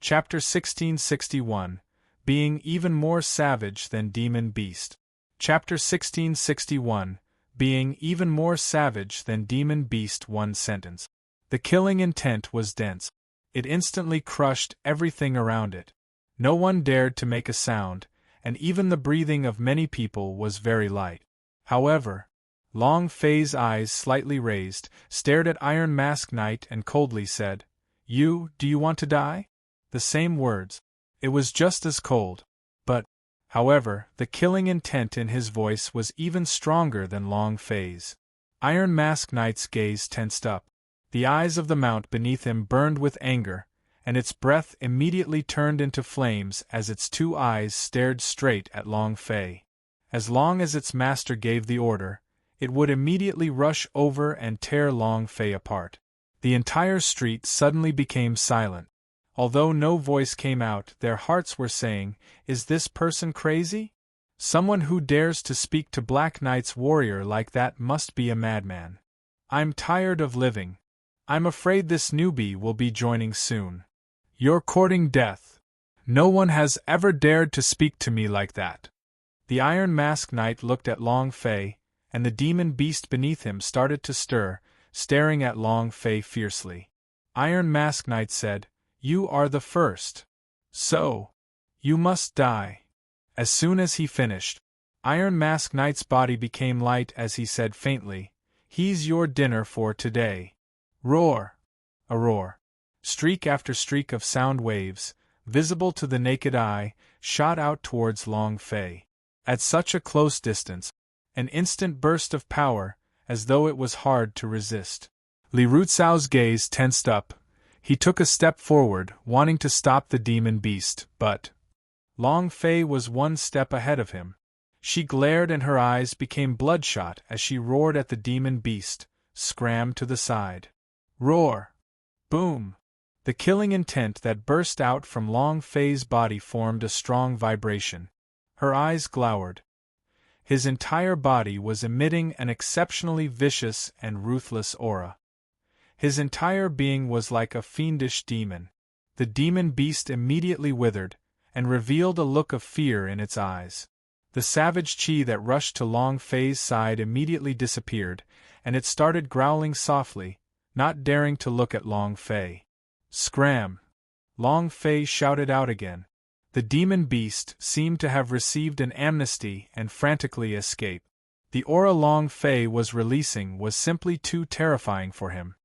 Chapter 1661, Being Even More Savage Than Demon Beast. Chapter 1661, Being Even More Savage Than Demon Beast. One sentence. The killing intent was dense. It instantly crushed everything around it. No one dared to make a sound, and even the breathing of many people was very light. However, Long Fei's eyes, slightly raised, stared at Iron Mask Knight and coldly said, "Do you want to die?" The same words. It was just as cold. But, however, the killing intent in his voice was even stronger than Long Fei's. Iron Mask Knight's gaze tensed up. The eyes of the mount beneath him burned with anger, and its breath immediately turned into flames as its two eyes stared straight at Long Fei. As long as its master gave the order, it would immediately rush over and tear Long Fei apart. The entire street suddenly became silent. Although no voice came out, their hearts were saying, "Is this person crazy? Someone who dares to speak to Black Knight's warrior like that must be a madman. I'm tired of living. I'm afraid this newbie will be joining soon. You're courting death. No one has ever dared to speak to me like that." The Iron Mask Knight looked at Long Fei, and the demon beast beneath him started to stir, staring at Long Fei fiercely. Iron Mask Knight said, "You are the first. So, you must die." As soon as he finished, Iron Mask Knight's body became light as he said faintly, "He's your dinner for today." Roar! A roar. Streak after streak of sound waves, visible to the naked eye, shot out towards Long Fei. At such a close distance, an instant burst of power, as though it was hard to resist. Li Rutsao's gaze tensed up. He took a step forward, wanting to stop the demon beast, but Long Fei was one step ahead of him. She glared and her eyes became bloodshot as she roared at the demon beast, scram to the side. Roar! Boom! The killing intent that burst out from Long Fei's body formed a strong vibration. Her eyes glowered. His entire body was emitting an exceptionally vicious and ruthless aura. His entire being was like a fiendish demon. The demon beast immediately withered, and revealed a look of fear in its eyes. The savage chi that rushed to Long Fei's side immediately disappeared, and it started growling softly, not daring to look at Long Fei. Scram! Long Fei shouted out again. The demon beast seemed to have received an amnesty and frantically escaped. The aura Long Fei was releasing was simply too terrifying for him.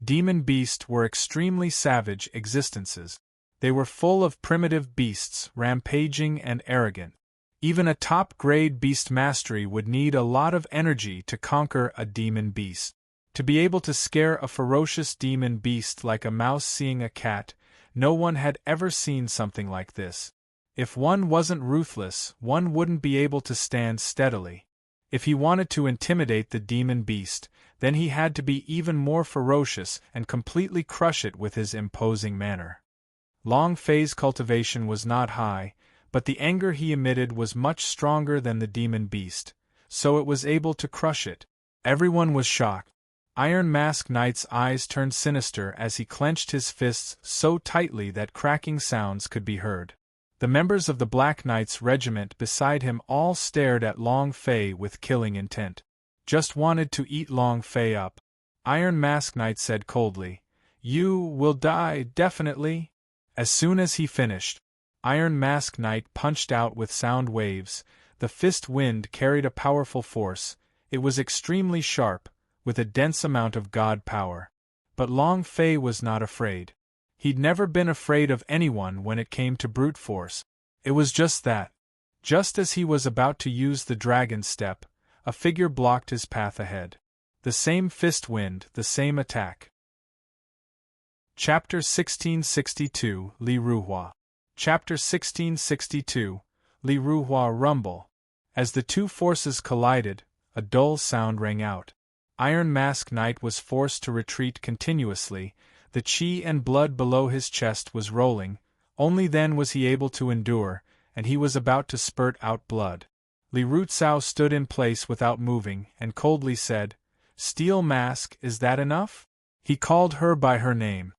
Demon beasts were extremely savage existences. They were full of primitive beasts, rampaging and arrogant. Even a top-grade beast mastery would need a lot of energy to conquer a demon beast. To be able to scare a ferocious demon beast like a mouse seeing a cat, no one had ever seen something like this. If one wasn't ruthless, one wouldn't be able to stand steadily. If he wanted to intimidate the demon beast, then he had to be even more ferocious and completely crush it with his imposing manner. Long Fei's cultivation was not high, but the anger he emitted was much stronger than the demon beast, so it was able to crush it. Everyone was shocked. Iron Mask Knight's eyes turned sinister as he clenched his fists so tightly that cracking sounds could be heard. The members of the Black Knight's regiment beside him all stared at Long Fei with killing intent. Just wanted to eat Long Fei up. Iron Mask Knight said coldly, "You will die, definitely." As soon as he finished, Iron Mask Knight punched out with sound waves. The fist wind carried a powerful force. It was extremely sharp, with a dense amount of god power. But Long Fei was not afraid. He'd never been afraid of anyone when it came to brute force. It was just that. Just as he was about to use the dragon step, a figure blocked his path ahead. The same fist wind, the same attack. Chapter 1662, Li Ruhua. Chapter 1662, Li Ruhua Rumble. As the two forces collided, a dull sound rang out. Iron Mask Knight was forced to retreat continuously. The chi and blood below his chest was rolling. Only then was he able to endure, and he was about to spurt out blood. Li Rutsao stood in place without moving, and coldly said, "Steel Mask, is that enough?" He called her by her name.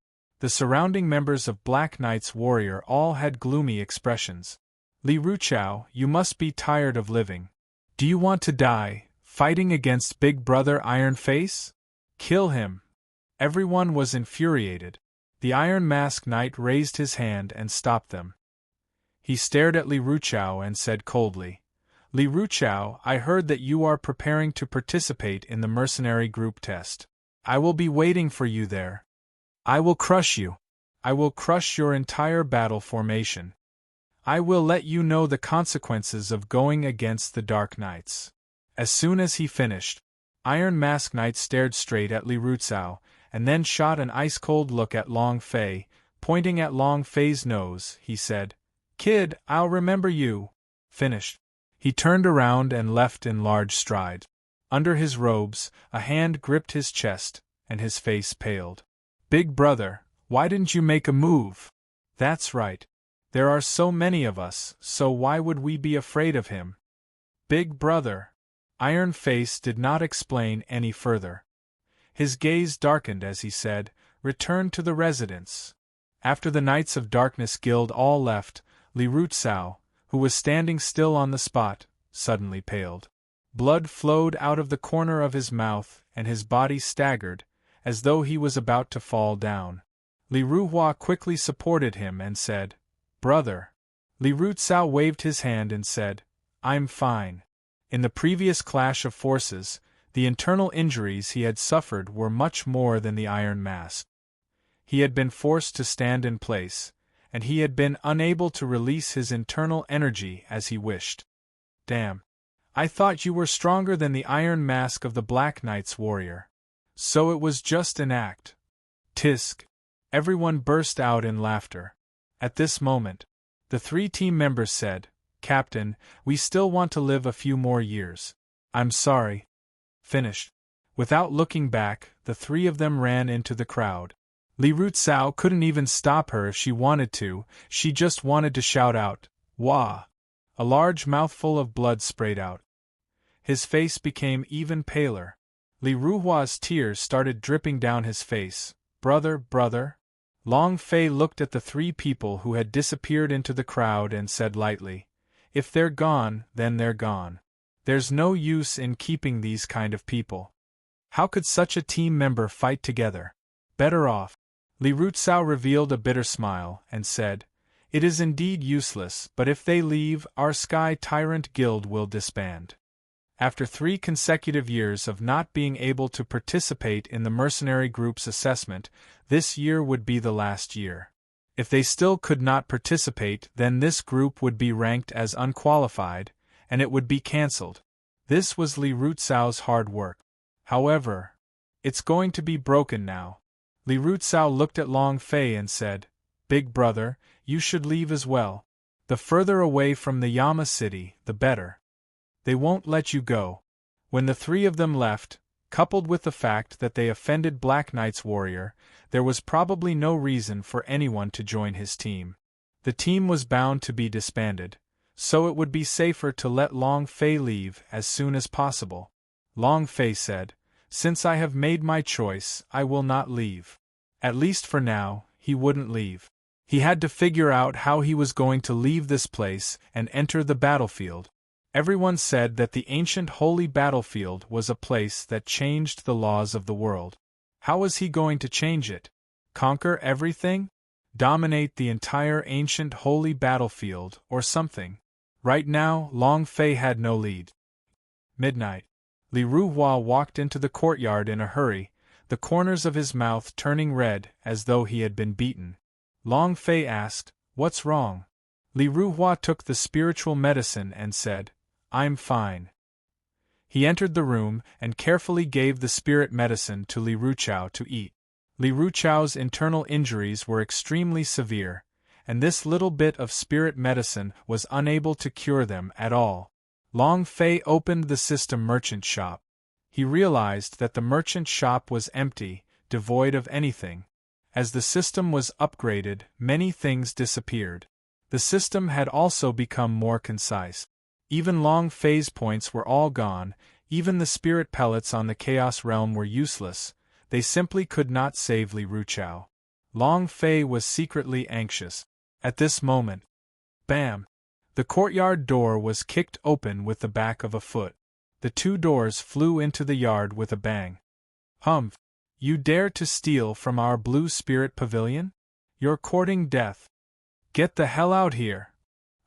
The surrounding members of Black Knight's warrior all had gloomy expressions. Li Ruchao, you must be tired of living. Do you want to die, fighting against Big Brother Iron Face? Kill him. Everyone was infuriated. The Iron Mask Knight raised his hand and stopped them. He stared at Li Ruchao and said coldly, Li Ruchao, I heard that you are preparing to participate in the mercenary group test. I will be waiting for you there. I will crush you. I will crush your entire battle formation. I will let you know the consequences of going against the Dark Knights. As soon as he finished, Iron Mask Knight stared straight at Li Ruchao, and then shot an ice-cold look at Long Fei. Pointing at Long Fei's nose, he said, Kid, I'll remember you. Finished. He turned around and left in large stride. Under his robes, a hand gripped his chest, and his face paled. Big Brother, why didn't you make a move? That's right. There are so many of us, so why would we be afraid of him? Big Brother. Iron Face did not explain any further. His gaze darkened as he said, Return to the residence. After the Knights of Darkness Guild all left, Li Ruchao, who was standing still on the spot, suddenly paled. Blood flowed out of the corner of his mouth, and his body staggered, as though he was about to fall down. Li Ruchao quickly supported him and said, Brother. Li Ruchao waved his hand and said, I'm fine. In the previous clash of forces, the internal injuries he had suffered were much more than the Iron Mask. He had been forced to stand in place, and he had been unable to release his internal energy as he wished. Damn. I thought you were stronger than the Iron Mask of the Black Knight's warrior. So it was just an act. Tisk. Everyone burst out in laughter. At this moment, the 3 team members said, Captain, we still want to live a few more years. I'm sorry. Finished. Without looking back, the 3 of them ran into the crowd. Li Ruchao couldn't even stop her if she wanted to, she just wanted to shout out, Wah! A large mouthful of blood sprayed out. His face became even paler. Li Ruchao's tears started dripping down his face. Brother? Long Fei looked at the 3 people who had disappeared into the crowd and said lightly, If they're gone, then they're gone. There's no use in keeping these kind of people. How could such a team member fight together? Better off. Li Ruchao revealed a bitter smile and said, It is indeed useless, but if they leave, our Sky Tyrant Guild will disband. After 3 consecutive years of not being able to participate in the mercenary group's assessment, this year would be the last year. If they still could not participate, then this group would be ranked as unqualified, and it would be cancelled. This was Li Ruchao's hard work. However, it's going to be broken now. Li Ruchao looked at Long Fei and said, Big Brother, you should leave as well. The further away from the Yama city, the better. They won't let you go. When the 3 of them left, coupled with the fact that they offended Black Knight's warrior, there was probably no reason for anyone to join his team. The team was bound to be disbanded, so it would be safer to let Long Fei leave as soon as possible. Long Fei said, Since I have made my choice, I will not leave. At least for now, he wouldn't leave. He had to figure out how he was going to leave this place and enter the battlefield. Everyone said that the ancient holy battlefield was a place that changed the laws of the world. How was he going to change it? Conquer everything? Dominate the entire ancient holy battlefield, or something? Right now, Long Fei had no lead. Midnight. Li Ruchao walked into the courtyard in a hurry, the corners of his mouth turning red as though he had been beaten. Long Fei asked, What's wrong? Li Ruchao took the spiritual medicine and said, I'm fine. He entered the room and carefully gave the spirit medicine to Li Ruchao to eat. Li Ruchao's internal injuries were extremely severe, and this little bit of spirit medicine was unable to cure them at all. Long Fei opened the system merchant shop. He realized that the merchant shop was empty, devoid of anything. As the system was upgraded, many things disappeared. The system had also become more concise. Even Long Fei's points were all gone, even the spirit pellets on the Chaos Realm were useless, they simply could not save Li Ruchao. Long Fei was secretly anxious. At this moment, bam! The courtyard door was kicked open with the back of a foot. The two doors flew into the yard with a bang. Humph! You dare to steal from our Blue Spirit Pavilion? You're courting death. Get the hell out here!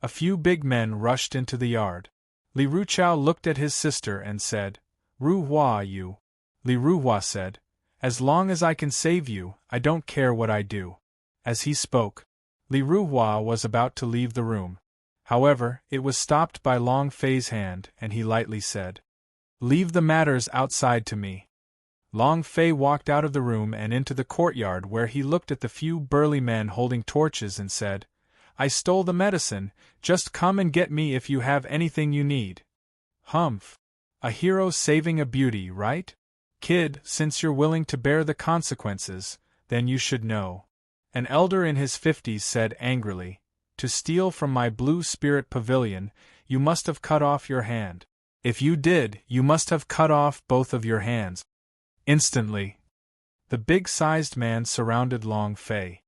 A few big men rushed into the yard. Li Ruchao looked at his sister and said, Ru Hua you. Li Ruhua said, As long as I can save you, I don't care what I do. As he spoke, Li Ruhua was about to leave the room. However, it was stopped by Long Fei's hand, and he lightly said, Leave the matters outside to me. Long Fei walked out of the room and into the courtyard, where he looked at the few burly men holding torches and said, I stole the medicine, just come and get me if you have anything you need. Humph! A hero saving a beauty, right? Kid, since you're willing to bear the consequences, then you should know. An elder in his 50s said angrily, To steal from my Blue Spirit Pavilion, you must have cut off your hand. If you did, you must have cut off both of your hands. Instantly, the big-sized man surrounded Long Fei.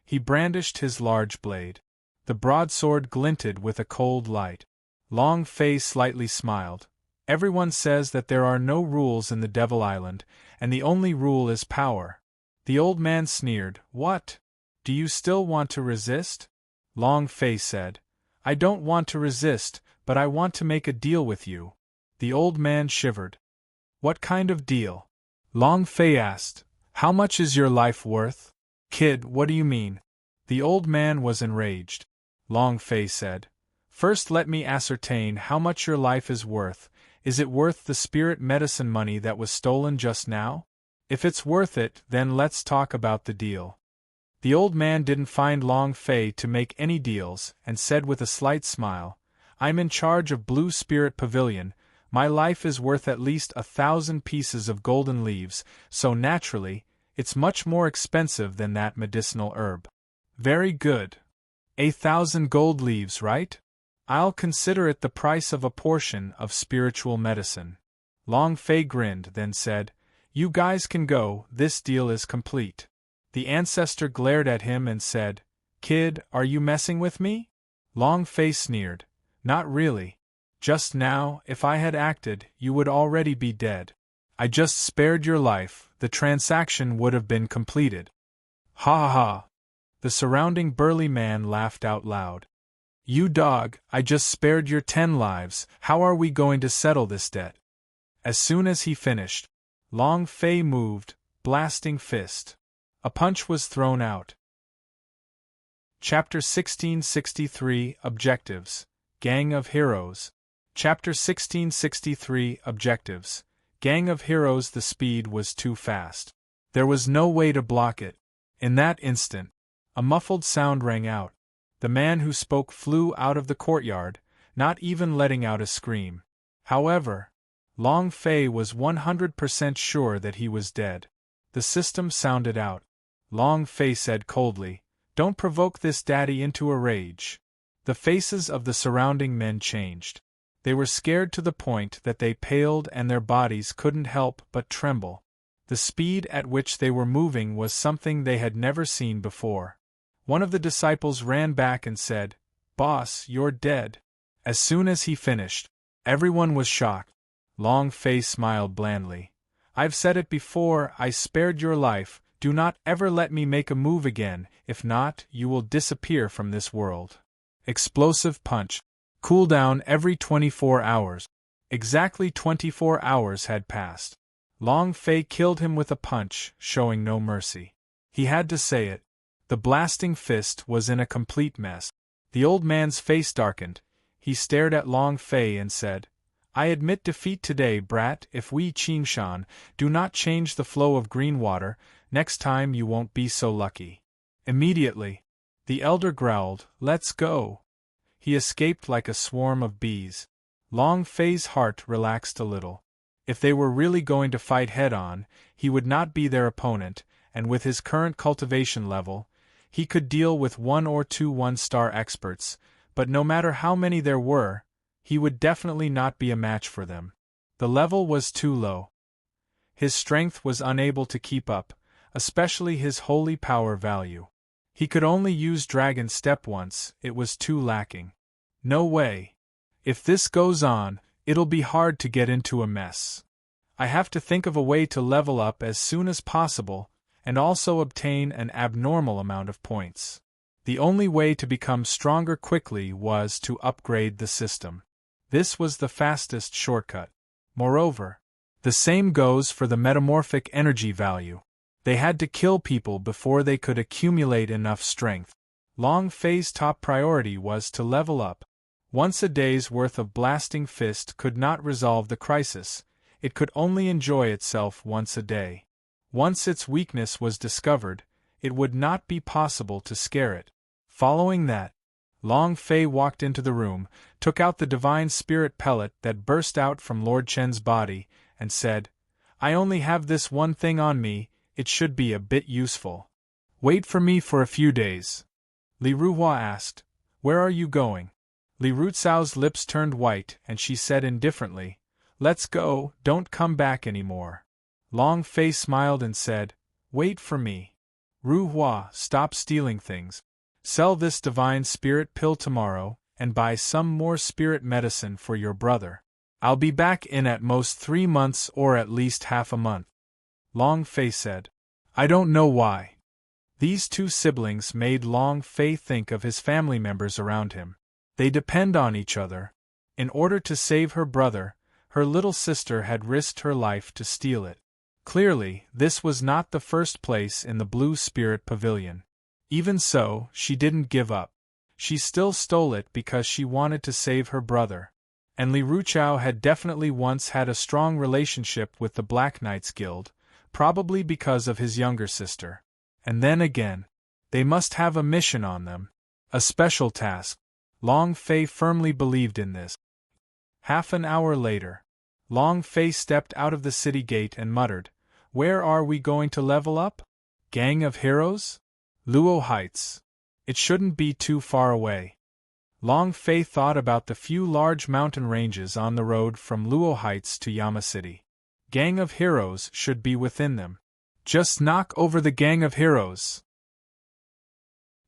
He brandished his large blade. The broadsword glinted with a cold light. Long Fei slightly smiled. Everyone says that there are no rules in the Devil Island, and the only rule is power. The old man sneered. What? Do you still want to resist? Long Fei said, I don't want to resist, but I want to make a deal with you. The old man shivered. What kind of deal? Long Fei asked. How much is your life worth? Kid, what do you mean? The old man was enraged. Long Fei said, First let me ascertain how much your life is worth. Is it worth the spirit medicine money that was stolen just now? If it's worth it, then let's talk about the deal. The old man didn't find Long Fei to make any deals, and said with a slight smile, I'm in charge of Blue Spirit Pavilion. My life is worth at least 1,000 pieces of golden leaves, so naturally, it's much more expensive than that medicinal herb. Very good. 1,000 gold leaves, right? I'll consider it the price of a portion of spiritual medicine. Long Fei grinned, then said, You guys can go, this deal is complete. The ancestor glared at him and said, Kid, are you messing with me? Long Fei sneered, Not really. Just now, if I had acted, you would already be dead. I just spared your life, the transaction would have been completed. Ha ha ha! The surrounding burly man laughed out loud. You dog, I just spared your 10 lives, how are we going to settle this debt? As soon as he finished, Long Fei moved, blasting fist. A punch was thrown out. Chapter 1663 Objectives, Gang of Heroes. Chapter 1663 Objectives, Gang of Heroes. The speed was too fast. There was no way to block it. In that instant, a muffled sound rang out. The man who spoke flew out of the courtyard, not even letting out a scream. However, Long Fei was 100% sure that he was dead. The system sounded out. Long Fei said coldly, Don't provoke this daddy into a rage. The faces of the surrounding men changed. They were scared to the point that they paled and their bodies couldn't help but tremble. The speed at which they were moving was something they had never seen before. One of the disciples ran back and said, Boss, you're dead. As soon as he finished, everyone was shocked. Long Fei smiled blandly. I've said it before, I spared your life, do not ever let me make a move again, if not, you will disappear from this world. Explosive punch. Cooldown every 24 hours. Exactly 24 hours had passed. Long Fei killed him with a punch, showing no mercy. He had to say it. The blasting fist was in a complete mess. The old man's face darkened. He stared at Long Fei and said, I admit defeat today, brat. If we Qingshan do not change the flow of green water, next time you won't be so lucky. Immediately, the elder growled, Let's go. He escaped like a swarm of bees. Long Fei's heart relaxed a little. If they were really going to fight head-on, he would not be their opponent, and with his current cultivation level, he could deal with 1 or 2 one-star experts, but no matter how many there were, he would definitely not be a match for them. The level was too low. His strength was unable to keep up, especially his holy power value. He could only use Dragon Step once, it was too lacking. No way. If this goes on, it'll be hard to get into a mess. I have to think of a way to level up as soon as possible, and also obtain an abnormal amount of points. The only way to become stronger quickly was to upgrade the system. This was the fastest shortcut. Moreover, the same goes for the metamorphic energy value. They had to kill people before they could accumulate enough strength. Long Fei's top priority was to level up. Once a day's worth of blasting fist could not resolve the crisis, it could only enjoy itself once a day. Once its weakness was discovered, it would not be possible to scare it. Following that, Long Fei walked into the room, took out the divine spirit pellet that burst out from Lord Chen's body, and said, "I only have this one thing on me, it should be a bit useful. Wait for me for a few days." Li Ruhua asked, "Where are you going?" Li Rucao's lips turned white and she said indifferently, "Let's go, don't come back anymore." Long Fei smiled and said, "Wait for me. Ruhua, stop stealing things. Sell this divine spirit pill tomorrow, and buy some more spirit medicine for your brother. I'll be back in at most 3 months or at least half a month." Long Fei said, "I don't know why." These two siblings made Long Fei think of his family members around him. They depend on each other. In order to save her brother, her little sister had risked her life to steal it. Clearly, this was not the first place in the Blue Spirit Pavilion. Even so, she didn't give up. She still stole it because she wanted to save her brother. And Li Ruchao had definitely once had a strong relationship with the Black Knights Guild, probably because of his younger sister. And then again, they must have a mission on them. A special task. Long Fei firmly believed in this. Half an hour later, Long Fei stepped out of the city gate and muttered, "Where are we going to level up? Gang of Heroes? Luo Heights. It shouldn't be too far away." Long Fei thought about the few large mountain ranges on the road from Luo Heights to Yama City. Gang of Heroes should be within them. Just knock over the Gang of Heroes.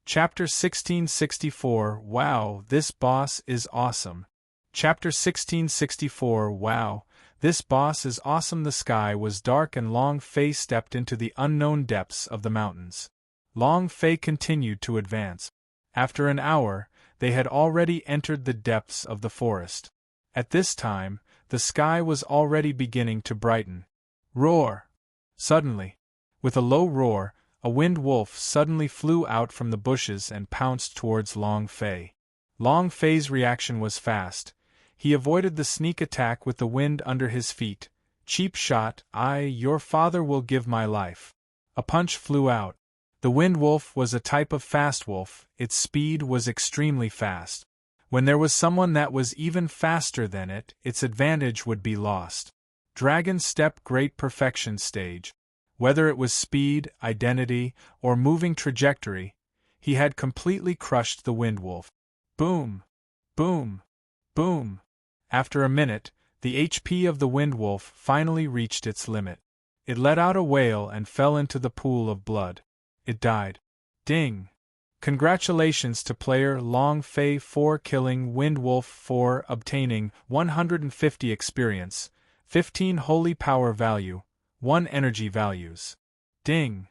Chapter 1664 Wow, this boss is awesome. Chapter 1664 Wow, this boss is awesome. The sky was dark and Long Fei stepped into the unknown depths of the mountains. Long Fei continued to advance. After an hour, they had already entered the depths of the forest. At this time, the sky was already beginning to brighten. Roar! Suddenly, with a low roar, a wind wolf suddenly flew out from the bushes and pounced towards Long Fei. Long Fei's reaction was fast. He avoided the sneak attack with the wind under his feet. Cheap shot, your father will give my life. A punch flew out. The wind wolf was a type of fast wolf, its speed was extremely fast. When there was someone that was even faster than it, its advantage would be lost. Dragon Step Great Perfection Stage. Whether it was speed, identity, or moving trajectory, he had completely crushed the wind wolf. Boom! Boom! Boom! After a minute, the HP of the wind wolf finally reached its limit. It let out a wail and fell into the pool of blood. It died. Ding! Congratulations to player Long Fei for killing Wind Wolf for obtaining 150 experience, 15 holy power value, 1 energy values. Ding!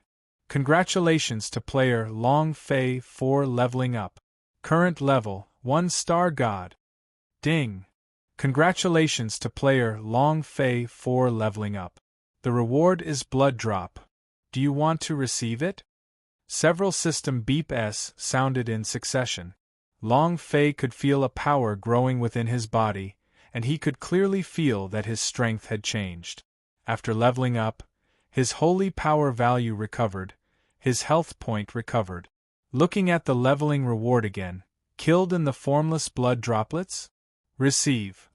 Congratulations to player Long Fei for leveling up. Current level, 1-star God. Ding! Congratulations to player Long Fei for leveling up. The reward is Blood Drop. Do you want to receive it? Several system beeps sounded in succession. Long Fei could feel a power growing within his body, and he could clearly feel that his strength had changed. After leveling up, his holy power value recovered, his health point recovered. Looking at the leveling reward again, killed in the formless blood droplets? Receive.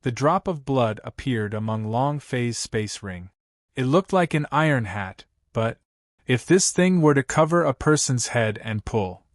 The drop of blood appeared among Long Fei's space ring. It looked like an iron hat, but if this thing were to cover a person's head and pull,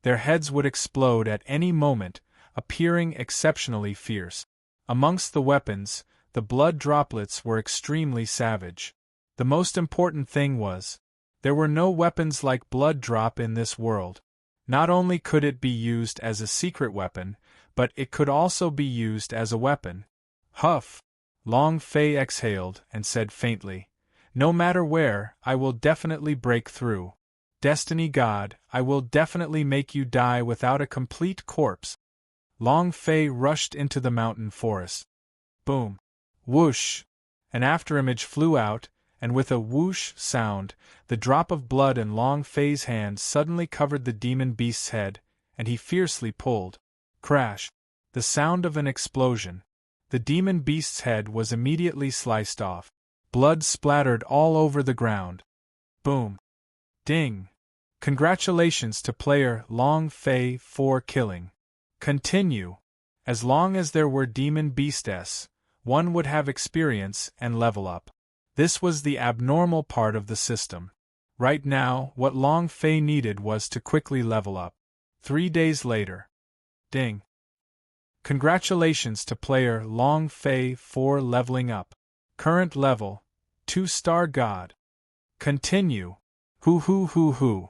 their heads would explode at any moment, appearing exceptionally fierce. Amongst the weapons, the blood droplets were extremely savage. The most important thing was, There were no weapons like blood drop in this world. Not only could it be used as a secret weapon, but it could also be used as a weapon. Huff! Long Fei exhaled and said faintly, "No matter where, I will definitely break through. Destiny God, I will definitely make you die without a complete corpse." Long Fei rushed into the mountain forest. Boom! Whoosh! An afterimage flew out, and with a whoosh sound, the drop of blood in Long Fei's hand suddenly covered the demon beast's head, and he fiercely pulled. Crash! The sound of an explosion. The demon beast's head was immediately sliced off. Blood splattered all over the ground. Boom! Ding! Congratulations to player Long Fei for killing. Continue. As long as there were demon beasts, one would have experience and level up. This was the abnormal part of the system. Right now, what Long Fei needed was to quickly level up. 3 days later. Ding. Congratulations to player Long Fei for leveling up. Current level, 2-star God. Continue. Hoo.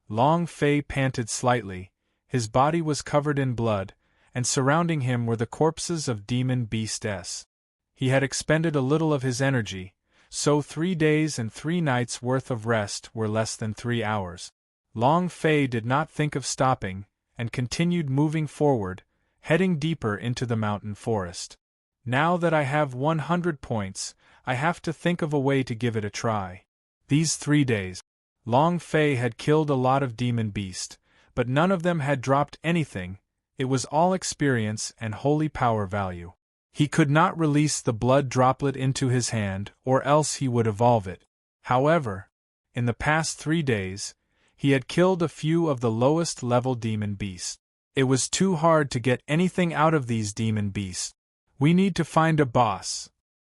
Long Fei panted slightly, his body was covered in blood, and surrounding him were the corpses of demon beasts. He had expended a little of his energy, so 3 days and 3 nights worth of rest were less than 3 hours. Long Fei did not think of stopping, and continued moving forward, heading deeper into the mountain forest. Now that I have 100 points, I have to think of a way to give it a try. These 3 days, Long Fei had killed a lot of demon beasts, but none of them had dropped anything. It was all experience and holy power value. He could not release the blood droplet into his hand, or else he would evolve it. However, in the past 3 days, he had killed a few of the lowest level demon beasts. It was too hard to get anything out of these demon beasts. We need to find a boss,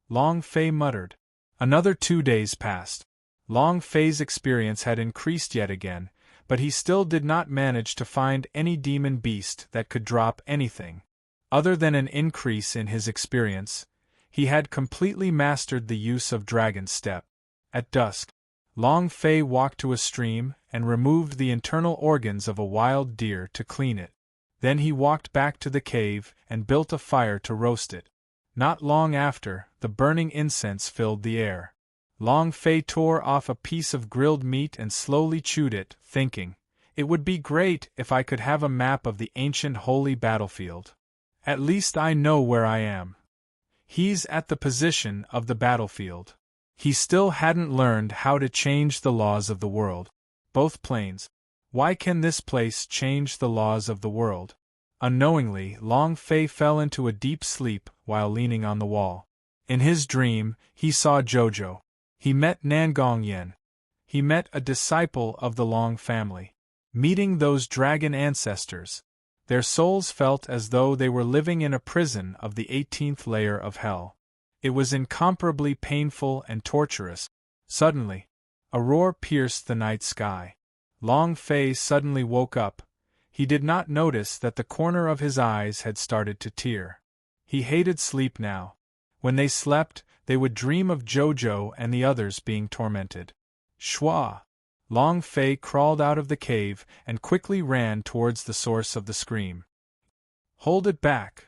Long Fei muttered. Another 2 days passed. Long Fei's experience had increased yet again, but he still did not manage to find any demon beast that could drop anything. Other than an increase in his experience, he had completely mastered the use of Dragon Step. At dusk, Long Fei walked to a stream and removed the internal organs of a wild deer to clean it. Then he walked back to the cave and built a fire to roast it. Not long after, the burning incense filled the air. Long Fei tore off a piece of grilled meat and slowly chewed it, thinking, "It would be great if I could have a map of the ancient holy battlefield. At least I know where I am." He's at the position of the battlefield. He still hadn't learned how to change the laws of the world. Both planes. Why can this place change the laws of the world? Unknowingly, Long Fei fell into a deep sleep while leaning on the wall. In his dream, he saw Jojo. He met Nangong Yen. He met a disciple of the Long family. Meeting those dragon ancestors, their souls felt as though they were living in a prison of the 18th layer of hell. It was incomparably painful and torturous. Suddenly, a roar pierced the night sky. Long Fei suddenly woke up. He did not notice that the corner of his eyes had started to tear. He hated sleep now. When they slept, they would dream of Jojo and the others being tormented. Shwa! Long Fei crawled out of the cave and quickly ran towards the source of the scream. Hold it back!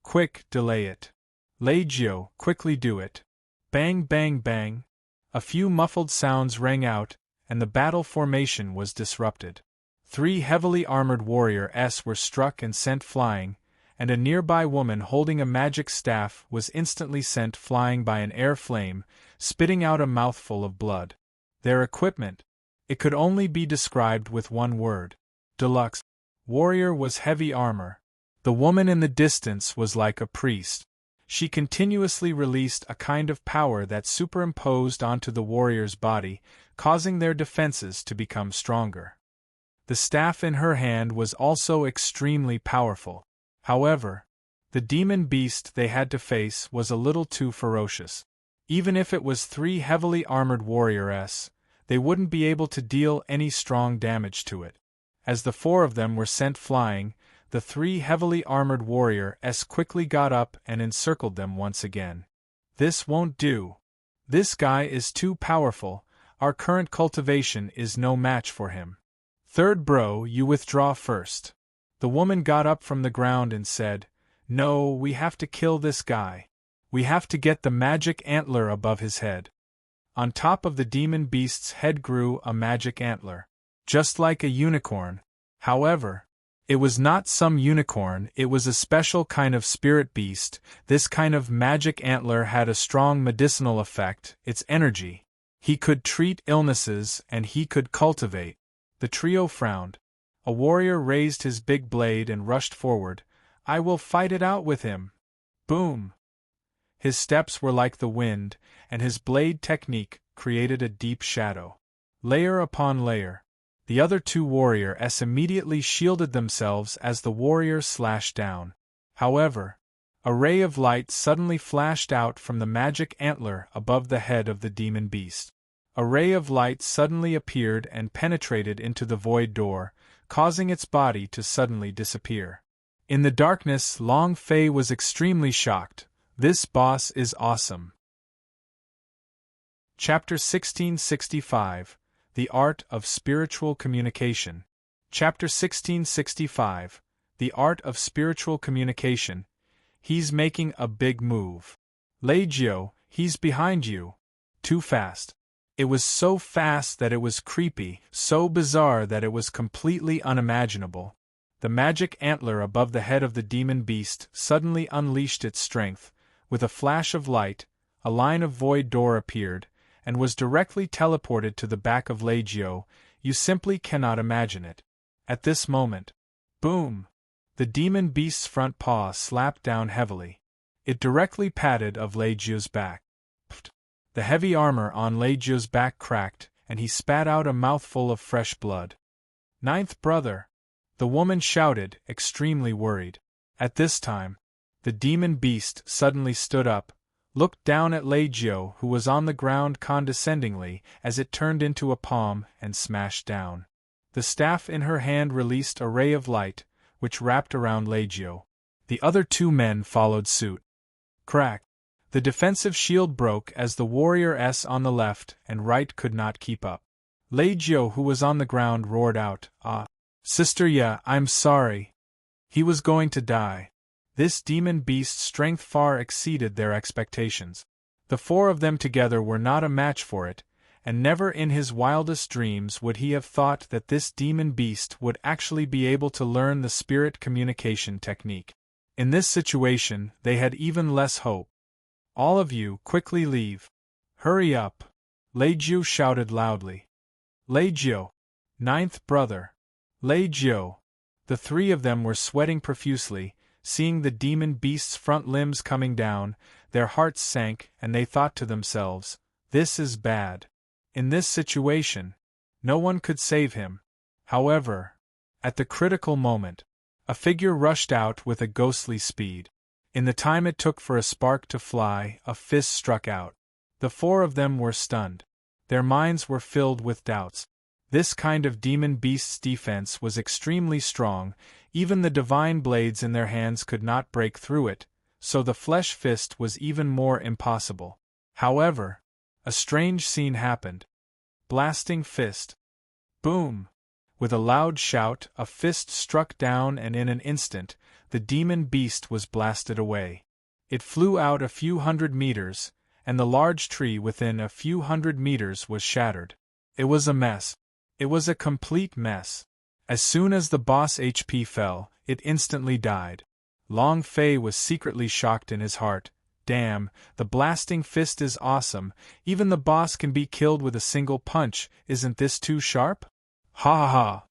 Quick, delay it! Lei Jiu, quickly do it! Bang, bang, bang! A few muffled sounds rang out, and the battle formation was disrupted. 3 heavily armored warriors were struck and sent flying, and a nearby woman holding a magic staff was instantly sent flying by an air flame, spitting out a mouthful of blood. Their equipment, it could only be described with one word: deluxe. Warrior was heavy armor. The woman in the distance was like a priest. She continuously released a kind of power that superimposed onto the warrior's body, causing their defenses to become stronger. The staff in her hand was also extremely powerful. However, the demon beast they had to face was a little too ferocious. Even if it was 3 heavily armored warriors, they wouldn't be able to deal any strong damage to it. As the 4 of them were sent flying, the 3 heavily armored warriors quickly got up and encircled them once again. This won't do. This guy is too powerful. our current cultivation is no match for him. Third bro, you withdraw first. The woman got up from the ground and said, No, we have to kill this guy. We have to get the magic antler above his head. On top of the demon beast's head grew a magic antler. Just like a unicorn. However, it was not some unicorn, it was a special kind of spirit beast. This kind of magic antler had a strong medicinal effect, its energy. He could treat illnesses and he could cultivate. The trio frowned. A warrior raised his big blade and rushed forward. I will fight it out with him. Boom! His steps were like the wind, and his blade technique created a deep shadow. Layer upon layer. The other two warriors immediately shielded themselves as the warrior slashed down. However, a ray of light suddenly flashed out from the magic antler above the head of the demon beast. A ray of light suddenly appeared and penetrated into the void door, causing its body to suddenly disappear. In the darkness, Long Fei was extremely shocked. This boss is awesome. Chapter 1665. The Art of Spiritual Communication. Chapter 1665. The Art of Spiritual Communication. He's making a big move. Lei Jiu, he's behind you. Too fast. It was so fast that it was creepy, so bizarre that it was completely unimaginable. The magic antler above the head of the demon beast suddenly unleashed its strength. With a flash of light, a line of void door appeared, and was directly teleported to the back of Lei Jiu. You simply cannot imagine it. At this moment, boom! The demon beast's front paw slapped down heavily. It directly patted of Lei Jiu's back. Pfft. The heavy armor on Lei Jiu's back cracked, and he spat out a mouthful of fresh blood. Ninth brother! The woman shouted, extremely worried. At this time, the demon beast suddenly stood up, looked down at Lei Jiu, who was on the ground condescendingly as it turned into a palm and smashed down. The staff in her hand released a ray of light, which wrapped around Lei Jiu. The other two men followed suit. Crack! The defensive shield broke as the warrior on the left and right could not keep up. Lei Jiu, who was on the ground, roared out, Ah! Sister, yeah, I'm sorry. He was going to die. This demon beast's strength far exceeded their expectations. The four of them together were not a match for it, and never in his wildest dreams would he have thought that this demon beast would actually be able to learn the spirit communication technique. In this situation, they had even less hope. All of you, quickly leave. Hurry up! Lei Jiu shouted loudly. Lei Jiu! Ninth brother! Lei Jiu! The three of them were sweating profusely. Seeing the demon beast's front limbs coming down, their hearts sank and they thought to themselves, this is bad. In this situation, no one could save him. However, at the critical moment, a figure rushed out with a ghostly speed. In the time it took for a spark to fly, a fist struck out. The four of them were stunned. Their minds were filled with doubts. This kind of demon beast's defense was extremely strong, even the divine blades in their hands could not break through it, so the flesh fist was even more impossible. However, a strange scene happened. Blasting fist. Boom! With a loud shout, a fist struck down and in an instant, the demon beast was blasted away. It flew out a few hundred meters, and the large tree within a few hundred meters was shattered. It was a mess. It was a complete mess. As soon as the boss HP fell, it instantly died. Long Fei was secretly shocked in his heart. Damn, the blasting fist is awesome, even the boss can be killed with a single punch, isn't this too sharp? Ha ha ha!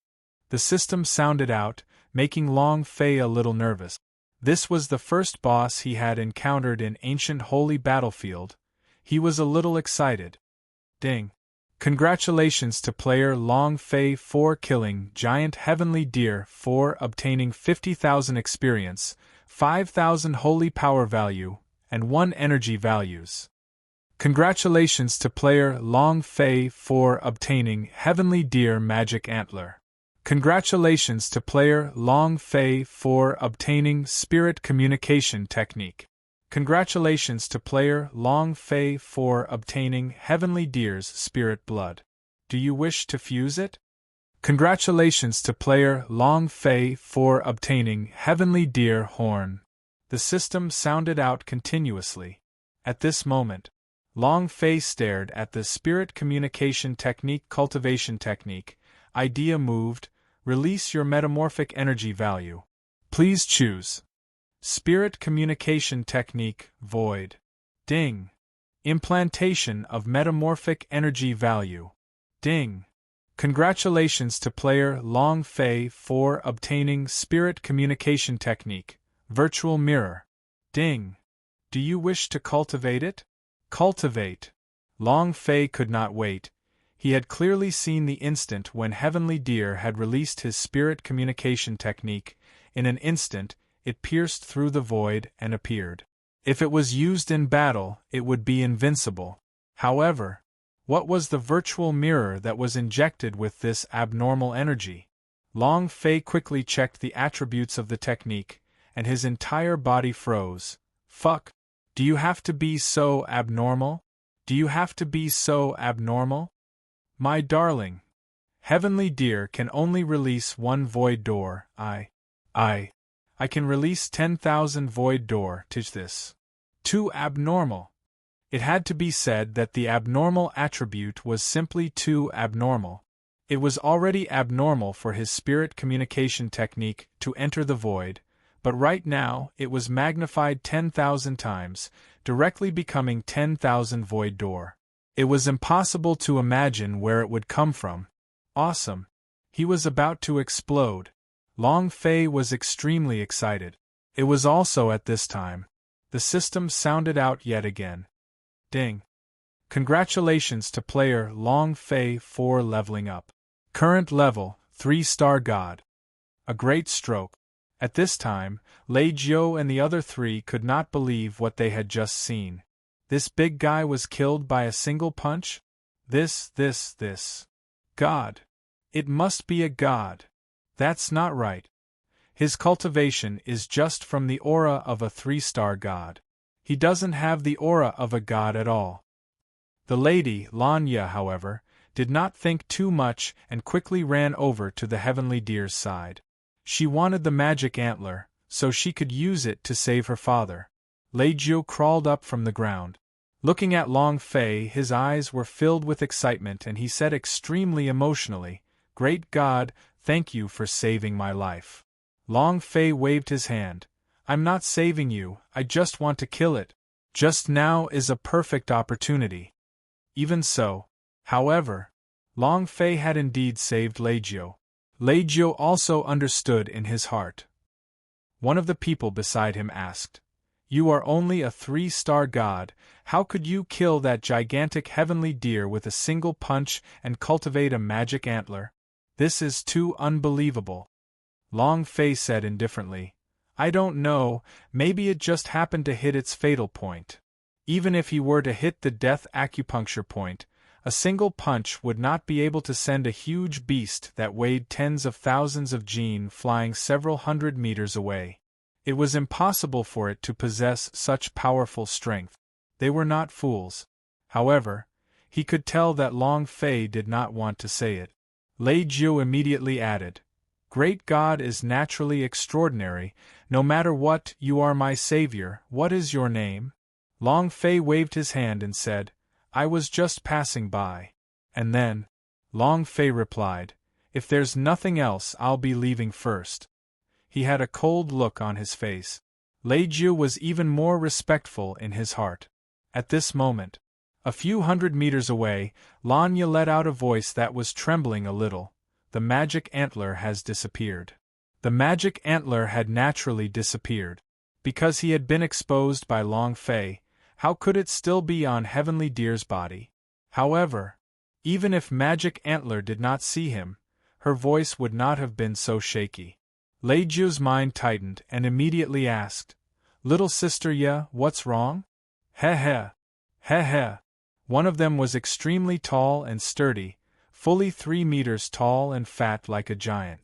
The system sounded out, making Long Fei a little nervous. This was the first boss he had encountered in ancient holy battlefield. He was a little excited. Ding! Congratulations to player Long Fei for killing Giant Heavenly Deer for obtaining 50,000 experience, 5,000 holy power value, and 1 energy values. Congratulations to player Long Fei for obtaining Heavenly Deer Magic Antler. Congratulations to player Long Fei for obtaining Spirit Communication Technique. Congratulations to player Long Fei for obtaining Heavenly Deer's spirit blood. Do you wish to fuse it? Congratulations to player Long Fei for obtaining Heavenly Deer horn. The system sounded out continuously. At this moment, Long Fei stared at the spirit communication technique cultivation technique. Idea moved. Release your metamorphic energy value. Please choose. Spirit communication technique void. Ding. Implantation of metamorphic energy value. Ding. Congratulations to player Long Fei for obtaining spirit communication technique virtual mirror. Ding. Do you wish to cultivate it? Cultivate. Long Fei could not wait. He had clearly seen the instant when Heavenly Deer had released his spirit communication technique. In an instant, it pierced through the void and appeared. If it was used in battle, it would be invincible. However, what was the virtual mirror that was injected with this abnormal energy? Long Fei quickly checked the attributes of the technique, and his entire body froze. Fuck. Do you have to be so abnormal? Do you have to be so abnormal? My darling. Heavenly Deer can only release one void door. I can release 10,000 void door. Tis this. Too abnormal. It had to be said that the abnormal attribute was simply too abnormal. It was already abnormal for his spirit communication technique to enter the void, but right now it was magnified 10,000 times, directly becoming 10,000 void door. It was impossible to imagine where it would come from. Awesome. He was about to explode. Long Fei was extremely excited. It was also at this time. The system sounded out yet again. Ding. Congratulations to player Long Fei for leveling up. Current level, 3-star God. A great stroke. At this time, Lei Jiu and the other three could not believe what they had just seen. This big guy was killed by a single punch? This. God. It must be a god. That's not right. His cultivation is just from the aura of a 3-star god. He doesn't have the aura of a god at all. The lady, Lanya, however, did not think too much and quickly ran over to the Heavenly Deer's side. She wanted the magic antler, so she could use it to save her father. Lei Jiu crawled up from the ground. Looking at Long Fei, his eyes were filled with excitement and he said extremely emotionally, "Great God, thank you for saving my life." Long Fei waved his hand. "I'm not saving you, I just want to kill it. Just now is a perfect opportunity." Even so, however, Long Fei had indeed saved Lei Jiu. Lei Jiu also understood in his heart. One of the people beside him asked, "You are only a 3-star god, how could you kill that gigantic Heavenly Deer with a single punch and cultivate a magic antler? This is too unbelievable." Long Fei said indifferently, "I don't know, maybe it just happened to hit its fatal point. Even if he were to hit the death acupuncture point, a single punch would not be able to send a huge beast that weighed tens of thousands of Jin flying several hundred meters away. It was impossible for it to possess such powerful strength. They were not fools." However, he could tell that Long Fei did not want to say it. Lei Jiu immediately added, "Great God is naturally extraordinary, no matter what, you are my savior, what is your name?" Long Fei waved his hand and said, "I was just passing by." And then, Long Fei replied, "If there's nothing else I'll be leaving first." He had a cold look on his face. Lei Jiu was even more respectful in his heart. At this moment, a few hundred meters away, Lanya let out a voice that was trembling a little. "The magic antler has disappeared." The magic antler had naturally disappeared. Because he had been exposed by Long Fei, how could it still be on Heavenly Deer's body? However, even if magic antler did not see him, her voice would not have been so shaky. Lei Jiu's mind tightened and immediately asked, "Little sister Ye, what's wrong?" Heh. One of them was extremely tall and sturdy, fully 3 meters tall and fat like a giant.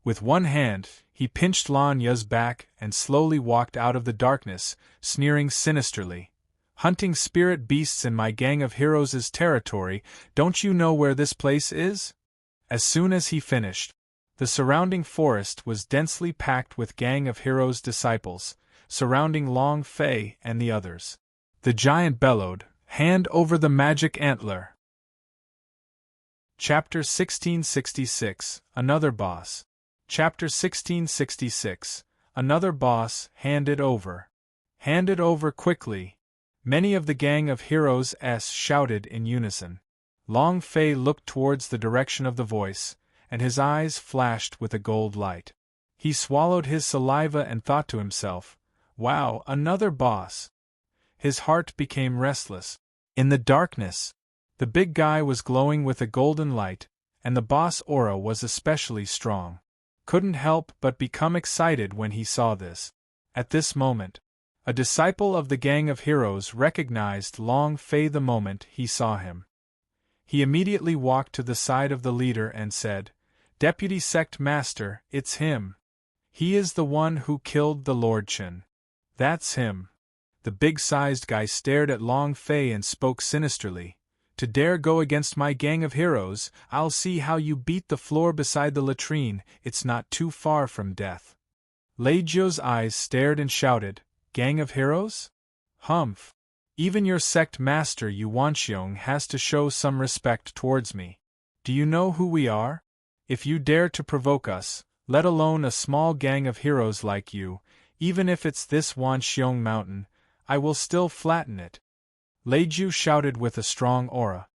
With one hand, He pinched Lanya's back and slowly walked out of the darkness, sneering sinisterly. Hunting spirit beasts in my gang of heroes' territory, don't you know where this place is? As soon as he finished, the surrounding forest was densely packed with gang of heroes' disciples, surrounding Long Fei and the others. The giant bellowed, "Hand over the magic antler!" Chapter 1666, Another Boss. Chapter 1666, Another Boss, Hand it over. Hand it over quickly. Many of the gang of heroes shouted in unison. Long Fei looked towards the direction of the voice, and his eyes flashed with a gold light. He swallowed his saliva and thought to himself, "Wow, another boss." His heart became restless. In the darkness, the big guy was glowing with a golden light, and the boss aura was especially strong. Couldn't help but become excited when he saw this. At this moment, a disciple of the gang of heroes recognized Long Fei the moment he saw him. He immediately walked to the side of the leader and said, "Deputy Sect Master, it's him. He is the one who killed the Lord Chen." "That's him." The big-sized guy stared at Long Fei and spoke sinisterly. "To dare go against my gang of heroes, I'll see how you beat the floor beside the latrine, it's not too far from death." Lei Jiu's eyes stared and shouted, "Gang of heroes? Humph! Even your sect master Yuanxiong has to show some respect towards me. Do you know who we are? If you dare to provoke us, let alone a small gang of heroes like you, even if it's this Wanxiong mountain, I will still flatten it." Lei Jiu shouted with a strong aura.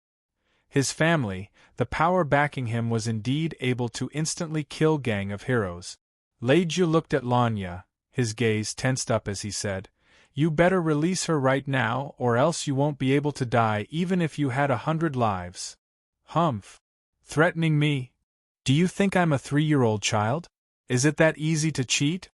His family, the power backing him, was indeed able to instantly kill gang of heroes. Lei Jiu looked at Lanya, his gaze tensed up as he said, "You better release her right now or else you won't be able to die even if you had 100 lives. Humph! Threatening me? Do you think I'm a 3-year-old child? Is it that easy to cheat?"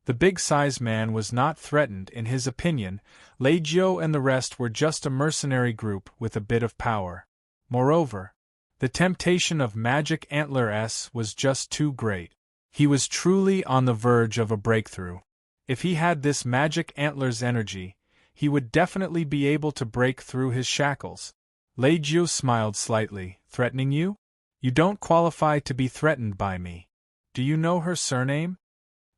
The big-sized man was not threatened. In his opinion, Lei Jiu and the rest were just a mercenary group with a bit of power. Moreover, the temptation of magic antler was just too great. He was truly on the verge of a breakthrough. If he had this magic antler's energy, he would definitely be able to break through his shackles. Lei Jiu smiled slightly. "Threatening you? You don't qualify to be threatened by me. Do you know her surname?"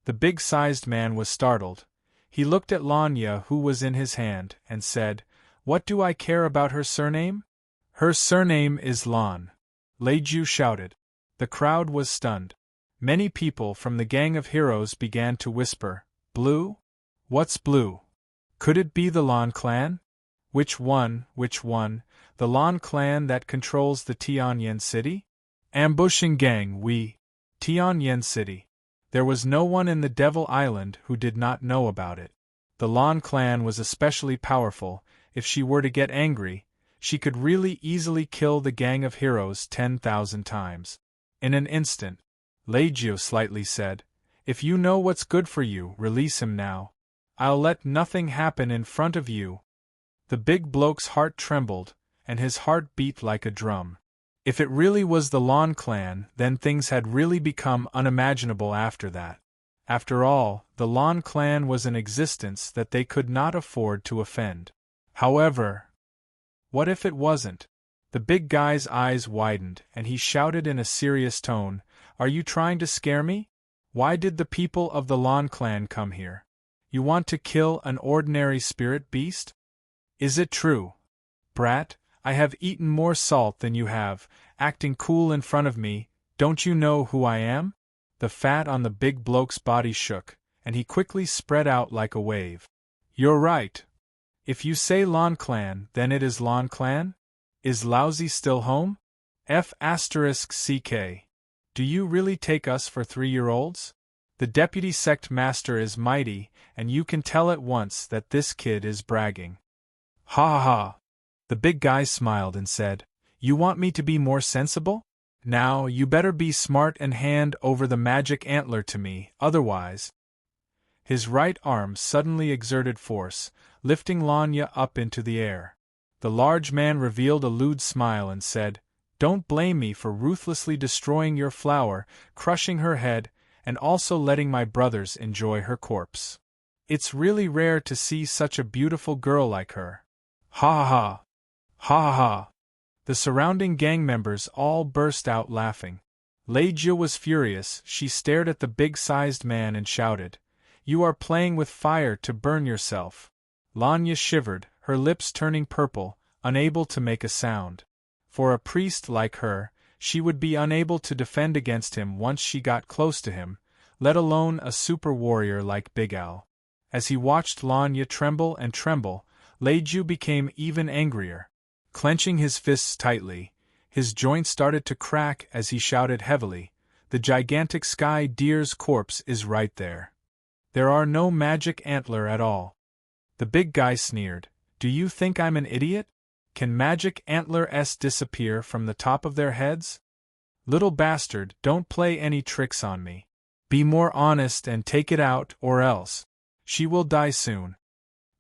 The big-sized man was startled. He looked at Lanya, who was in his hand, and said, "What do I care about her surname?" "Her surname is Lan," Lei Jiu shouted. The crowd was stunned. Many people from the gang of heroes began to whisper, "Blue? What's blue? Could it be the Lan clan?" Which one? The Lan clan that controls the Tianyan city? Ambushing gang, Tianyan city. There was no one in the Devil Island who did not know about it. The Lan clan was especially powerful. If she were to get angry, she could really easily kill the gang of heroes 10,000 times. In an instant, Lei Jiu slightly said, "If you know what's good for you, release him now. I'll let nothing happen in front of you." The big bloke's heart trembled, and his heart beat like a drum. If it really was the Lan clan, then things had really become unimaginable after that. After all, the Lan clan was an existence that they could not afford to offend. However, what if it wasn't? The big guy's eyes widened, and he shouted in a serious tone, "Are you trying to scare me? Why did the people of the Lan clan come here? You want to kill an ordinary spirit beast? Is it true? Brat, I have eaten more salt than you have, acting cool in front of me. Don't you know who I am?" The fat on the big bloke's body shook, and he quickly spread out like a wave. "You're right. If you say Lan clan, then it is Lan clan? Is Lousy still home? F***ck. Do you really take us for 3-year-olds? The deputy sect master is mighty, and you can tell at once that this kid is bragging." "Ha ha ha." The big guy smiled and said, "You want me to be more sensible? Now, you better be smart and hand over the magic antler to me, otherwise—" His right arm suddenly exerted force, lifting Lanya up into the air. The large man revealed a lewd smile and said, "Don't blame me for ruthlessly destroying your flower, crushing her head, and also letting my brothers enjoy her corpse. It's really rare to see such a beautiful girl like her. Ha ha ha! Ha ha ha! The surrounding gang members all burst out laughing. Lei Jia was furious. She stared at the big-sized man and shouted, "You are playing with fire to burn yourself." Lanya shivered, her lips turning purple, unable to make a sound. For a priest like her, she would be unable to defend against him once she got close to him, let alone a super warrior like Big Al. As he watched Lanya tremble and tremble, Lei Jia became even angrier. Clenching his fists tightly, his joints started to crack as he shouted heavily, "The gigantic sky deer's corpse is right there. There are no magic antler at all." The big guy sneered, "Do you think I'm an idiot? Can magic antlers disappear from the top of their heads? Little bastard, don't play any tricks on me. Be more honest and take it out, or else she will die soon."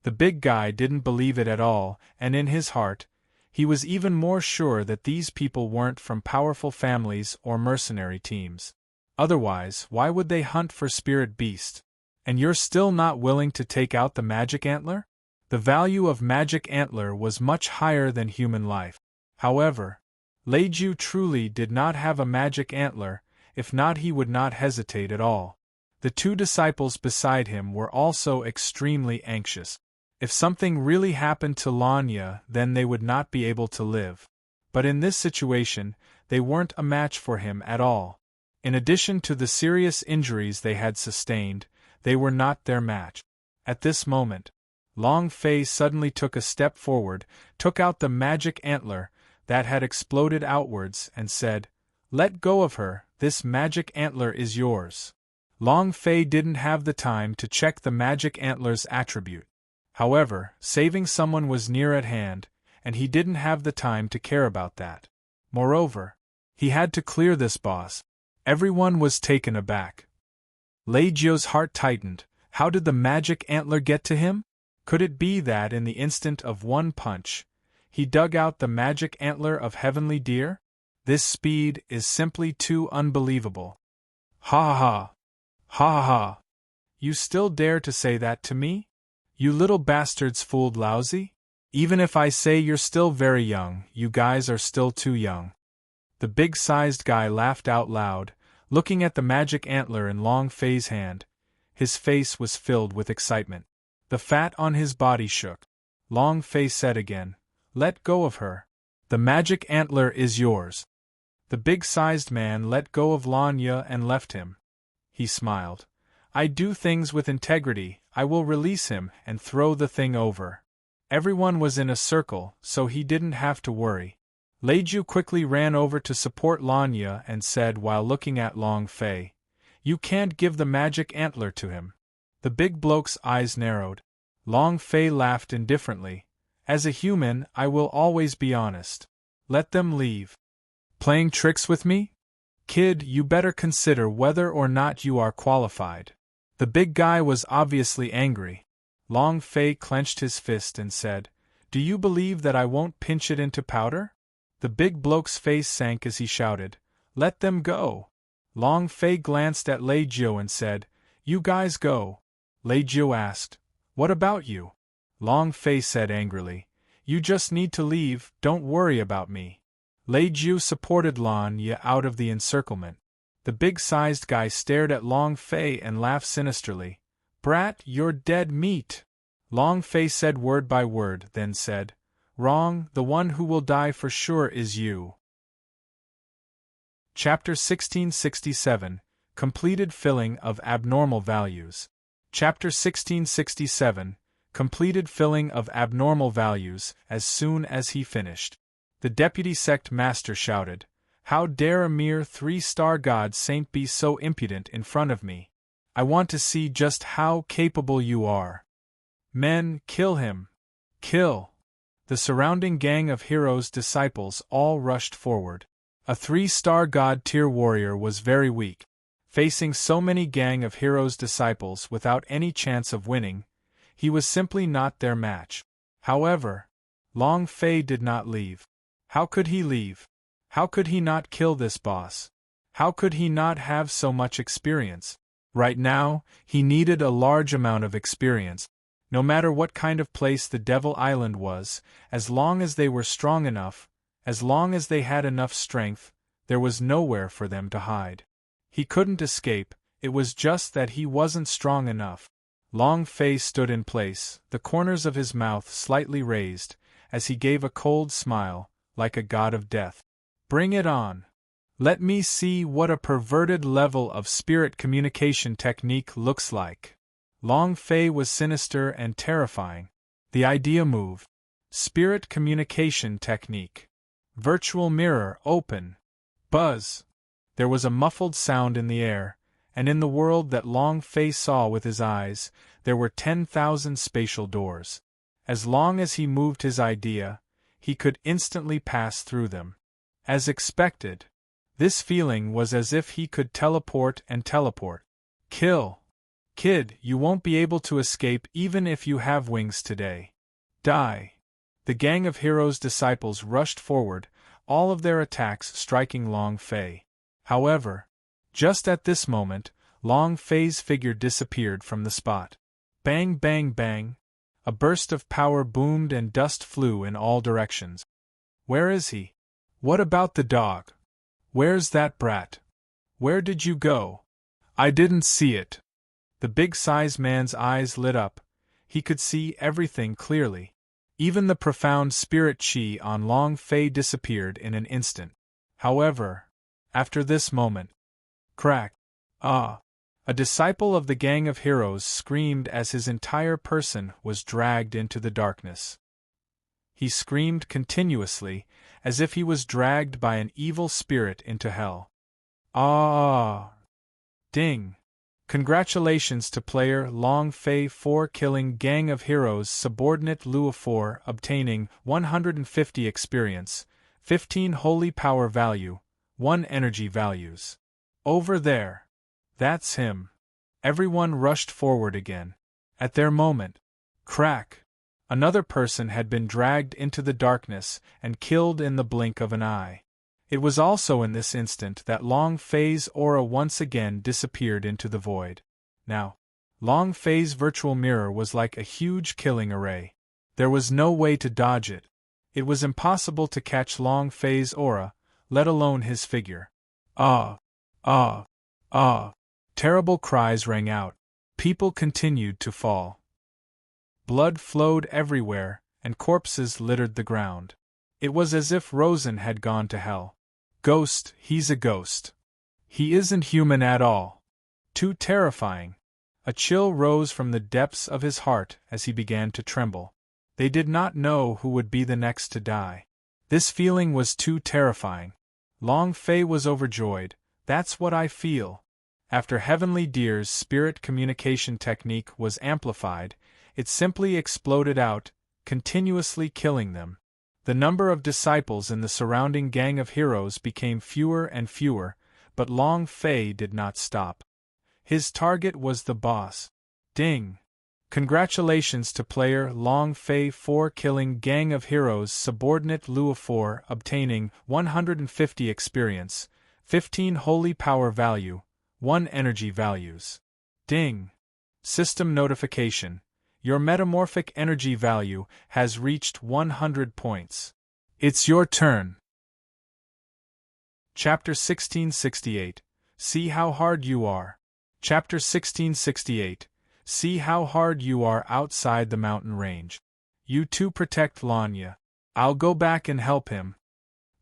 The big guy didn't believe it at all, and in his heart, he was even more sure that these people weren't from powerful families or mercenary teams. Otherwise, why would they hunt for spirit beast? And you're still not willing to take out the magic antler? The value of magic antler was much higher than human life. However, Lei Jia truly did not have a magic antler, if not he would not hesitate at all. The two disciples beside him were also extremely anxious. If something really happened to Lanya, then they would not be able to live. But in this situation, they weren't a match for him at all. In addition to the serious injuries they had sustained, they were not their match. At this moment, Long Fei suddenly took a step forward, took out the magic antler that had exploded outwards, and said, "Let go of her, this magic antler is yours." Long Fei didn't have the time to check the magic antler's attribute. However, saving someone was near at hand, and he didn't have the time to care about that. Moreover, he had to clear this boss. Everyone was taken aback. Lei Jia's heart tightened. How did the magic antler get to him? Could it be that in the instant of one punch, he dug out the magic antler of Heavenly Deer? This speed is simply too unbelievable. Ha ha ha! Ha ha ha! You still dare to say that to me? You little bastards fooled lousy? Even if I say you're still very young, you guys are still too young. The big-sized guy laughed out loud, looking at the magic antler in Long Fei's hand. His face was filled with excitement. The fat on his body shook. Long Fei said again, "Let go of her. The magic antler is yours." The big-sized man let go of Lanya and left him. He smiled. "I do things with integrity. I will release him and throw the thing over." Everyone was in a circle, so he didn't have to worry. Lei Jia quickly ran over to support Lanya and said while looking at Long Fei, "You can't give the magic antler to him." The big bloke's eyes narrowed. Long Fei laughed indifferently. "As a human, I will always be honest. Let them leave." "Playing tricks with me? Kid, you better consider whether or not you are qualified." The big guy was obviously angry. Long Fei clenched his fist and said, "Do you believe that I won't pinch it into powder?" The big bloke's face sank as he shouted, "Let them go." Long Fei glanced at Lei Jia and said, "You guys go." Lei Jia asked, "What about you?" Long Fei said angrily, "You just need to leave, don't worry about me." Lei Jia supported Lanya out of the encirclement. The big-sized guy stared at Long Fei and laughed sinisterly. "Brat, you're dead meat." Long Fei said word by word, then said, "Wrong, the one who will die for sure is you." Chapter 1667, Completed Filling of Abnormal Values. Chapter 1667, Completed Filling of Abnormal Values. As soon as he finished, the deputy sect master shouted, "How dare a mere 3-star god saint be so impudent in front of me? I want to see just how capable you are. Men, kill him! Kill!" The surrounding gang of heroes' disciples all rushed forward. A 3-star god tier warrior was very weak. Facing so many gang of heroes' disciples without any chance of winning, he was simply not their match. However, Long Fei did not leave. How could he leave? How could he not kill this boss? How could he not have so much experience? Right now, he needed a large amount of experience. No matter what kind of place the Devil Island was, as long as they were strong enough, as long as they had enough strength, there was nowhere for them to hide. He couldn't escape, it was just that he wasn't strong enough. Long Fei stood in place, the corners of his mouth slightly raised, as he gave a cold smile, like a god of death. Bring it on. Let me see what a perverted level of spirit communication technique looks like. Long Fei was sinister and terrifying. The idea moved. Spirit communication technique. Virtual mirror open. Buzz. There was a muffled sound in the air, and in the world that Long Fei saw with his eyes, there were 10,000 spatial doors. As long as he moved his idea, he could instantly pass through them. As expected. This feeling was as if he could teleport and teleport. Kill. Kid, you won't be able to escape even if you have wings today. Die. The gang of heroes' disciples rushed forward, all of their attacks striking Long Fei. However, just at this moment, Long Fei's figure disappeared from the spot. Bang bang bang. A burst of power boomed and dust flew in all directions. Where is he? What about the dog? Where's that brat? Where did you go? I didn't see it. The big-sized man's eyes lit up. He could see everything clearly. Even the profound spirit chi on Long Fei disappeared in an instant. However, after this moment, crack, a disciple of the gang of heroes screamed as his entire person was dragged into the darkness. He screamed continuously, as if he was dragged by an evil spirit into hell. Ah! Ding! Congratulations to player Long Fei 4 killing Gang of Heroes subordinate Luo 4 obtaining 150 experience, 15 holy power value, 1 energy values. Over there. That's him. Everyone rushed forward again. At their moment. Crack! Another person had been dragged into the darkness and killed in the blink of an eye. It was also in this instant that Long Fei's aura once again disappeared into the void. Now, Long Fei's virtual mirror was like a huge killing array. There was no way to dodge it. It was impossible to catch Long Fei's aura, let alone his figure. Ah! Ah! Ah! Terrible cries rang out. People continued to fall. Blood flowed everywhere, and corpses littered the ground. It was as if Rosen had gone to hell. Ghost, he's a ghost. He isn't human at all. Too terrifying. A chill rose from the depths of his heart as he began to tremble. They did not know who would be the next to die. This feeling was too terrifying. Long Fei was overjoyed. That's what I feel. After Heavenly Deer's spirit communication technique was amplified, it simply exploded out, continuously killing them. The number of disciples in the surrounding gang of heroes became fewer and fewer, but Long Fei did not stop. His target was the boss. Ding! Congratulations to player Long Fei 4 killing Gang of Heroes subordinate Luo 4 obtaining 150 experience, 15 holy power value, 1 energy values. Ding! System notification. Your metamorphic energy value has reached 100 points. It's your turn. Chapter 1668. See how hard you are. Chapter 1668. See how hard you are outside the mountain range. You two protect Lanya. I'll go back and help him.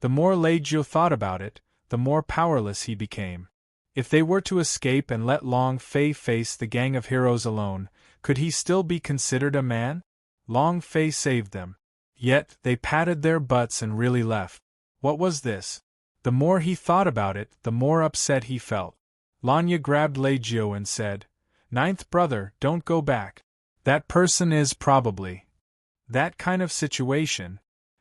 The more Leijio thought about it, the more powerless he became. If they were to escape and let Long Fei face the gang of heroes alone, could he still be considered a man? Long Fei saved them. Yet, they patted their butts and really left. What was this? The more he thought about it, the more upset he felt. Lanya grabbed Leijio and said, "Ninth brother, don't go back. That person is probably..." That kind of situation.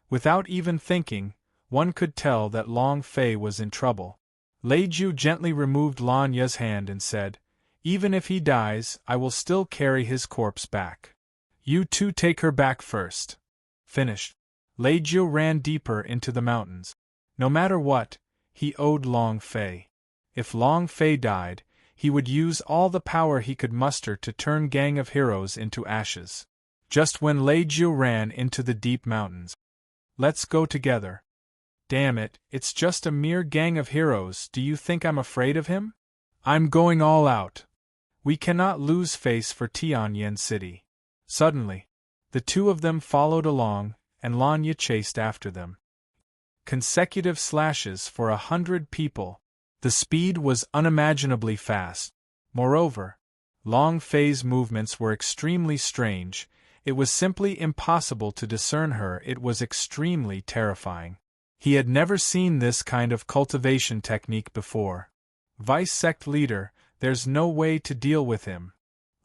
Without even thinking, one could tell that Long Fei was in trouble. Leijio gently removed Lanya's hand and said, "Even if he dies, I will still carry his corpse back. You two take her back first." Finished. Leijio ran deeper into the mountains. No matter what, he owed Long Fei. If Long Fei died, he would use all the power he could muster to turn Gang of Heroes into ashes. Just when Lei Jiu ran into the deep mountains. Let's go together. Damn it, it's just a mere gang of heroes. Do you think I'm afraid of him? I'm going all out. We cannot lose face for Tianyan City. Suddenly, the two of them followed along, and Lanya chased after them. Consecutive slashes for 100 people. The speed was unimaginably fast. Moreover, Long Fei's movements were extremely strange. It was simply impossible to discern her. It was extremely terrifying. He had never seen this kind of cultivation technique before. Vice sect leader, there's no way to deal with him.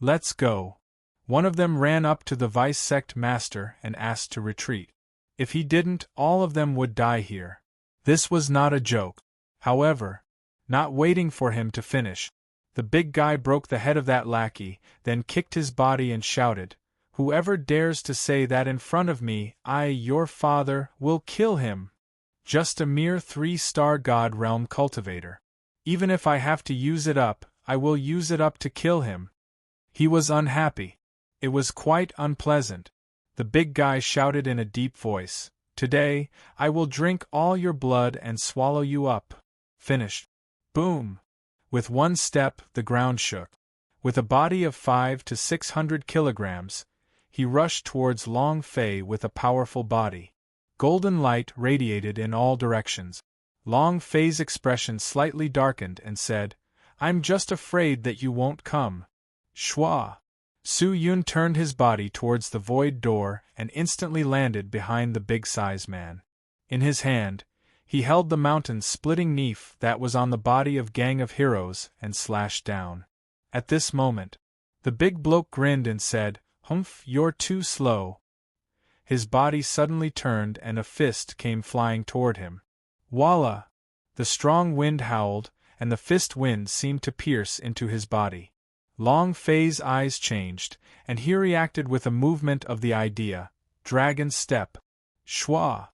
Let's go. One of them ran up to the vice sect master and asked to retreat. If he didn't, all of them would die here. This was not a joke. However, not waiting for him to finish, the big guy broke the head of that lackey, then kicked his body and shouted, "Whoever dares to say that in front of me, I, your father, will kill him." Just a mere 3-star God Realm cultivator. Even if I have to use it up, I will use it up to kill him. He was unhappy. It was quite unpleasant. The big guy shouted in a deep voice, "Today, I will drink all your blood and swallow you up." Finished. Boom! With one step, the ground shook. With a body of 500 to 600 kilograms, he rushed towards Long Fei with a powerful body. Golden light radiated in all directions. Long Fei's expression slightly darkened and said, "I'm just afraid that you won't come." Shua! Su Yun turned his body towards the void door and instantly landed behind the big-size man. In his hand, he held the mountain-splitting knife that was on the body of Gang of Heroes and slashed down. At this moment, the big bloke grinned and said, "Humph, you're too slow." His body suddenly turned and a fist came flying toward him. Voila! The strong wind howled, and the fist wind seemed to pierce into his body. Long Fei's eyes changed, and he reacted with a movement of the idea, dragon step. Shwa!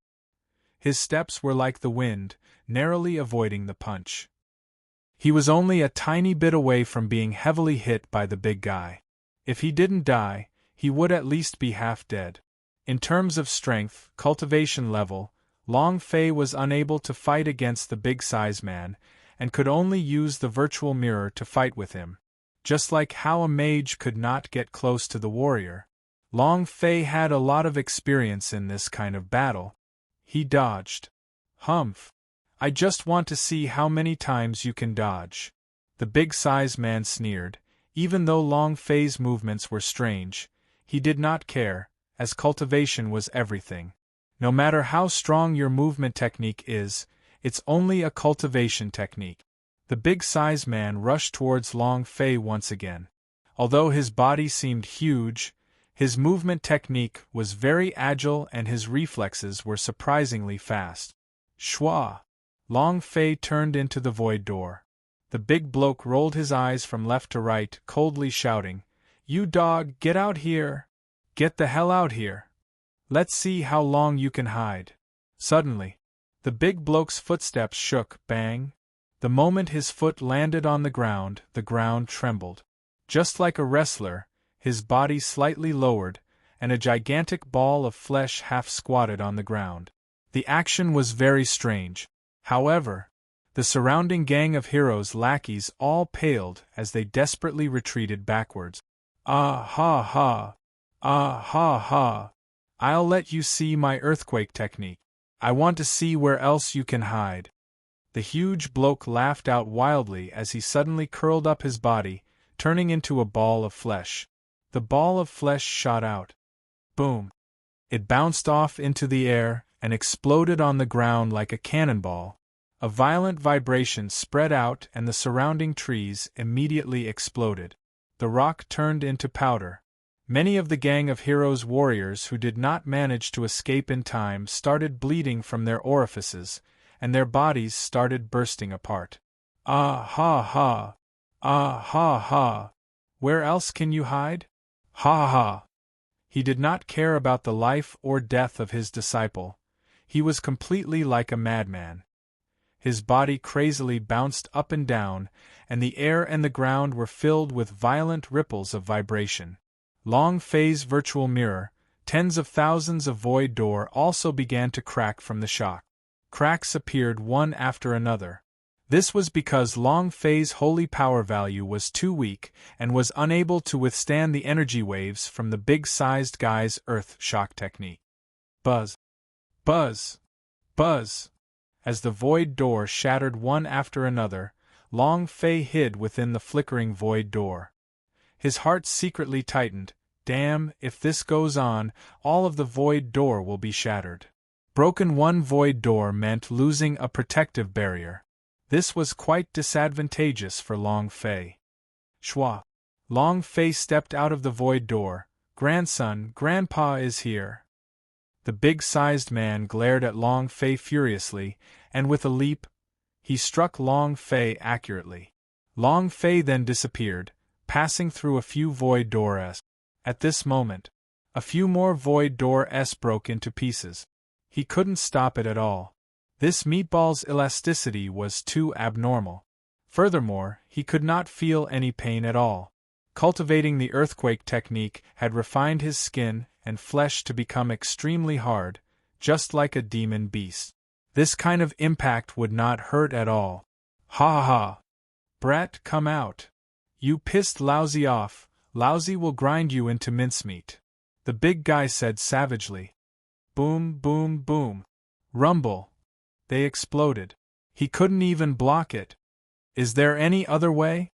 His steps were like the wind, narrowly avoiding the punch. He was only a tiny bit away from being heavily hit by the big guy. If he didn't die, he would at least be half dead. In terms of strength, cultivation level, Long Fei was unable to fight against the big-size man, and could only use the virtual mirror to fight with him. Just like how a mage could not get close to the warrior, Long Fei had a lot of experience in this kind of battle. He dodged. Humph! I just want to see how many times you can dodge. The big-size man sneered. Even though Long Fei's movements were strange, he did not care, as cultivation was everything. No matter how strong your movement technique is, it's only a cultivation technique. The big-size man rushed towards Long Fei once again. Although his body seemed huge, his movement technique was very agile and his reflexes were surprisingly fast. Shwa! Long Fei turned into the void door. The big bloke rolled his eyes from left to right, coldly shouting, "You dog, get out here! Get the hell out here! Let's see how long you can hide." Suddenly, the big bloke's footsteps shook, bang. The moment his foot landed on the ground trembled. Just like a wrestler, his body slightly lowered, and a gigantic ball of flesh half squatted on the ground. The action was very strange. However, the surrounding Gang of Heroes lackeys all paled as they desperately retreated backwards. Ah ha ha! Ah ha ha! I'll let you see my earthquake technique. I want to see where else you can hide. The huge bloke laughed out wildly as he suddenly curled up his body, turning into a ball of flesh. The ball of flesh shot out. Boom! It bounced off into the air and exploded on the ground like a cannonball. A violent vibration spread out and the surrounding trees immediately exploded. The rock turned into powder. Many of the Gang of Heroes warriors who did not manage to escape in time started bleeding from their orifices, and their bodies started bursting apart. Ah ha ha! Ah ha ha! Where else can you hide? Ha ha! He did not care about the life or death of his disciple. He was completely like a madman. His body crazily bounced up and down, and the air and the ground were filled with violent ripples of vibration. Long Fei's virtual mirror, tens of thousands of void door also began to crack from the shock. Cracks appeared one after another. This was because Long Fei's holy power value was too weak and was unable to withstand the energy waves from the big-sized guy's earth shock technique. Buzz! Buzz! Buzz! As the void door shattered one after another, Long Fei hid within the flickering void door. His heart secretly tightened. Damn, if this goes on, all of the void door will be shattered. Broken one void door meant losing a protective barrier. This was quite disadvantageous for Long Fei. Shwa! Long Fei stepped out of the void door. Grandson, Grandpa is here. The big-sized man glared at Long Fei furiously, and with a leap, he struck Long Fei accurately. Long Fei then disappeared, passing through a few void doors. At this moment, a few more void doors broke into pieces. He couldn't stop it at all. This meatball's elasticity was too abnormal. Furthermore, he could not feel any pain at all. Cultivating the earthquake technique had refined his skin and flesh to become extremely hard, just like a demon beast. This kind of impact would not hurt at all. Ha ha ha! Brat, come out! You pissed Lousy off, Lousy will grind you into mincemeat, the big guy said savagely. Boom, boom, boom. Rumble. They exploded. He couldn't even block it. Is there any other way?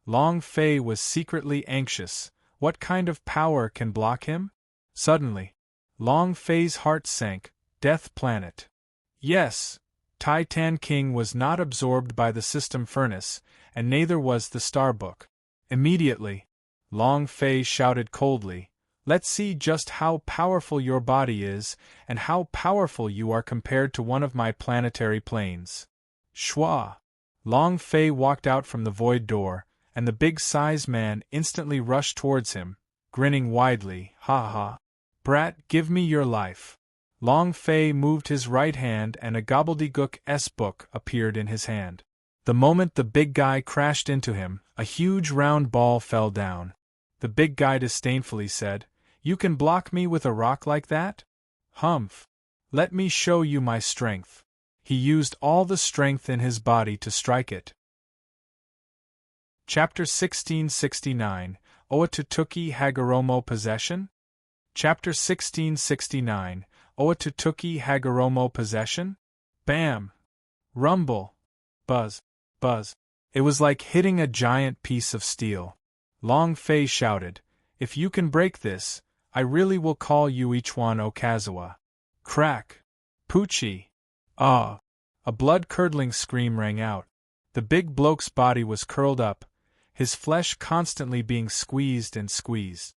Long Fei was secretly anxious. What kind of power can block him? Suddenly, Long Fei's heart sank. Death Planet. Yes, Titan King was not absorbed by the system furnace, and neither was the Starbook. Immediately, Long Fei shouted coldly, "Let's see just how powerful your body is, and how powerful you are compared to one of my planetary planes." Shwa! Long Fei walked out from the void door, and the big-sized man instantly rushed towards him, grinning widely. Ha ha! Brat, give me your life. Long Fei moved his right hand and a gobbledygook-s book appeared in his hand. The moment the big guy crashed into him, a huge round ball fell down. The big guy disdainfully said, "You can block me with a rock like that? Humph! Let me show you my strength." He used all the strength in his body to strike it. Chapter 1669, Oatutuki Hagoromo Possession? Chapter 1669, Oatutuki Hagoromo Possession? Bam! Rumble! Buzz! Buzz! It was like hitting a giant piece of steel. Long Fei shouted, "If you can break this, I really will call you Ichiwan Okazawa." Crack! Poochie! Ah! A blood-curdling scream rang out. The big bloke's body was curled up, his flesh constantly being squeezed and squeezed.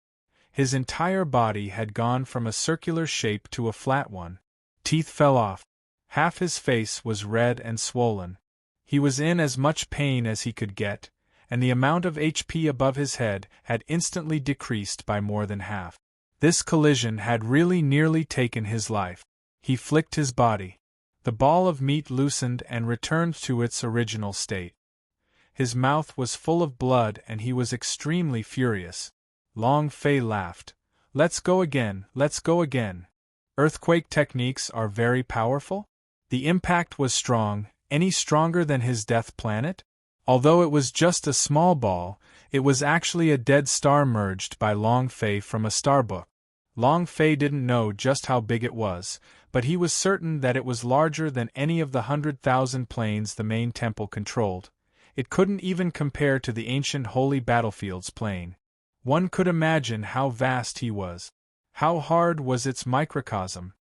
His entire body had gone from a circular shape to a flat one. Teeth fell off. Half his face was red and swollen. He was in as much pain as he could get, and the amount of HP above his head had instantly decreased by more than half. This collision had really nearly taken his life. He flicked his body. The ball of meat loosened and returned to its original state. His mouth was full of blood and he was extremely furious. Long Fei laughed. "Let's go again, let's go again. Earthquake techniques are very powerful?" The impact was strong, any stronger than his death planet? Although it was just a small ball, it was actually a dead star merged by Long Fei from a starbook. Long Fei didn't know just how big it was, but he was certain that it was larger than any of the 100,000 planes the main temple controlled. It couldn't even compare to the ancient holy battlefield's plane. One could imagine how vast he was. How hard was its microcosm?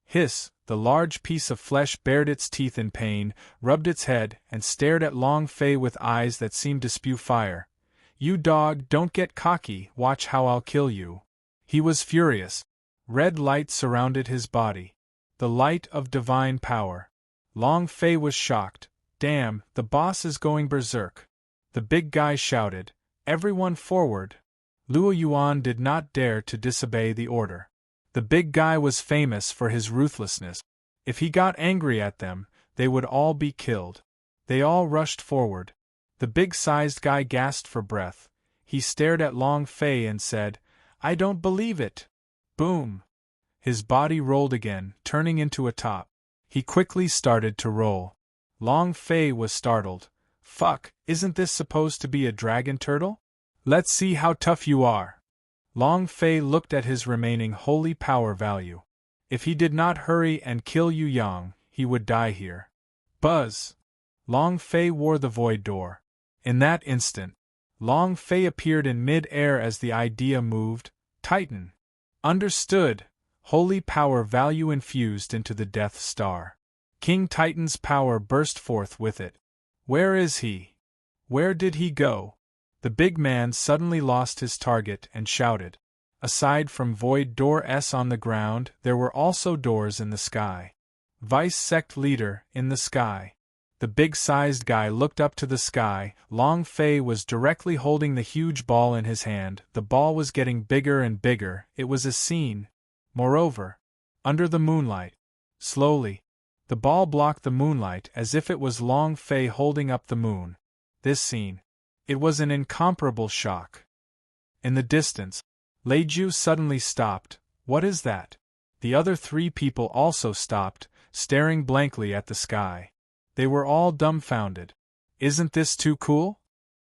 Hiss! The large piece of flesh bared its teeth in pain, rubbed its head, and stared at Long Fei with eyes that seemed to spew fire. "You dog, don't get cocky, watch how I'll kill you." He was furious. Red light surrounded his body. The light of divine power. Long Fei was shocked. "Damn, the boss is going berserk." The big guy shouted, "Everyone forward." Luo Yuan did not dare to disobey the order. The big guy was famous for his ruthlessness. If he got angry at them, They would all be killed. They all rushed forward. The big-sized guy gasped for breath. He stared at Long Fei and said, "I don't believe it." Boom! His body rolled again, turning into a top. He quickly started to roll. Long Fei was startled. "Fuck, isn't this supposed to be a dragon turtle? Let's see how tough you are." Long Fei looked at his remaining holy power value. If he did not hurry and kill Yu Yang, he would die here. Buzz! Long Fei wore the void door. In that instant, Long Fei appeared in mid-air as the idea moved. Titan. Understood. Holy power value infused into the Death Star. King Titan's power burst forth with it. Where is he? Where did he go? The big man suddenly lost his target and shouted. Aside from Void Door S on the ground, there were also doors in the sky. Vice Sect Leader, in the sky. The big-sized guy looked up to the sky. Long Fei was directly holding the huge ball in his hand. The ball was getting bigger and bigger. It was a scene. Moreover, under the moonlight, slowly, the ball blocked the moonlight as if it was Long Fei holding up the moon. This scene. It was an incomparable shock. In the distance, Leiju suddenly stopped. What is that? The other three people also stopped, staring blankly at the sky. They were all dumbfounded. Isn't this too cool?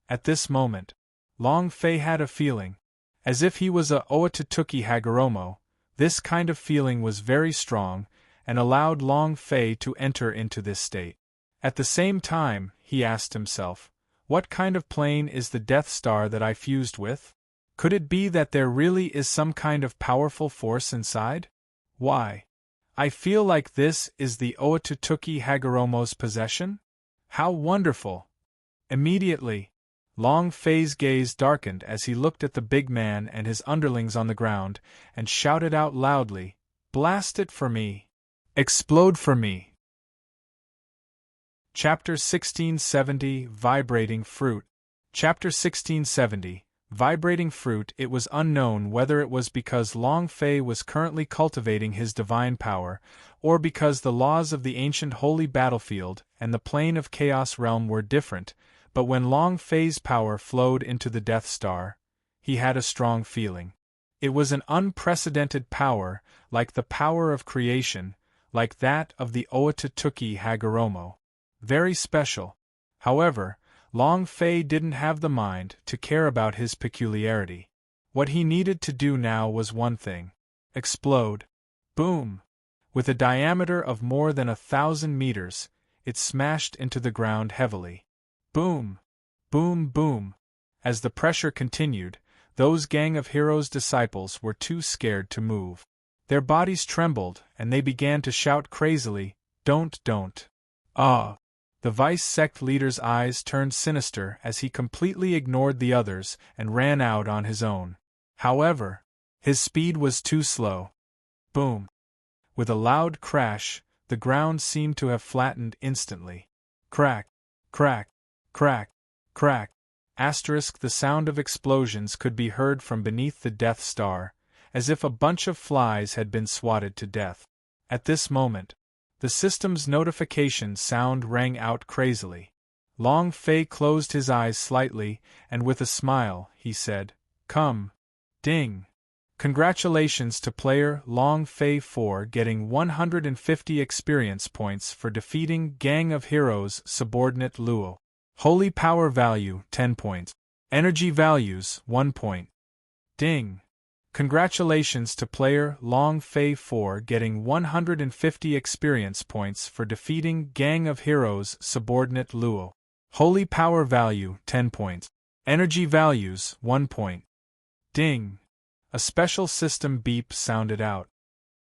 At this moment, Long Fei had a feeling. As if he was a Oatatuki Hagoromo, this kind of feeling was very strong, and allowed Long Fei to enter into this state. At the same time, he asked himself, what kind of plane is the Death Star that I fused with? Could it be that there really is some kind of powerful force inside? Why? I feel like this is the Oatatuki Hagoromo's possession? How wonderful! Immediately, Long Fei's gaze darkened as he looked at the big man and his underlings on the ground, and shouted out loudly, "Blast it for me! Explode for me!" Chapter 1670 Vibrating Fruit. Chapter 1670 Vibrating Fruit. It was unknown whether it was because Long Fei was currently cultivating his divine power, or because the laws of the ancient holy battlefield and the plane of Chaos Realm were different, but when Long Fei's power flowed into the Death Star, he had a strong feeling. It was an unprecedented power, like the power of creation, like that of the Oatatuki Hagoromo. Very special. However, Long Fei didn't have the mind to care about his peculiarity. What he needed to do now was one thing. Explode. Boom! With a diameter of more than 1,000 meters, it smashed into the ground heavily. Boom! Boom! Boom! As the pressure continued, those gang of heroes' disciples were too scared to move. Their bodies trembled, and they began to shout crazily, "Don't! Ah!" The Vice Sect leader's eyes turned sinister as he completely ignored the others and ran out on his own. However, his speed was too slow. Boom! With a loud crash, the ground seemed to have flattened instantly. Crack! Crack! Crack! Crack! The sound of explosions could be heard from beneath the Death Star, as if a bunch of flies had been swatted to death. At this moment, the system's notification sound rang out crazily. Long Fei closed his eyes slightly, and with a smile, he said, "Come." Ding! Congratulations to player Long Fei for getting 150 experience points for defeating Gang of Heroes subordinate Luo. Holy power value 10 points. Energy values 1 point. Ding! Congratulations to player Long Fei for getting 150 experience points for defeating Gang of Heroes subordinate Luo. Holy power value 10 points. Energy values 1 point. Ding! A special system beep sounded out.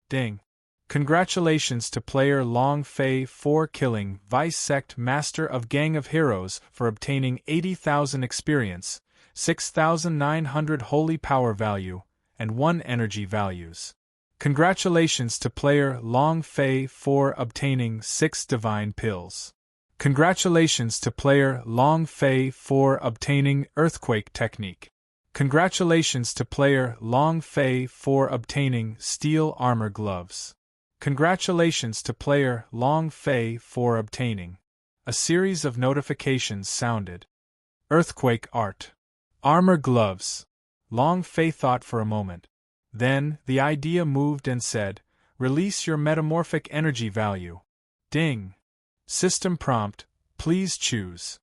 Ding! Congratulations to player Long Fei for killing Vice Sect Master of Gang of Heroes for obtaining 80,000 experience, 6,900 holy power value, and 1 energy values. Congratulations to player Long Fei for obtaining 6 divine pills. Congratulations to player Long Fei for obtaining Earthquake Technique. Congratulations to player Long Fei for obtaining Steel Armor Gloves. Congratulations to player Long Fei for obtaining. A series of notifications sounded. Earthquake art. Armor gloves. Long Fei thought for a moment. Then, the idea moved and said, release your metamorphic energy value. Ding. System prompt, please choose.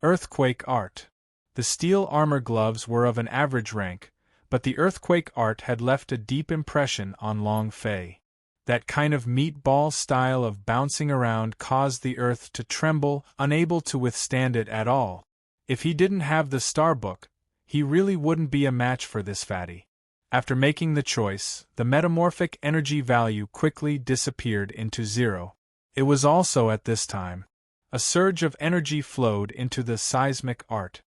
Earthquake art. The steel armor gloves were of an average rank, but the earthquake art had left a deep impression on Long Fei. That kind of meatball style of bouncing around caused the earth to tremble, unable to withstand it at all. If he didn't have the star book, he really wouldn't be a match for this fatty. After making the choice, the metamorphic energy value quickly disappeared into zero. It was also at this time. A surge of energy flowed into the seismic art.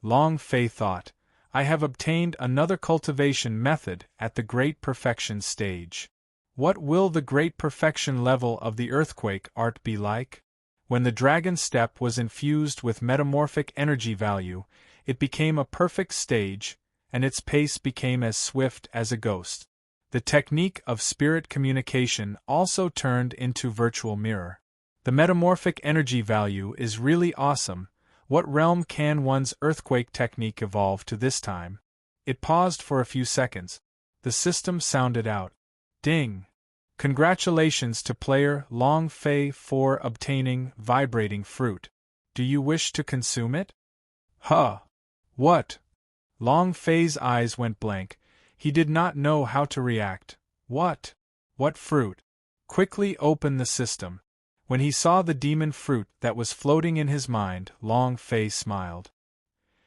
Long Fei thought, I have obtained another cultivation method at the Great Perfection stage. What will the Great Perfection level of the earthquake art be like? When the dragon step was infused with metamorphic energy value, it became a perfect stage, and its pace became as swift as a ghost. The technique of spirit communication also turned into virtual mirror. The metamorphic energy value is really awesome. What realm can one's earthquake technique evolve to this time? It paused for a few seconds. The system sounded out. Ding. Congratulations to player Long Fei for obtaining vibrating fruit. Do you wish to consume it? Huh. What? Long Fei's eyes went blank. He did not know how to react. What? What fruit? Quickly open the system. When he saw the demon fruit that was floating in his mind, Long Fei smiled.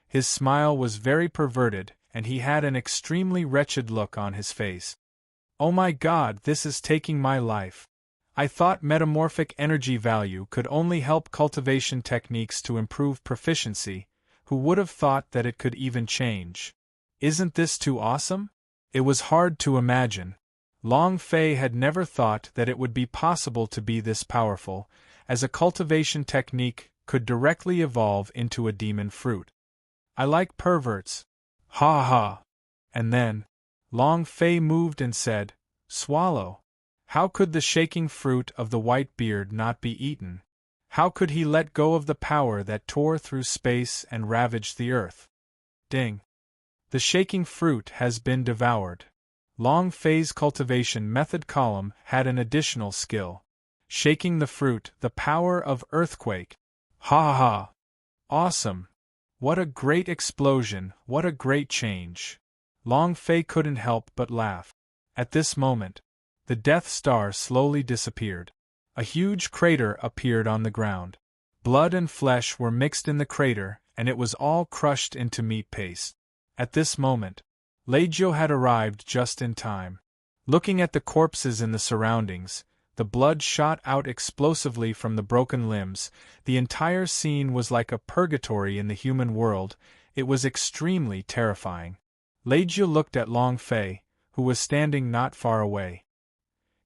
His smile was very perverted, and he had an extremely wretched look on his face. Oh my God, this is taking my life. I thought metamorphic energy value could only help cultivation techniques to improve proficiency. Who would have thought that it could even change? Isn't this too awesome? It was hard to imagine. Long Fei had never thought that it would be possible to be this powerful, as a cultivation technique could directly evolve into a demon fruit. I like perverts. Ha ha. And then, Long Fei moved and said, swallow. How could the shaking fruit of the white beard not be eaten? How could he let go of the power that tore through space and ravaged the earth? Ding. The shaking fruit has been devoured. Long Fei's cultivation method column had an additional skill. Shaking the fruit, the power of earthquake. Ha ha! Awesome! What a great explosion, what a great change! Long Fei couldn't help but laugh. At this moment, the Death Star slowly disappeared. A huge crater appeared on the ground. Blood and flesh were mixed in the crater, and it was all crushed into meat paste. At this moment, Leggio had arrived just in time. Looking at the corpses in the surroundings, the blood shot out explosively from the broken limbs. The entire scene was like a purgatory in the human world. It was extremely terrifying. Leggio looked at Long Fei, who was standing not far away.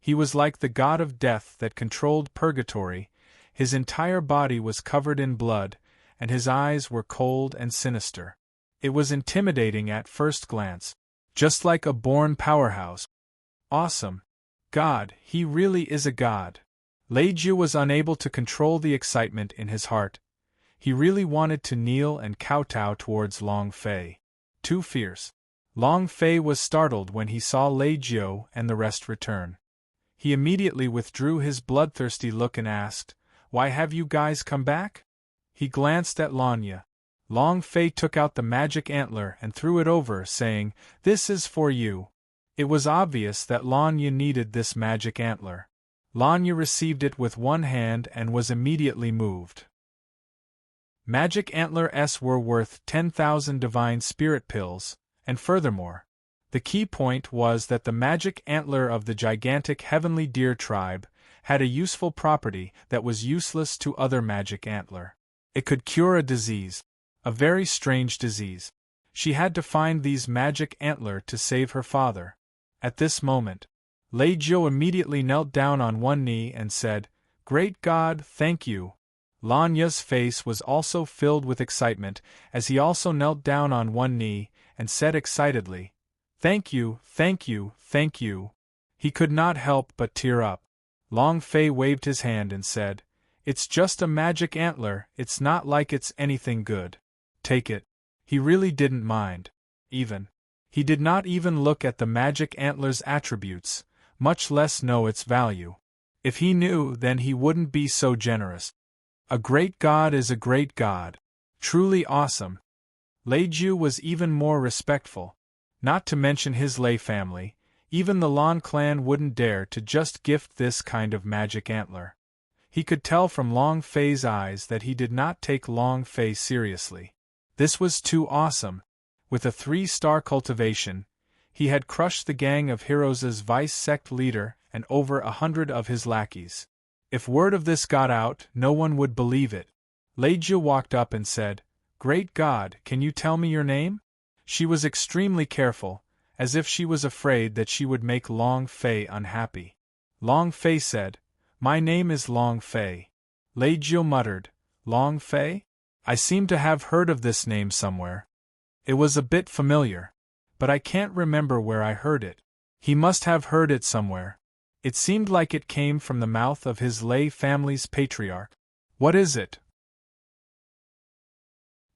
He was like the god of death that controlled purgatory. His entire body was covered in blood, and his eyes were cold and sinister. It was intimidating at first glance, just like a born powerhouse. Awesome. God, he really is a god. Leggio was unable to control the excitement in his heart. He really wanted to kneel and kowtow towards Long Fei. Too fierce. Long Fei was startled when he saw Leggio and the rest return. He immediately withdrew his bloodthirsty look and asked, "Why have you guys come back?" He glanced at Lanya. Long Fei took out the magic antler and threw it over, saying, "This is for you." It was obvious that Lanya needed this magic antler. Lanya received it with one hand and was immediately moved. Magic antlers were worth 10,000 divine spirit pills, and furthermore, the key point was that the magic antler of the gigantic heavenly deer tribe had a useful property that was useless to other magic antler. It could cure a disease. A very strange disease. She had to find these magic antler to save her father. At this moment, Leggio immediately knelt down on one knee and said, "Great God, thank you." Lanya's face was also filled with excitement as he also knelt down on one knee and said excitedly, "Thank you, thank you, thank you." He could not help but tear up. Long Fei waved his hand and said, "It's just a magic antler, it's not like it's anything good. Take it." He really didn't mind. He did not even look at the magic antler's attributes, much less know its value. If he knew, then he wouldn't be so generous. A great god is a great god. Truly awesome. Lei Jiu was even more respectful. Not to mention his Lei family, even the Lan clan wouldn't dare to just gift this kind of magic antler. He could tell from Long Fei's eyes that he did not take Long Fei seriously. This was too awesome. With a 3-star cultivation, he had crushed the gang of heroes' vice sect leader and over 100 of his lackeys. If word of this got out, no one would believe it. Lei Jiu walked up and said, "Great God, can you tell me your name?" She was extremely careful, as if she was afraid that she would make Long Fei unhappy. Long Fei said, "My name is Long Fei." Lei Jiu muttered, "Long Fei? I seem to have heard of this name somewhere. It was a bit familiar. But I can't remember where I heard it." He must have heard it somewhere. It seemed like it came from the mouth of his Lei family's patriarch. What is it?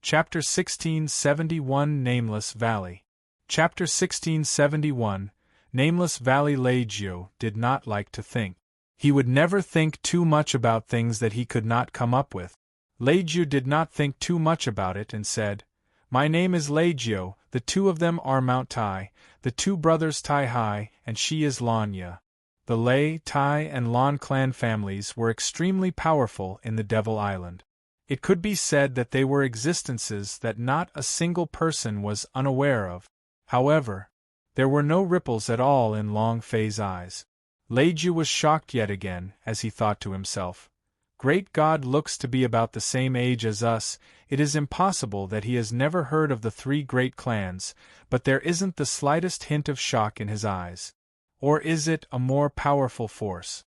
Chapter 1671 Nameless Valley. Chapter 1671 Nameless Valley. Lei Jiu did not like to think. He would never think too much about things that he could not come up with. Lei Jiu did not think too much about it and said, "My name is Lei Jiu, the two of them are Mount Tai, the two brothers Tai Hai, and she is Lanya." The Lei, Tai, and Lan clan families were extremely powerful in the Devil Island. It could be said that they were existences that not a single person was unaware of. However, there were no ripples at all in Long Fei's eyes. Lei Jiu was shocked yet again, as he thought to himself, "Great God looks to be about the same age as us. It is impossible that he has never heard of the 3 great clans, but there isn't the slightest hint of shock in his eyes. Or is it a more powerful force?"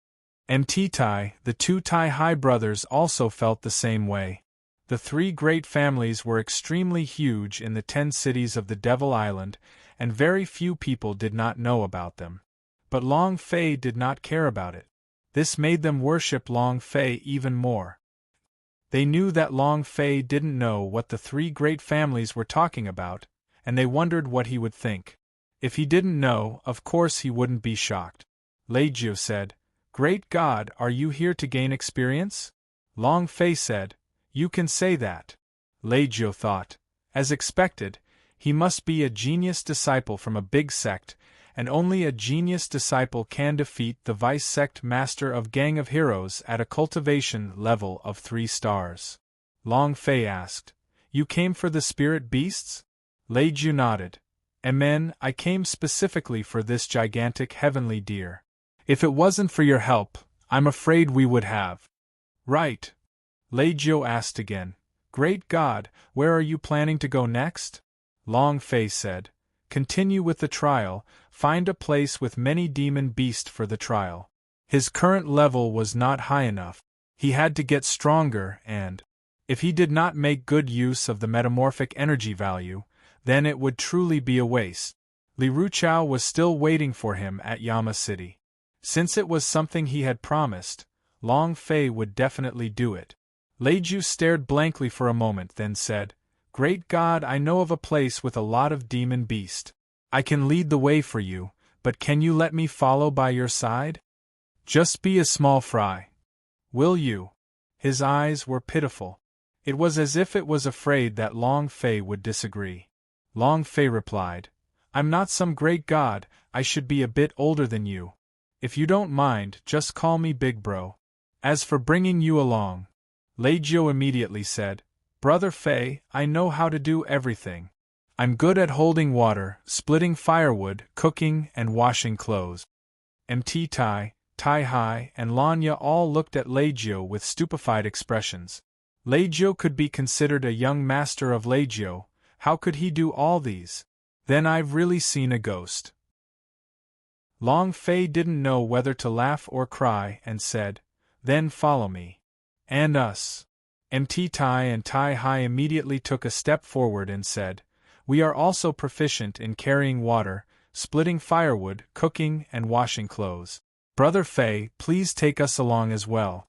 Mt Tai, the 2 Tai Hai brothers, also felt the same way. The 3 great families were extremely huge in the 10 cities of the Devil Island, and very few people did not know about them. But Long Fei did not care about it. This made them worship Long Fei even more. They knew that Long Fei didn't know what the 3 great families were talking about, and they wondered what he would think. If he didn't know, of course he wouldn't be shocked. Lei Jiu said, "Great God, are you here to gain experience?" Long Fei said, "You can say that." Lei Jiu thought, as expected, he must be a genius disciple from a big sect, and only a genius disciple can defeat the vice sect master of Gang of Heroes at a cultivation level of 3 stars. Long Fei asked, "You came for the spirit beasts?" Lei Jiu nodded. "Amen, I came specifically for this gigantic heavenly deer. If it wasn't for your help, I'm afraid we would have." "Right." Lei Jiu asked again, "Great God, where are you planning to go next?" Long Fei said, "Continue with the trial, find a place with many demon beasts for the trial." His current level was not high enough. He had to get stronger and, if he did not make good use of the metamorphic energy value, then it would truly be a waste. Li Ruchao was still waiting for him at Yama City. Since it was something he had promised, Long Fei would definitely do it. Lei Jiu stared blankly for a moment, then said, "Great God, I know of a place with a lot of demon beast. I can lead the way for you, but can you let me follow by your side? Just be a small fry. Will you?" His eyes were pitiful. It was as if it was afraid that Long Fei would disagree. Long Fei replied, "I'm not some great god, I should be a bit older than you. If you don't mind, just call me Big Bro. As for bringing you along," Lei Jiu immediately said, "Brother Fei, I know how to do everything. I'm good at holding water, splitting firewood, cooking, and washing clothes." Mt Tai, Tai Hai, and Lanya all looked at Lei Jiu with stupefied expressions. Lei Jiu could be considered a young master of Lei Jiu. How could he do all these? Then I've really seen a ghost. Long Fei didn't know whether to laugh or cry and said, "Then follow me." "And us." Mt Tai and Tai Hai immediately took a step forward and said, "We are also proficient in carrying water, splitting firewood, cooking, and washing clothes." Brother Fei, please take us along as well.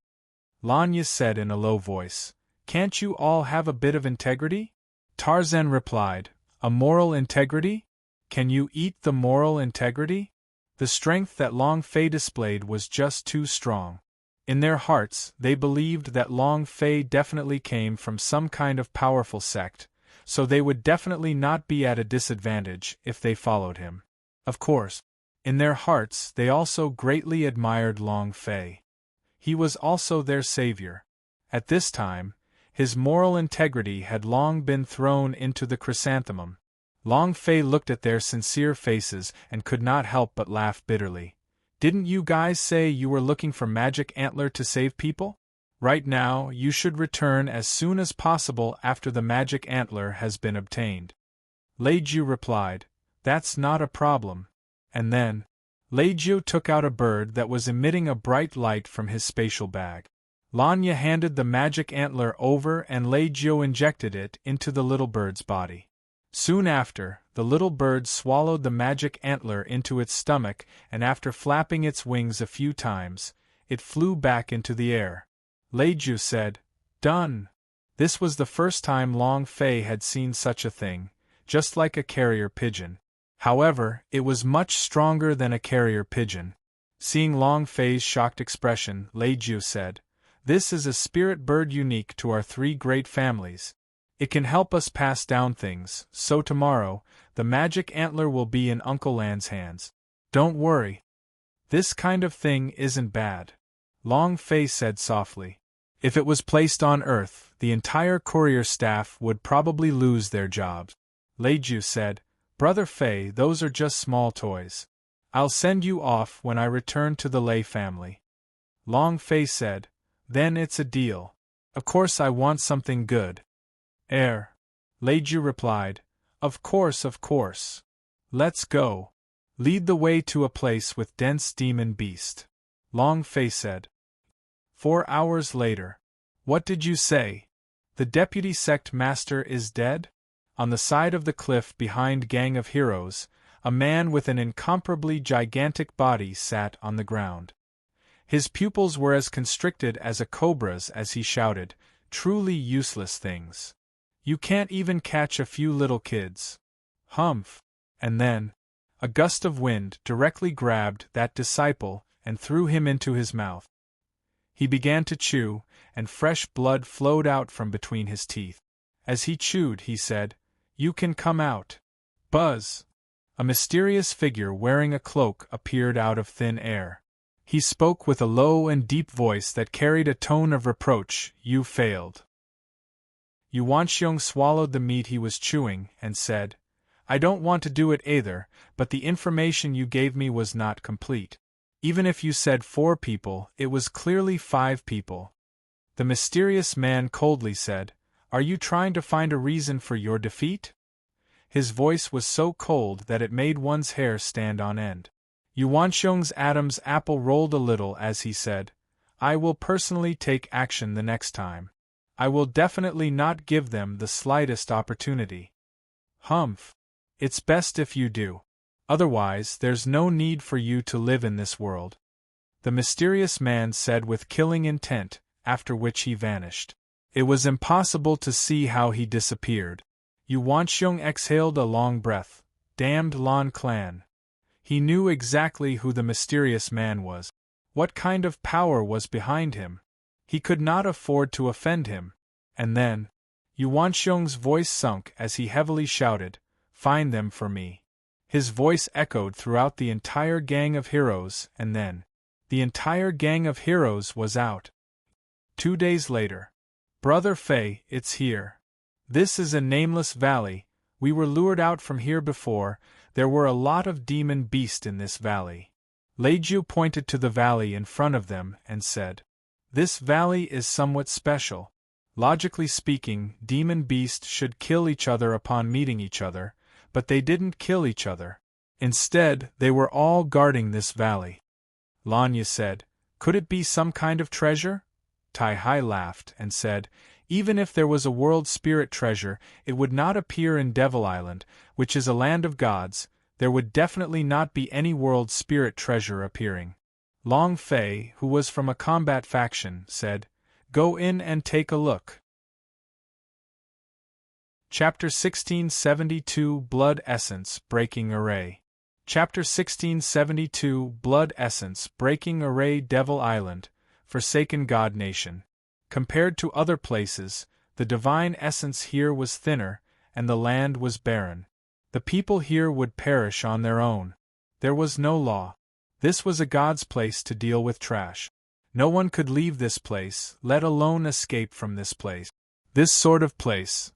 Lanya said in a low voice. Can't you all have a bit of integrity? Tarzan replied. A moral integrity? Can you eat the moral integrity? The strength that Long Fei displayed was just too strong. In their hearts, they believed that Long Fei definitely came from some kind of powerful sect, so they would definitely not be at a disadvantage if they followed him. Of course, in their hearts they also greatly admired Long Fei. He was also their savior. At this time, his moral integrity had long been thrown into the chrysanthemum. Long Fei looked at their sincere faces and could not help but laugh bitterly. Didn't you guys say you were looking for Magic Antler to save people? Right now, you should return as soon as possible after the Magic Antler has been obtained. Lei Jiu replied, That's not a problem. And then, Lei Jiu took out a bird that was emitting a bright light from his spatial bag. Lanya handed the Magic Antler over and Lei Jiu injected it into the little bird's body. Soon after, the little bird swallowed the Magic Antler into its stomach and after flapping its wings a few times, it flew back into the air. Lei Jiu said, Done! This was the first time Long Fei had seen such a thing, just like a carrier pigeon. However, it was much stronger than a carrier pigeon. Seeing Long Fei's shocked expression, Lei Jiu said, This is a spirit bird unique to our three great families. It can help us pass down things, so tomorrow, the Magic Antler will be in Uncle Lan's hands. Don't worry. This kind of thing isn't bad. Long Fei said softly. If it was placed on Earth, the entire courier staff would probably lose their jobs. Lei Jiu said, Brother Fei, those are just small toys. I'll send you off when I return to the Lei family. Long Fei said, Then it's a deal. Of course I want something good. Lei Jiu replied, Of course, of course. Let's go. Lead the way to a place with dense demon beast. Long Fei said. 4 hours later. What did you say? The deputy sect master is dead? On the side of the cliff behind Gang of Heroes, a man with an incomparably gigantic body sat on the ground. His pupils were as constricted as a cobra's as he shouted, Truly useless things. You can't even catch a few little kids. Humph! And then, a gust of wind directly grabbed that disciple and threw him into his mouth. He began to chew, and fresh blood flowed out from between his teeth. As he chewed, he said, You can come out. Buzz! A mysterious figure wearing a cloak appeared out of thin air. He spoke with a low and deep voice that carried a tone of reproach. You failed. Yuan Xiong swallowed the meat he was chewing and said, I don't want to do it either, but the information you gave me was not complete. Even if you said 4 people, it was clearly 5 people. The mysterious man coldly said, Are you trying to find a reason for your defeat? His voice was so cold that it made one's hair stand on end. Yuan Xiong's Adam's apple rolled a little as he said, I will personally take action the next time. I will definitely not give them the slightest opportunity. Humph! It's best if you do. Otherwise, there's no need for you to live in this world. The mysterious man said with killing intent, after which he vanished. It was impossible to see how he disappeared. Yuan Xiong exhaled a long breath. Damned Lan clan. He knew exactly who the mysterious man was. What kind of power was behind him? He could not afford to offend him. And then, Yuan Xiong's voice sunk as he heavily shouted, Find them for me. His voice echoed throughout the entire Gang of Heroes, and then, the entire Gang of Heroes was out. 2 days later. Brother Fei, it's here. This is a nameless valley. We were lured out from here before. There were a lot of demon beasts in this valley. Lei Jiu pointed to the valley in front of them and said, This valley is somewhat special. Logically speaking, demon beasts should kill each other upon meeting each other, but they didn't kill each other. Instead, they were all guarding this valley. Lanya said, Could it be some kind of treasure? Tai Hai laughed and said, Even if there was a world spirit treasure, it would not appear in Devil Island, which is a land of gods. There would definitely not be any world spirit treasure appearing. Long Fei, who was from a combat faction, said, "Go in and take a look." Chapter 1672 Blood Essence Breaking Array. Chapter 1672 Blood Essence Breaking Array. Devil Island, Forsaken God Nation. Compared to other places, the divine essence here was thinner, and the land was barren. The people here would perish on their own. There was no law. This was a god's place to deal with trash. No one could leave this place, let alone escape from this place. This sort of place.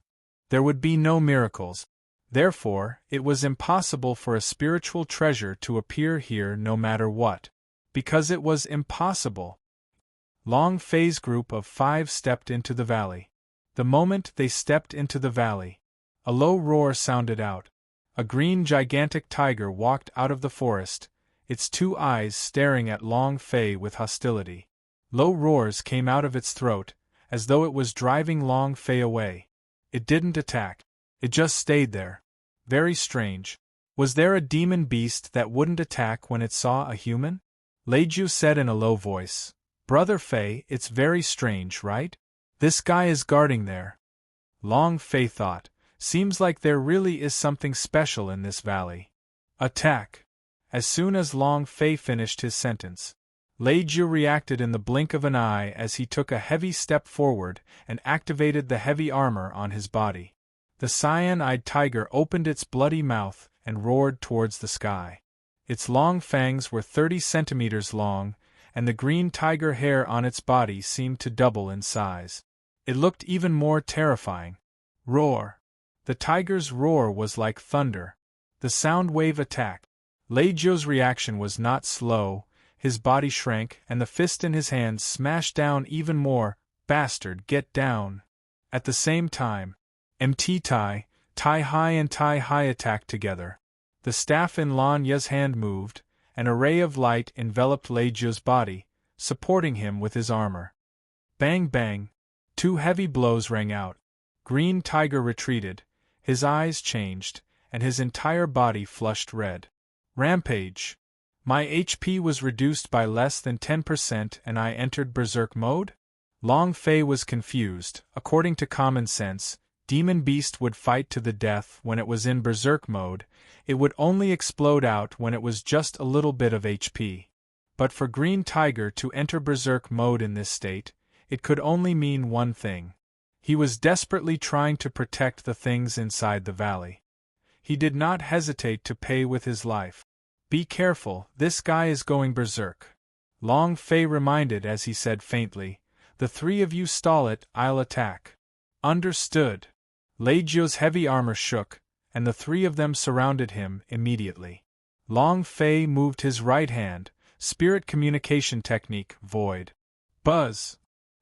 There would be no miracles. Therefore, it was impossible for a spiritual treasure to appear here no matter what. Because it was impossible. Long Fei's group of 5 stepped into the valley. The moment they stepped into the valley, a low roar sounded out. A green gigantic tiger walked out of the forest, its 2 eyes staring at Long Fei with hostility. Low roars came out of its throat, as though it was driving Long Fei away. It didn't attack. It just stayed there. Very strange. Was there a demon beast that wouldn't attack when it saw a human? Leiju said in a low voice, "Brother Fei, it's very strange, right? This guy is guarding there." Long Fei thought, seems like there really is something special in this valley. Attack. As soon as Long Fei finished his sentence, Leiju reacted in the blink of an eye as he took a heavy step forward and activated the heavy armor on his body. The cyan-eyed tiger opened its bloody mouth and roared towards the sky. Its long fangs were 30 centimeters long, and the green tiger hair on its body seemed to double in size. It looked even more terrifying. Roar. The tiger's roar was like thunder. The sound wave attacked. Leiju's reaction was not slow. His body shrank, and the fist in his hand smashed down even more. "Bastard, get down!" At the same time, MT Tai Hai and Tai Hai attacked together. The staff in Lan Ye's hand moved. An array of light enveloped Leiju's body, supporting him with his armor. Bang bang! 2 heavy blows rang out. Green Tiger retreated, his eyes changed, and his entire body flushed red. Rampage! My HP was reduced by less than 10% and I entered berserk mode? Long Fei was confused. According to common sense, Demon Beast would fight to the death when it was in berserk mode. It would only explode out when it was just a little bit of HP. But for Green Tiger to enter berserk mode in this state, it could only mean one thing. He was desperately trying to protect the things inside the valley. He did not hesitate to pay with his life. "Be careful, this guy is going berserk," Long Fei reminded as he said faintly, "The 3 of you stall it, I'll attack." Understood. Leiju's heavy armor shook, and the 3 of them surrounded him immediately. Long Fei moved his right hand, spirit communication technique, void. Buzz!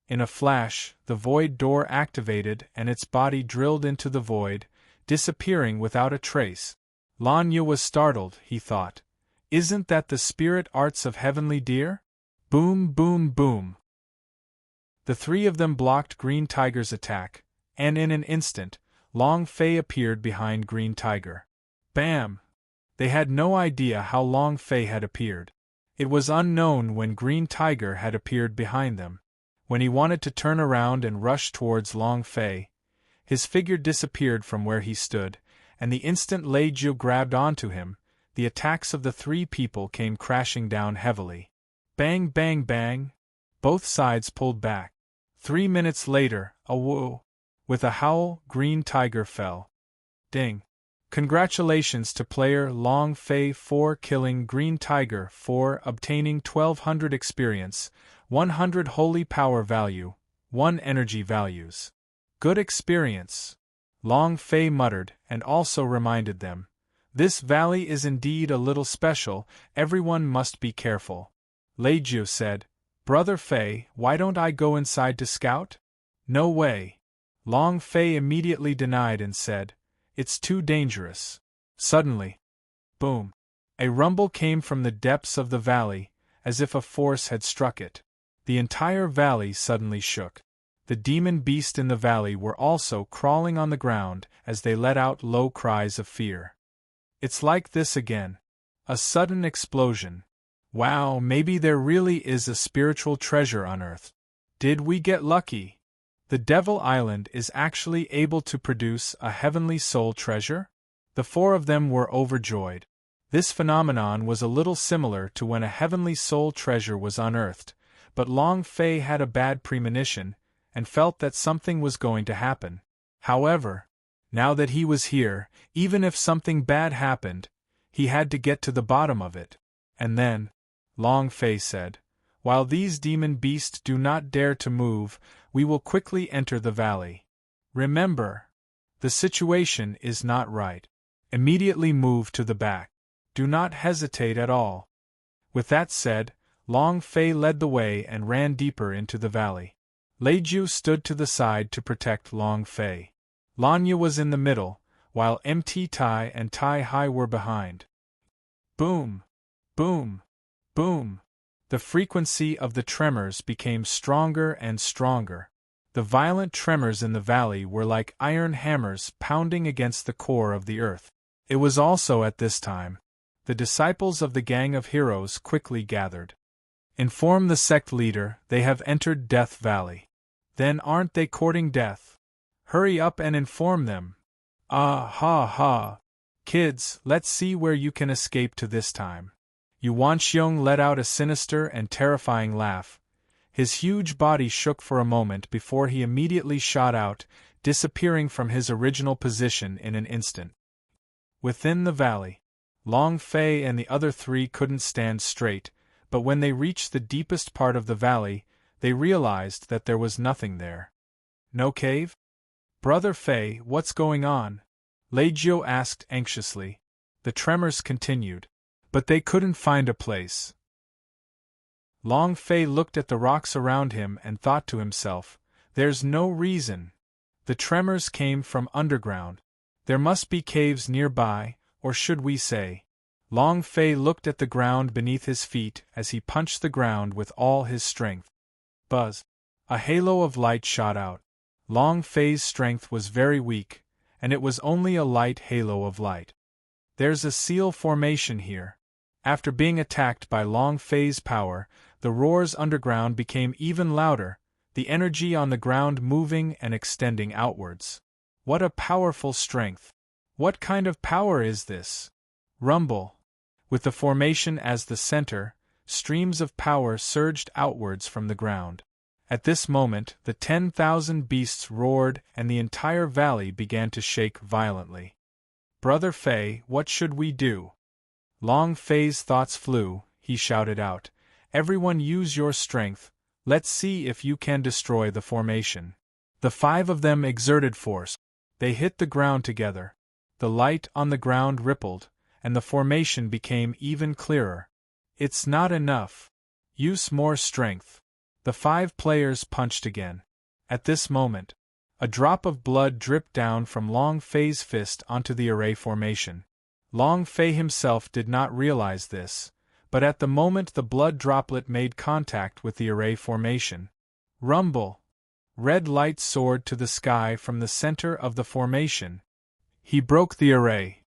In a flash, the void door activated and its body drilled into the void, disappearing without a trace. Lan Ye was startled, he thought. Isn't that the spirit arts of Heavenly Deer? Boom, boom, boom. The 3 of them blocked Green Tiger's attack, and in an instant, Long Fei appeared behind Green Tiger. Bam! They had no idea how Long Fei had appeared. It was unknown when Green Tiger had appeared behind them. When he wanted to turn around and rush towards Long Fei, his figure disappeared from where he stood, and the instant Leiju grabbed onto him, the attacks of the 3 people came crashing down heavily. Bang, bang, bang! Both sides pulled back. 3 minutes later, a woo! With a howl, Green Tiger fell. Ding! Congratulations to player Long Fei for killing Green Tiger, for obtaining 1200 experience, 100 holy power value, 1 energy values. Good experience! Long Fei muttered, and also reminded them. This valley is indeed a little special, everyone must be careful. Leiju said, Brother Fei, why don't I go inside to scout? No way. Long Fei immediately denied and said, It's too dangerous. Suddenly, boom! A rumble came from the depths of the valley, as if a force had struck it. The entire valley suddenly shook. The demon beast in the valley were also crawling on the ground as they let out low cries of fear. It's like this again. A sudden explosion. Wow, maybe there really is a spiritual treasure unearthed. Did we get lucky? The Devil Island is actually able to produce a heavenly soul treasure? The four of them were overjoyed. This phenomenon was a little similar to when a heavenly soul treasure was unearthed, but Long Fei had a bad premonition, and felt that something was going to happen. However, now that he was here, even if something bad happened, he had to get to the bottom of it. And then, Long Fei said, "While these demon beasts do not dare to move, we will quickly enter the valley. Remember, the situation is not right. Immediately move to the back. Do not hesitate at all." With that said, Long Fei led the way and ran deeper into the valley. Lei Jiu stood to the side to protect Long Fei. Lanya was in the middle, while Mt Tai and Tai Hai were behind. Boom! Boom! Boom! The frequency of the tremors became stronger and stronger. The violent tremors in the valley were like iron hammers pounding against the core of the earth. It was also at this time the disciples of the Gang of Heroes quickly gathered. "Inform the sect leader they have entered Death Valley." "Then aren't they courting death? Hurry up and inform them." "Ah ha ha. Kids, let's see where you can escape to this time." Yuan Xiong let out a sinister and terrifying laugh. His huge body shook for a moment before he immediately shot out, disappearing from his original position in an instant. Within the valley, Long Fei and the other three couldn't stand straight, but when they reached the deepest part of the valley, they realized that there was nothing there. "No cave? Brother Fei, what's going on?" Lei Jiu asked anxiously. The tremors continued, but they couldn't find a place. Long Fei looked at the rocks around him and thought to himself, "There's no reason. The tremors came from underground. There must be caves nearby, or should we say?" Long Fei looked at the ground beneath his feet as he punched the ground with all his strength. Buzz! A halo of light shot out. Long Fei's strength was very weak, and it was only a light halo of light. "There's a seal formation here." After being attacked by Long Fei's power, the roars underground became even louder, the energy on the ground moving and extending outwards. What a powerful strength! What kind of power is this? Rumble! With the formation as the center, streams of power surged outwards from the ground. At this moment, the 10,000 beasts roared and the entire valley began to shake violently. "Brother Fei, what should we do?" Long Fei's thoughts flew. He shouted out, "Everyone use your strength, let's see if you can destroy the formation." The five of them exerted force. They hit the ground together. The light on the ground rippled, and the formation became even clearer. "It's not enough. Use more strength." The five players punched again. At this moment, a drop of blood dripped down from Long Fei's fist onto the array formation. Long Fei himself did not realize this, but at the moment the blood droplet made contact with the array formation. Rumble! Red light soared to the sky from the center of the formation. He broke the array.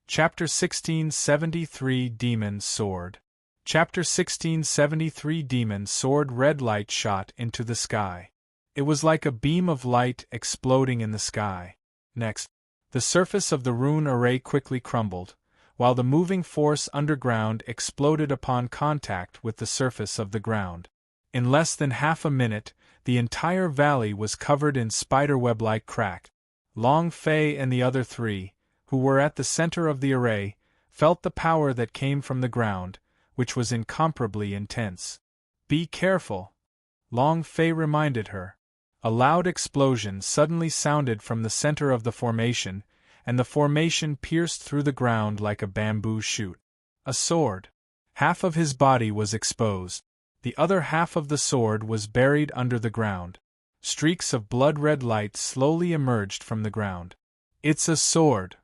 Chapter 1673 Demon Sword. Chapter 1673 Demon Sword. Red light shot into the sky. It was like a beam of light exploding in the sky. Next, the surface of the rune array quickly crumbled, while the moving force underground exploded upon contact with the surface of the ground. In less than half a minute, the entire valley was covered in spiderweb-like crack. Long Fei and the other three, who were at the center of the array, felt the power that came from the ground, which was incomparably intense. "Be careful," Long Fei reminded her. A loud explosion suddenly sounded from the center of the formation, and the formation pierced through the ground like a bamboo shoot. A sword. Half of his body was exposed. The other half of the sword was buried under the ground. Streaks of blood-red light slowly emerged from the ground. "It's a sword!"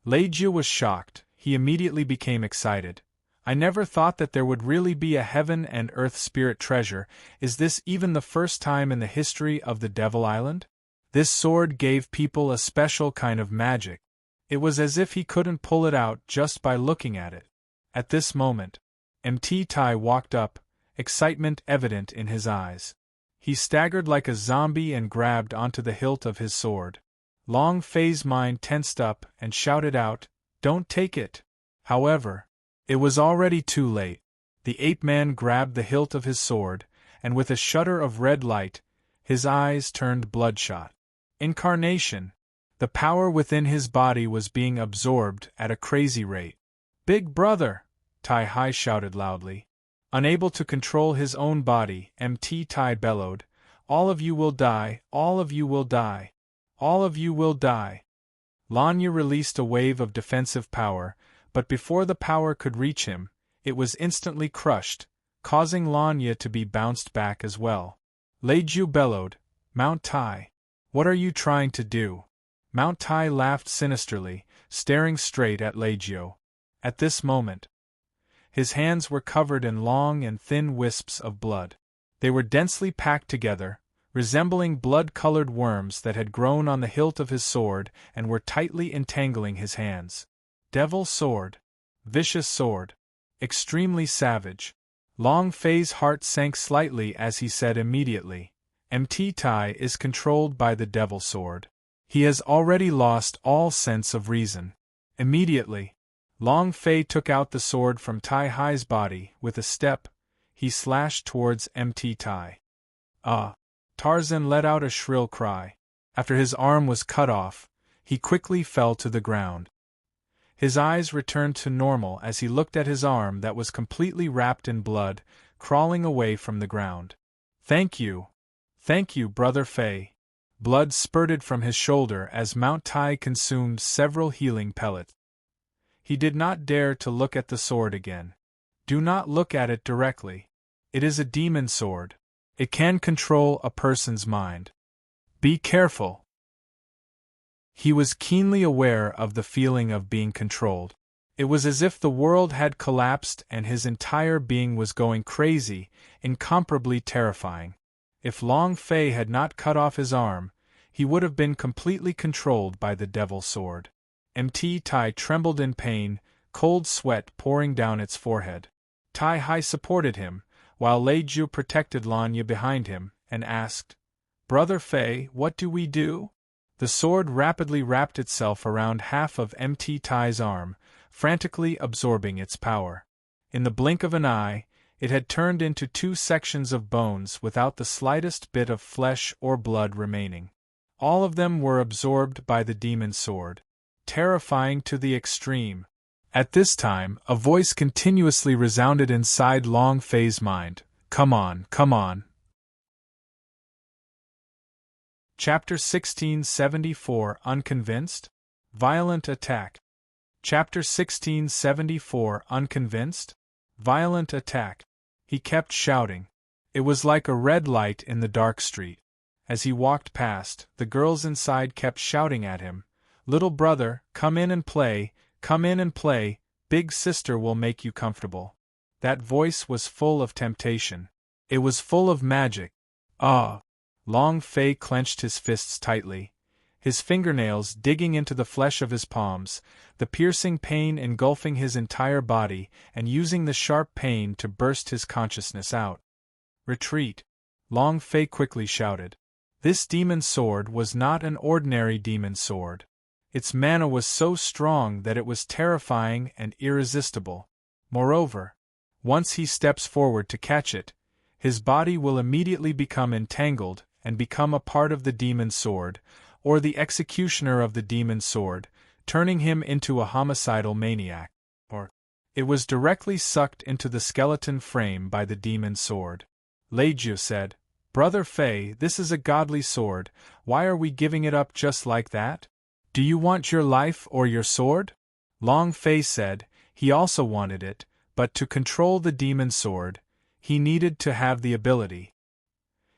Lei Jiu was shocked. He immediately became excited. "I never thought that there would really be a heaven and earth spirit treasure. Is this even the first time in the history of the Devil Island? This sword gave people a special kind of magic." It was as if he couldn't pull it out just by looking at it. At this moment, Tai walked up, excitement evident in his eyes. He staggered like a zombie and grabbed onto the hilt of his sword. Long Fei's mind tensed up and shouted out, "Don't take it!" However, it was already too late. The ape-man grabbed the hilt of his sword, and with a shudder of red light, his eyes turned bloodshot. Incarnation! The power within his body was being absorbed at a crazy rate. "Big brother!" Tai shouted loudly. Unable to control his own body, Tai bellowed, "All of you will die, all of you will die, all of you will die." Lanya released a wave of defensive power, but before the power could reach him, it was instantly crushed, causing Lanya to be bounced back as well. Leiju bellowed, "Mount Tai, what are you trying to do?" Mount Tai laughed sinisterly, staring straight at Leiju. At this moment, his hands were covered in long and thin wisps of blood. They were densely packed together, resembling blood-colored worms that had grown on the hilt of his sword and were tightly entangling his hands. Devil sword. Vicious sword. Extremely savage. Long Fei's heart sank slightly as he said immediately, Tai is controlled by the devil sword. He has already lost all sense of reason. Immediately, Long Fei took out the sword from Tai-Hi's body. With a step, he slashed towards Tai. Tarzan let out a shrill cry. After his arm was cut off, he quickly fell to the ground. His eyes returned to normal as he looked at his arm that was completely wrapped in blood, crawling away from the ground. Thank you, Brother Fei." Blood spurted from his shoulder as Mount Tai consumed several healing pellets. He did not dare to look at the sword again. Do not look at it directly. It is a demon sword. It can control a person's mind. Be careful. He was keenly aware of the feeling of being controlled. It was as if the world had collapsed and his entire being was going crazy, incomparably terrifying. If Long Fei had not cut off his arm, he would have been completely controlled by the devil sword. Tai trembled in pain, cold sweat pouring down its forehead. Tai supported him, while Leiju protected Lanya behind him, and asked, "Brother Fei, what do we do?" The sword rapidly wrapped itself around half of Tai's arm, frantically absorbing its power. In the blink of an eye, it had turned into two sections of bones without the slightest bit of flesh or blood remaining. All of them were absorbed by the demon sword. Terrifying to the extreme. At this time, a voice continuously resounded inside Long Fei's mind. Come on, come on. Chapter 1674 Unconvinced? Violent Attack. Chapter 1674 Unconvinced? Violent Attack. He kept shouting. It was like a red light in the dark street. As he walked past, the girls inside kept shouting at him, "Little brother, come in and play, come in and play, big sister will make you comfortable." That voice was full of temptation. It was full of magic. Long Fei clenched his fists tightly, his fingernails digging into the flesh of his palms, the piercing pain engulfing his entire body and using the sharp pain to burst his consciousness out. "Retreat!" Long Fei quickly shouted. This demon sword was not an ordinary demon sword. Its mana was so strong that it was terrifying and irresistible. Moreover, once he steps forward to catch it, his body will immediately become entangled and become a part of the demon sword, or the executioner of the demon sword, turning him into a homicidal maniac. Or, it was directly sucked into the skeleton frame by the demon sword. Leiju said, "Brother Fei, this is a godly sword, why are we giving it up just like that? Do you want your life or your sword?" Long Fei said, he also wanted it, but to control the demon sword, he needed to have the ability.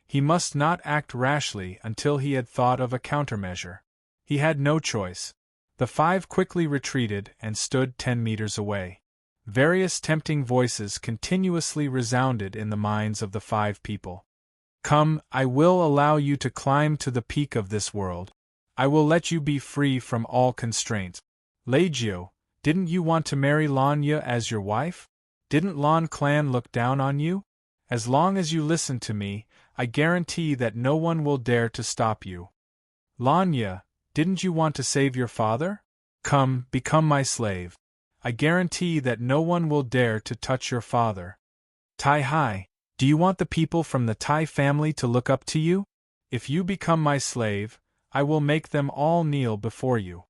He must not act rashly until he had thought of a countermeasure. He had no choice. The five quickly retreated and stood 10 meters away. Various tempting voices continuously resounded in the minds of the five people. "Come, I will allow you to climb to the peak of this world. I will let you be free from all constraints. Leggio, didn't you want to marry Lanya as your wife? Didn't Lon clan look down on you? As long as you listen to me, I guarantee that no one will dare to stop you. Lanya, didn't you want to save your father? Come, become my slave. I guarantee that no one will dare to touch your father. Tai Hai, do you want the people from the Tai family to look up to you? If you become my slave, I will make them all kneel before you.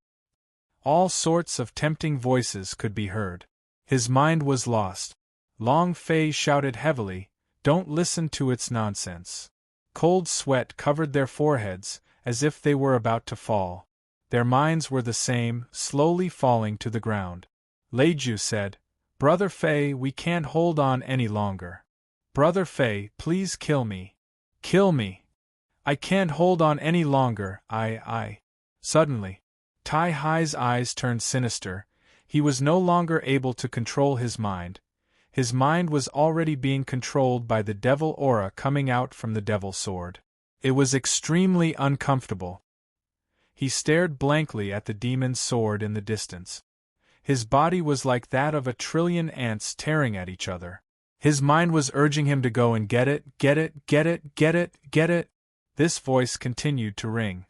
All sorts of tempting voices could be heard. His mind was lost. Long Fei shouted heavily, "Don't listen to its nonsense." Cold sweat covered their foreheads, as if they were about to fall. Their minds were the same, slowly falling to the ground. Leiju said, "Brother Fei, we can't hold on any longer. Brother Fei, please kill me. Kill me. I can't hold on any longer, I. Suddenly, Tai Hai's eyes turned sinister. He was no longer able to control his mind. His mind was already being controlled by the devil aura coming out from the devil sword. It was extremely uncomfortable. He stared blankly at the demon's sword in the distance. His body was like that of a trillion ants tearing at each other. His mind was urging him to go and get it, get it, get it, get it, get it. This voice continued to ring.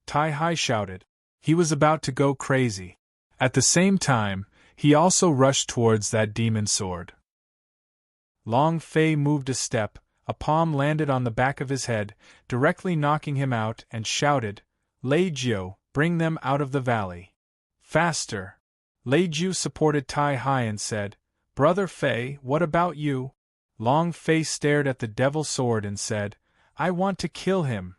Tai Hai shouted. He was about to go crazy. At the same time, he also rushed towards that demon sword. Long Fei moved a step, a palm landed on the back of his head, directly knocking him out, and shouted, "Leiju, bring them out of the valley. Faster!" Leiju supported Tai Hai and said, "Brother Fei, what about you?" Long Fei stared at the devil sword and said, "I want to kill him."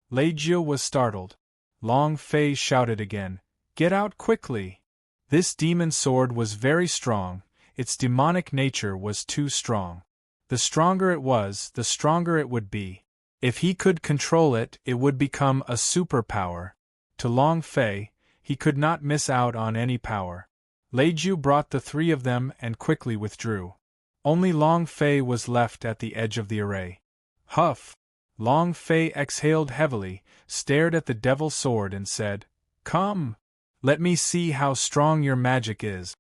Leiju was startled. Long Fei shouted again, "Get out quickly!" This demon sword was very strong, its demonic nature was too strong. The stronger it was, the stronger it would be. If he could control it, it would become a superpower. To Long Fei, he could not miss out on any power. Leiju brought the three of them and quickly withdrew. Only Long Fei was left at the edge of the array. Huff! Long Fei exhaled heavily, stared at the devil sword and said, "Come! Let me see how strong your magic is."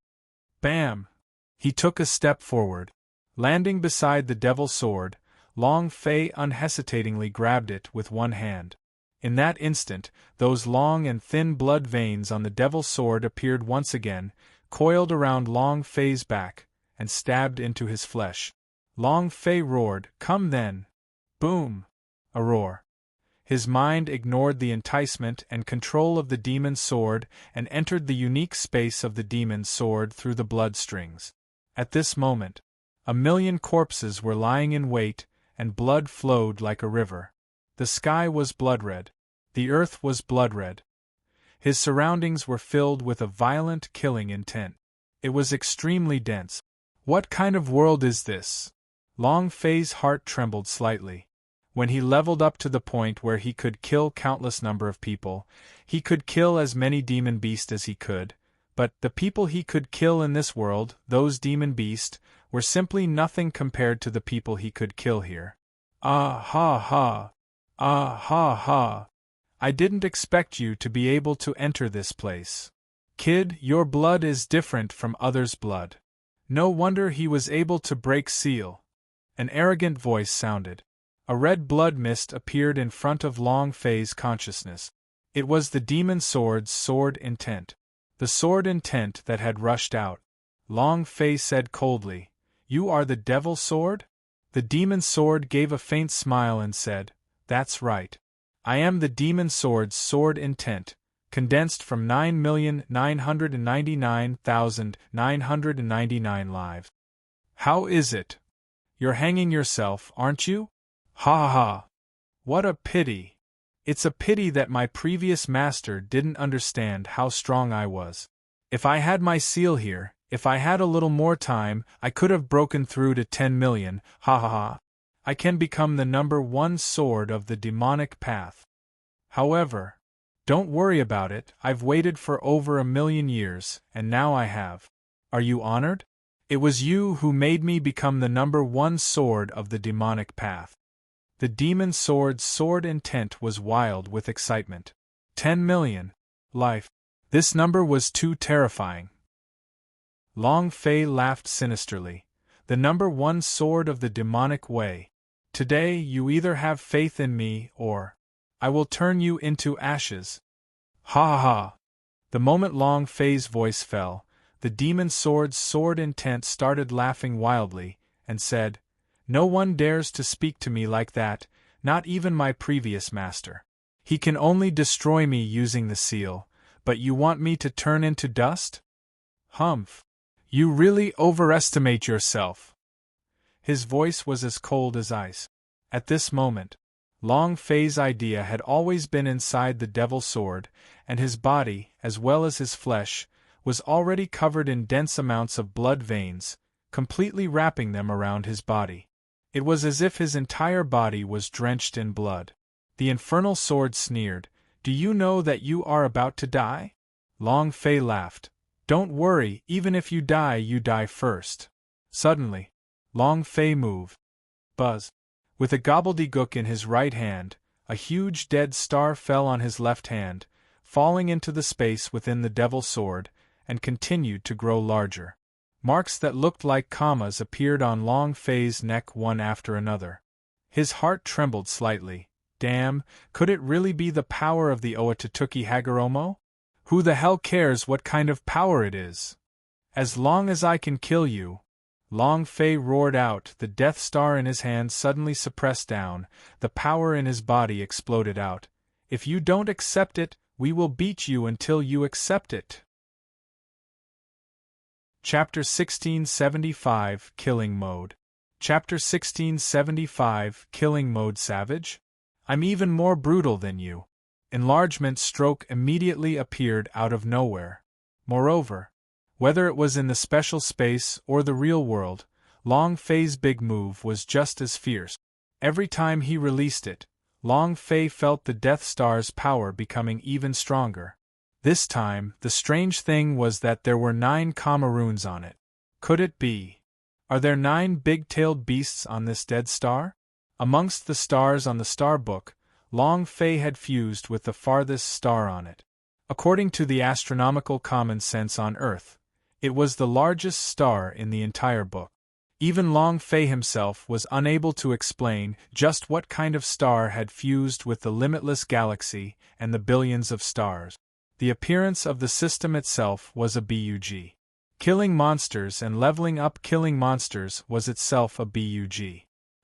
Bam! He took a step forward. Landing beside the devil sword, Long Fei unhesitatingly grabbed it with one hand. In that instant, those long and thin blood veins on the devil sword appeared once again, coiled around Long Fei's back, and stabbed into his flesh. Long Fei roared, "Come then!" Boom! A roar. His mind ignored the enticement and control of the demon's sword and entered the unique space of the demon's sword through the blood strings. At this moment, 1,000,000 corpses were lying in wait, and blood flowed like a river. The sky was blood-red. The earth was blood-red. His surroundings were filled with a violent killing intent. It was extremely dense. What kind of world is this? Long Fei's heart trembled slightly. When he leveled up to the point where he could kill countless number of people, he could kill as many demon beasts as he could, but the people he could kill in this world, those demon beasts, were simply nothing compared to the people he could kill here. Ah ha ha! Ah ha ha! I didn't expect you to be able to enter this place. Kid, your blood is different from others' blood. No wonder he was able to break seal. An arrogant voice sounded. A red blood mist appeared in front of Long Fei's consciousness. It was the demon sword's sword intent. The sword intent that had rushed out. Long Fei said coldly, "You are the devil sword?" The demon sword gave a faint smile and said, "That's right. I am the demon sword's sword intent, condensed from 9,999,999 lives. How is it? You're hanging yourself, aren't you? Ha ha! What a pity! It's a pity that my previous master didn't understand how strong I was. If I had my seal here, if I had a little more time, I could have broken through to 10 million, ha ha ha. I can become the #1 sword of the demonic path. However, don't worry about it, I've waited for over 1,000,000 years, and now I have. Are you honored? It was you who made me become the #1 sword of the demonic path." The demon sword's sword intent was wild with excitement. 10 million. Life. This number was too terrifying. Long Fei laughed sinisterly. The number 1 sword of the demonic way. Today you either have faith in me or I will turn you into ashes. Ha ha ha. The moment Long Fei's voice fell, the demon sword's sword intent started laughing wildly, and said, "No one dares to speak to me like that, not even my previous master. He can only destroy me using the seal, but you want me to turn into dust? Humph! You really overestimate yourself." His voice was as cold as ice. At this moment, Long Fei's idea had always been inside the devil sword, and his body, as well as his flesh, was already covered in dense amounts of blood veins, completely wrapping them around his body. It was as if his entire body was drenched in blood. The infernal sword sneered, "Do you know that you are about to die?" Long Fei laughed. "Don't worry, even if you die first." Suddenly, Long Fei moved. Buzz. With a gobbledygook in his right hand, a huge dead star fell on his left hand, falling into the space within the devil sword, and continued to grow larger. Marks that looked like commas appeared on Long Fei's neck one after another. His heart trembled slightly. Damn, could it really be the power of the Oatatuki Hagoromo? Who the hell cares what kind of power it is? As long as I can kill you. Long Fei roared out, the Death Star in his hand suddenly suppressed down, the power in his body exploded out. "If you don't accept it, we will beat you until you accept it." Chapter 1675 Killing Mode. Chapter 1675 Killing Mode. Savage? I'm even more brutal than you. Enlargement stroke immediately appeared out of nowhere. Moreover, whether it was in the special space or the real world, Long Fei's big move was just as fierce. Every time he released it, Long Fei felt the Death Star's power becoming even stronger. This time, the strange thing was that there were 9 comma runes on it. Could it be? Are there 9 big-tailed beasts on this dead star? Amongst the stars on the star book, Long Fei had fused with the farthest star on it. According to the astronomical common sense on Earth, it was the largest star in the entire book. Even Long Fei himself was unable to explain just what kind of star had fused with the limitless galaxy and the billions of stars. The appearance of the system itself was a bug. Killing monsters and leveling up killing monsters was itself a bug.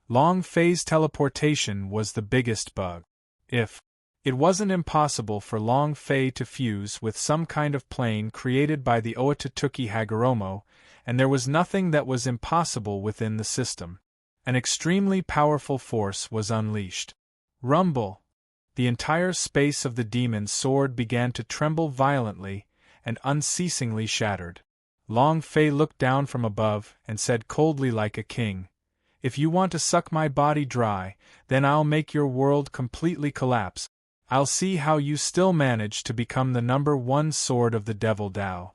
Long Fei's teleportation was the biggest bug. It wasn't impossible for Long Fei to fuse with some kind of plane created by the Oatatuki Hagoromo, and there was nothing that was impossible within the system. An extremely powerful force was unleashed. Rumble! The entire space of the demon's sword began to tremble violently and unceasingly shattered. Long Fei looked down from above and said coldly like a king, "If you want to suck my body dry, then I'll make your world completely collapse. I'll see how you still manage to become the number 1 sword of the Devil Tao."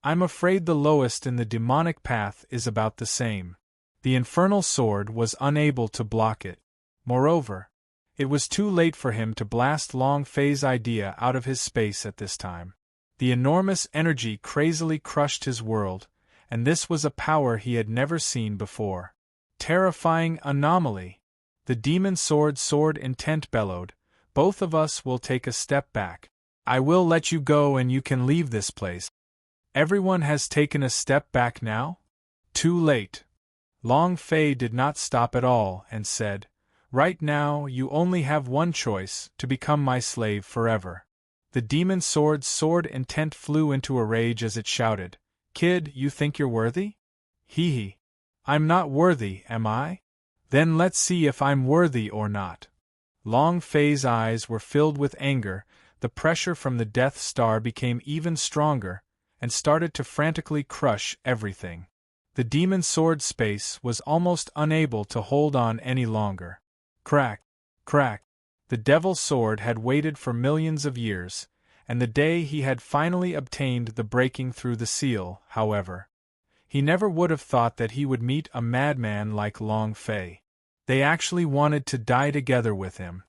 I'm afraid the lowest in the demonic path is about the same. The infernal sword was unable to block it. Moreover, it was too late for him to blast Long Fei's idea out of his space at this time. The enormous energy crazily crushed his world, and this was a power he had never seen before. Terrifying anomaly! The demon sword intent bellowed, "Both of us will take a step back. I will let you go and you can leave this place." Everyone has taken a step back now? Too late. Long Fei did not stop at all and said, "Right now you only have one choice, to become my slave forever." The demon sword intent flew into a rage as it shouted, "Kid, you think you're worthy? Hee hee. I'm not worthy, am I? Then let's see if I'm worthy or not." Long Fei's eyes were filled with anger, the pressure from the Death Star became even stronger, and started to frantically crush everything. The demon sword space was almost unable to hold on any longer. Crack! Crack! The devil's sword had waited for millions of years, and the day he had finally obtained the breaking through the seal, however. He never would have thought that he would meet a madman like Long Fei. They actually wanted to die together with him.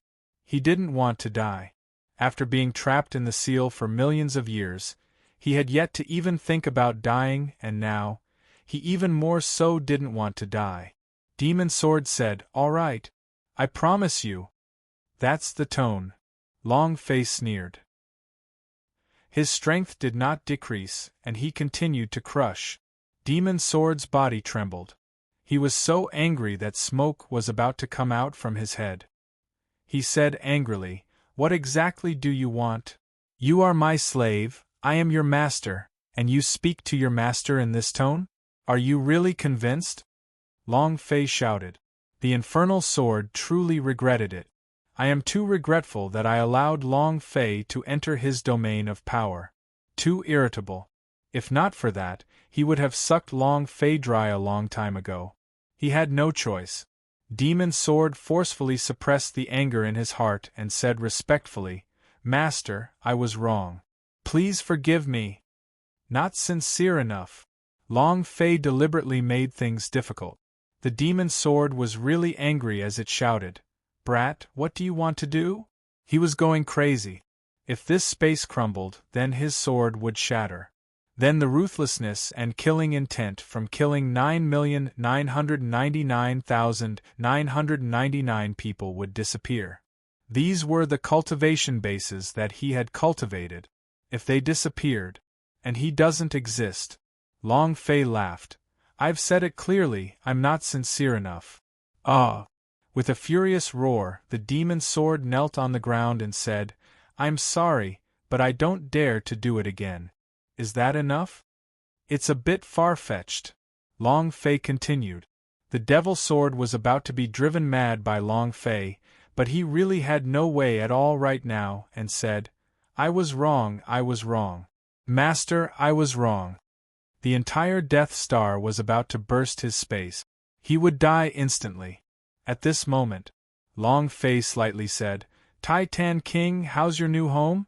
He didn't want to die. After being trapped in the seal for millions of years, he had yet to even think about dying, and now, he even more so didn't want to die. Demon Sword said, "All right. I promise you." "That's the tone," Long Face sneered. His strength did not decrease, and he continued to crush. Demon Sword's body trembled. He was so angry that smoke was about to come out from his head. He said angrily, "What exactly do you want? You are my slave, I am your master, and you speak to your master in this tone? Are you really convinced?" Long Fei shouted. The infernal sword truly regretted it. "I am too regretful that I allowed Long Fei to enter his domain of power. Too irritable. If not for that, he would have sucked Long Fei dry a long time ago. He had no choice." Demon Sword forcefully suppressed the anger in his heart and said respectfully, "Master, I was wrong. Please forgive me." "Not sincere enough." Long Fei deliberately made things difficult. The Demon Sword was really angry as it shouted, "Brat, what do you want to do?" He was going crazy. If this space crumbled, then his sword would shatter. Then the ruthlessness and killing intent from killing 9,999,999 people would disappear. These were the cultivation bases that he had cultivated. If they disappeared, and he doesn't exist. Long Fei laughed. "I've said it clearly, I'm not sincere enough." "Ah!" With a furious roar, the Demon Sword knelt on the ground and said, "I'm sorry, but I don't dare to do it again." "Is that enough?" "It's a bit far-fetched," Long Fei continued. The Devil Sword was about to be driven mad by Long Fei, but he really had no way at all right now, and said, "I was wrong, I was wrong. Master, I was wrong." The entire Death Star was about to burst his space. He would die instantly. At this moment, Long Fei slightly said, "Tai Tan King, how's your new home?"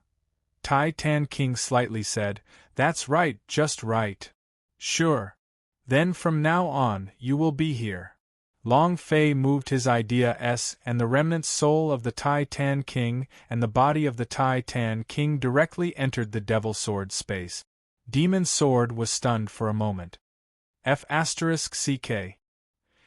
Tai Tan King slightly said, "That's right, just right." "Sure. Then from now on, you will be here." Long Fei moved his idea and the remnant soul of the Tai Tan King and the body of the Tai Tan King directly entered the Devil Sword space. Demon Sword was stunned for a moment. F***ck.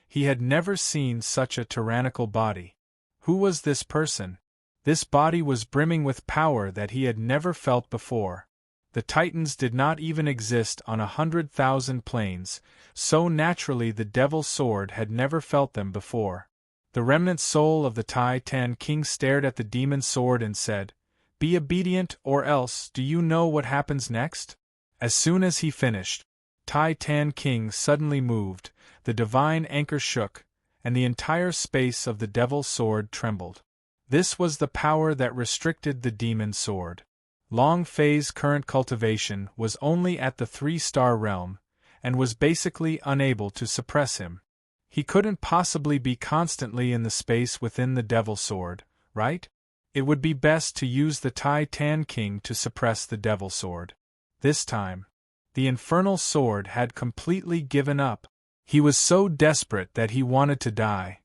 He had never seen such a tyrannical body. Who was this person? This body was brimming with power that he had never felt before. The Titans did not even exist on 100,000 planes, so naturally the Devil Sword had never felt them before. The remnant soul of the Tai Tan King stared at the Demon Sword and said, "Be obedient or else, do you know what happens next?" As soon as he finished, Tai Tan King suddenly moved, the divine anchor shook, and the entire space of the Devil Sword trembled. This was the power that restricted the Demon Sword. Long Fei's current cultivation was only at the 3-star realm, and was basically unable to suppress him. He couldn't possibly be constantly in the space within the Devil Sword, right? It would be best to use the Tai Tan King to suppress the Devil Sword. This time, the infernal sword had completely given up. He was so desperate that he wanted to die.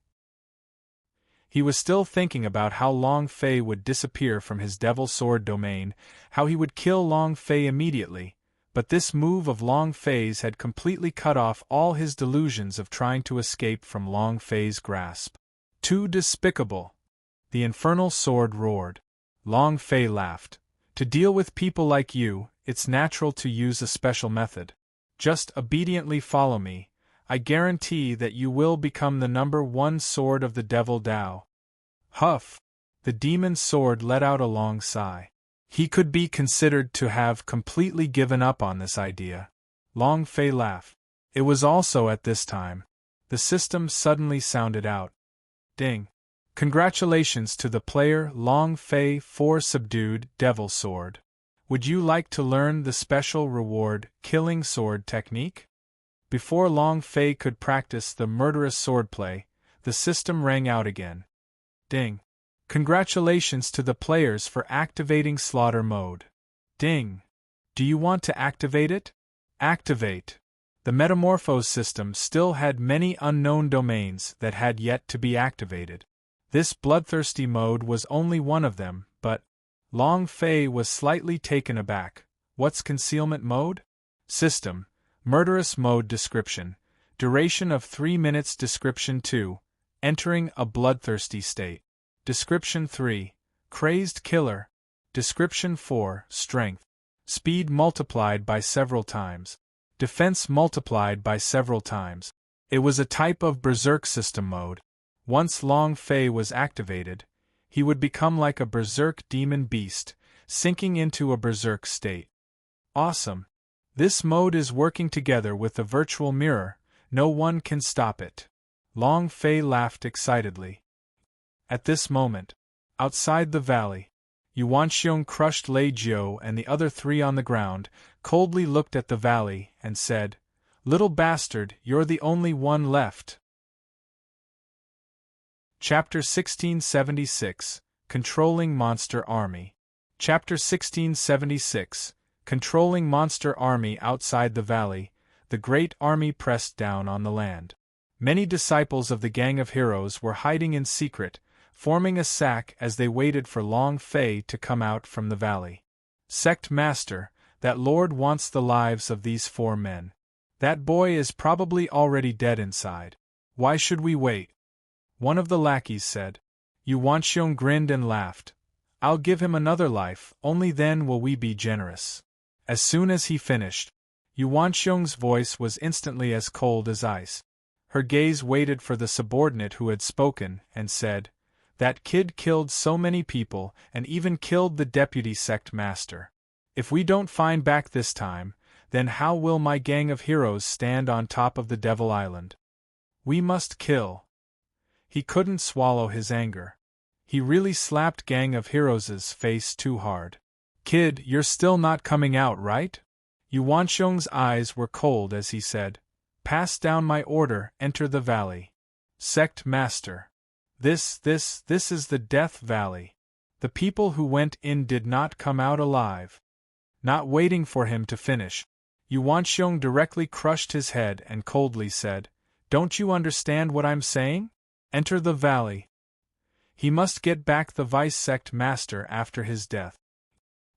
He was still thinking about how Long Fei would disappear from his Devil Sword domain, how he would kill Long Fei immediately, but this move of Long Fei's had completely cut off all his delusions of trying to escape from Long Fei's grasp. "Too despicable!" The infernal sword roared. Long Fei laughed. "To deal with people like you, it's natural to use a special method. Just obediently follow me. I guarantee that you will become the #1 sword of the Devil Dao." Huff! The Demon Sword let out a long sigh. He could be considered to have completely given up on this idea. Long Fei laughed. It was also at this time. The system suddenly sounded out. Ding! Congratulations to the player Long Fei 4 subdued Devil Sword. Would you like to learn the special reward Killing Sword technique? Before Long Fei could practice the murderous swordplay, the system rang out again. Ding! Congratulations to the players for activating Slaughter Mode. Ding! Do you want to activate it? Activate! The Metamorphose system still had many unknown domains that had yet to be activated. This bloodthirsty mode was only one of them, but Long Fei was slightly taken aback. What's concealment mode? System: murderous mode. Description: duration of 3 minutes. Description 2: entering a bloodthirsty state. Description 3: crazed killer. Description 4: strength: speed multiplied by several times. Defense multiplied by several times. It was a type of berserk system mode. Once Long Fei was activated, he would become like a berserk demon beast, sinking into a berserk state. Awesome! This mode is working together with the virtual mirror, no one can stop it. Long Fei laughed excitedly. At this moment, outside the valley, Yuanxiong crushed Lei Jiu and the other 3 on the ground, coldly looked at the valley, and said, "Little bastard, you're the only one left." Chapter 1676, Controlling Monster Army. Chapter 1676, Controlling Monster Army. Outside the valley, the great army pressed down on the land. Many disciples of the Gang of Heroes were hiding in secret, forming a sack as they waited for Long Fei to come out from the valley. Sect Master, that lord wants the lives of these 4 men. That boy is probably already dead inside. Why should we wait? One of the lackeys said. Yuanxiong grinned and laughed. I'll give him another life, only then will we be generous. As soon as he finished, Yuanxiong's voice was instantly as cold as ice. Her gaze waited for the subordinate who had spoken, and said, "That kid killed so many people, and even killed the deputy sect master. If we don't find back this time, then how will my gang of heroes stand on top of the Devil Island? We must kill." He couldn't swallow his anger. He really slapped Gang of Heroes' face too hard. "Kid, you're still not coming out, right?" Yuanxiong's eyes were cold as he said, "Pass down my order, enter the valley." Sect Master. This is the Death Valley. The people who went in did not come out alive. Not waiting for him to finish, Yuanxiong directly crushed his head and coldly said, "Don't you understand what I'm saying? Enter the valley." He must get back the Vice Sect Master after his death.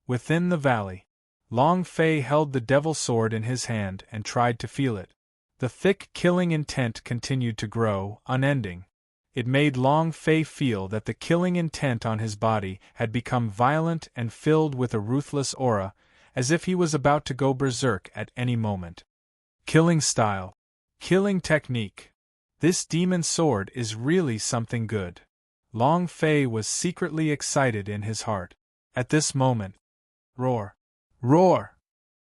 Within the valley, Long Fei held the devil sword in his hand and tried to feel it. The thick killing intent continued to grow, unending. It made Long Fei feel that the killing intent on his body had become violent and filled with a ruthless aura, as if he was about to go berserk at any moment. Killing style. Killing technique. This demon sword is really something good. Long Fei was secretly excited in his heart. At this moment, roar! Roar!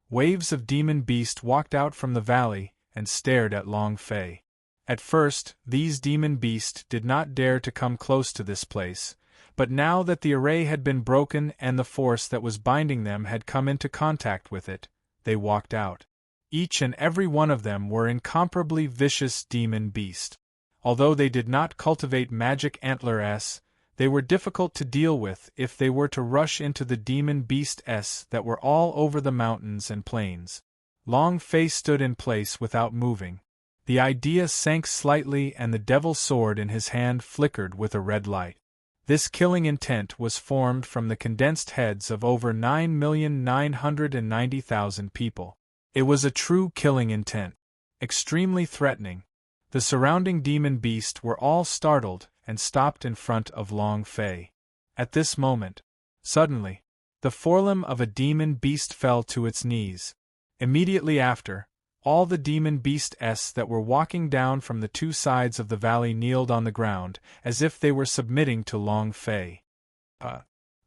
Waves of demon beast walked out from the valley and stared at Long Fei. At first, these demon beasts did not dare to come close to this place, but now that the array had been broken and the force that was binding them had come into contact with it, they walked out. Each and every one of them were incomparably vicious demon beast. Although they did not cultivate magic antlers, they were difficult to deal with if they were to rush into the demon beasts that were all over the mountains and plains. Long Fei stood in place without moving. The idea sank slightly and the devil's sword in his hand flickered with a red light. This killing intent was formed from the condensed heads of over 9,990,000 people. It was a true killing intent. Extremely threatening. The surrounding demon beasts were all startled and stopped in front of Long Fei. At this moment, suddenly, the forelimb of a demon beast fell to its knees. Immediately after, all the demon beasts that were walking down from the 2 sides of the valley kneeled on the ground, as if they were submitting to Long Fei.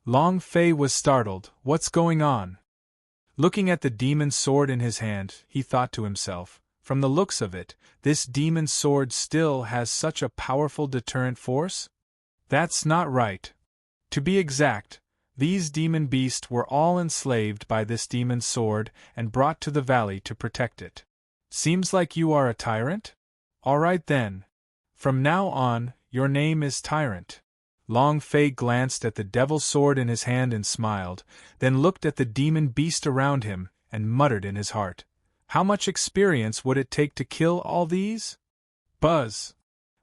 Long Fei was startled. What's going on? Looking at the demon sword in his hand, he thought to himself, from the looks of it, this demon sword still has such a powerful deterrent force? That's not right. To be exact, these demon beasts were all enslaved by this demon sword and brought to the valley to protect it. Seems like you are a tyrant? All right then. From now on, your name is Tyrant. Long Fei glanced at the devil's sword in his hand and smiled, then looked at the demon beast around him and muttered in his heart, "How much experience would it take to kill all these?" Buzz!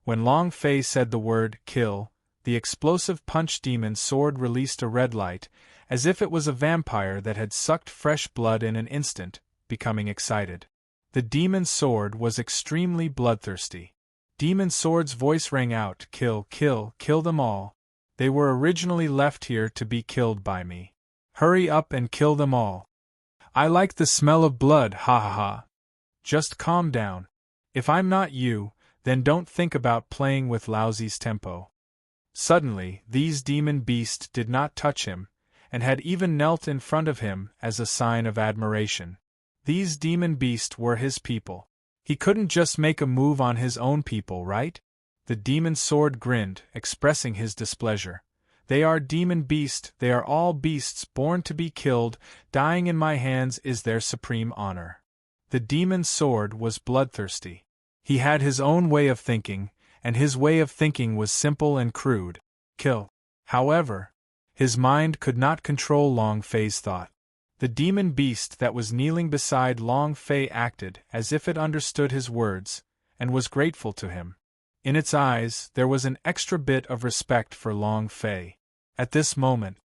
When Long Fei said the word kill, The explosive punch demon sword released a red light, as if it was a vampire that had sucked fresh blood in an instant, becoming excited. The demon sword was extremely bloodthirsty. Demon sword's voice rang out, "Kill, kill, kill them all. They were originally left here to be killed by me. Hurry up and kill them all. I like the smell of blood, ha ha ha. Just calm down. If I'm not you, then don't think about playing with Lousy's tempo." Suddenly, these demon beasts did not touch him, and had even knelt in front of him as a sign of admiration. These demon beasts were his people. He couldn't just make a move on his own people, right? The demon sword grinned, expressing his displeasure. "They are demon beasts, they are all beasts born to be killed, dying in my hands is their supreme honor." The demon sword was bloodthirsty. He had his own way of thinking, and his way of thinking was simple and crude. Kill. However, his mind could not control Long Fei's thought. The demon beast that was kneeling beside Long Fei acted as if it understood his words, and was grateful to him. In its eyes, there was an extra bit of respect for Long Fei. At this moment,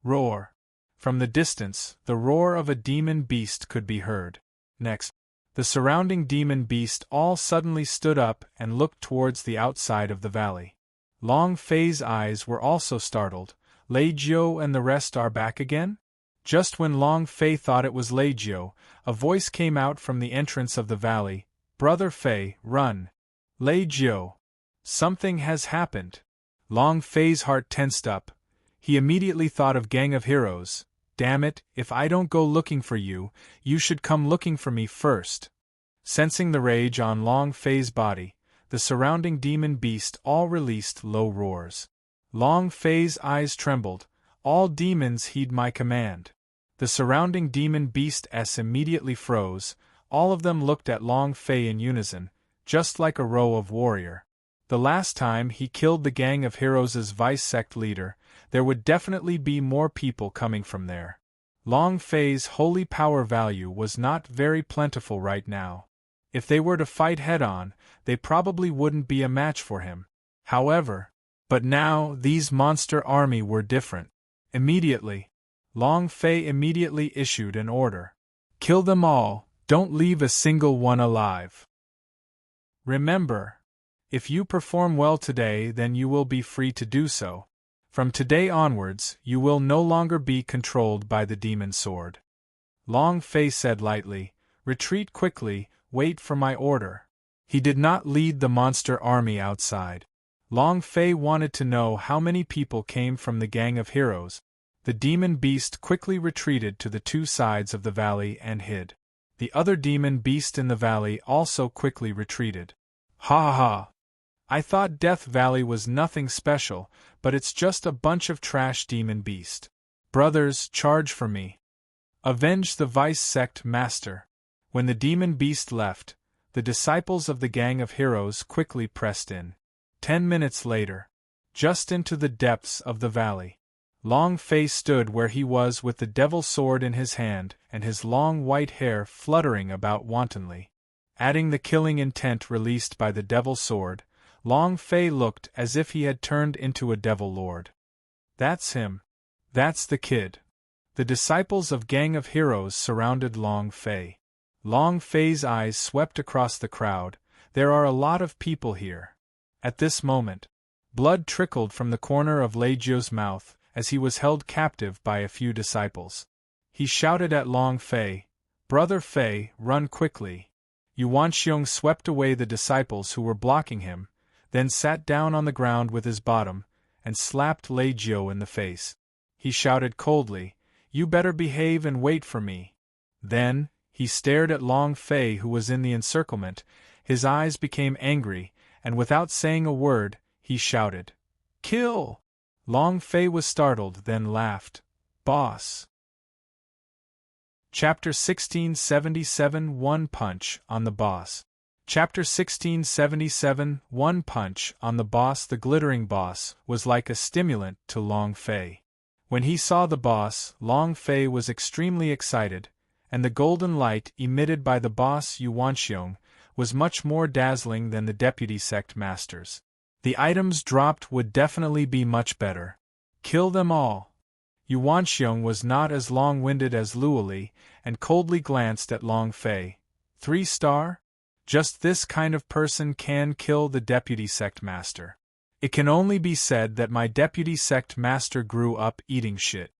roar. From the distance, the roar of a demon beast could be heard. Next, the surrounding demon beast all suddenly stood up and looked towards the outside of the valley. Long Fei's eyes were also startled. "Lei Jiu and the rest are back again?" Just when Long Fei thought it was Lei Jiu, a voice came out from the entrance of the valley. "Brother Fei, run! Lei Jiu! Something has happened!" Long Fei's heart tensed up. He immediately thought of Gang of Heroes. "Damn it, if I don't go looking for you, you should come looking for me first." Sensing the rage on Long Fei's body, the surrounding demon beast all released low roars. Long Fei's eyes trembled. "All demons heed my command." The surrounding demon beasts immediately froze. All of them looked at Long Fei in unison, just like a row of warrior. The last time he killed the Gang of Heroes' vice-sect leader, there would definitely be more people coming from there. Long Fei's holy power value was not very plentiful right now. If they were to fight head-on, they probably wouldn't be a match for him. But now, these monster army were different. Immediately, Long Fei immediately issued an order. "Kill them all, don't leave a single one alive. Remember, if you perform well today, then you will be free to do so. From today onwards, you will no longer be controlled by the demon sword." Long Fei said lightly, "Retreat quickly, wait for my order." He did not lead the monster army outside. Long Fei wanted to know how many people came from the Gang of Heroes. The demon beast quickly retreated to the two sides of the valley and hid. The other demon beast in the valley also quickly retreated. "Ha ha ha! I thought Death Valley was nothing special, but it's just a bunch of trash demon beast. Brothers, charge for me. Avenge the vice-sect master." When the demon beast left, the disciples of the Gang of Heroes quickly pressed in. 10 minutes later, just into the depths of the valley, Long Fei stood where he was with the devil sword in his hand and his long white hair fluttering about wantonly. Adding the killing intent released by the devil sword, Long Fei looked as if he had turned into a devil lord. "That's him. That's the kid." The disciples of Gang of Heroes surrounded Long Fei. Long Fei's eyes swept across the crowd. "There are a lot of people here." At this moment, blood trickled from the corner of Lei Jiu's mouth as he was held captive by a few disciples. He shouted at Long Fei, "Brother Fei, run quickly." Yuanxiong swept away the disciples who were blocking him, then sat down on the ground with his bottom, and slapped Lei Jiu in the face. He shouted coldly, "You better behave and wait for me." Then, he stared at Long Fei who was in the encirclement. His eyes became angry, and without saying a word, he shouted, "Kill!" Long Fei was startled, then laughed. "Boss." Chapter 1677 One Punch on the Boss. Chapter 1677 One Punch on the Boss. The glittering boss was like a stimulant to Long Fei. When he saw the boss, Long Fei was extremely excited, and the golden light emitted by the boss Yuanxiong was much more dazzling than the deputy sect masters. The items dropped would definitely be much better. Kill them all. Yuanxiong was not as long-winded as Luoli, and coldly glanced at Long Fei. 3-star? Just this kind of person can kill the deputy sect master. It can only be said that my deputy sect master grew up eating shit.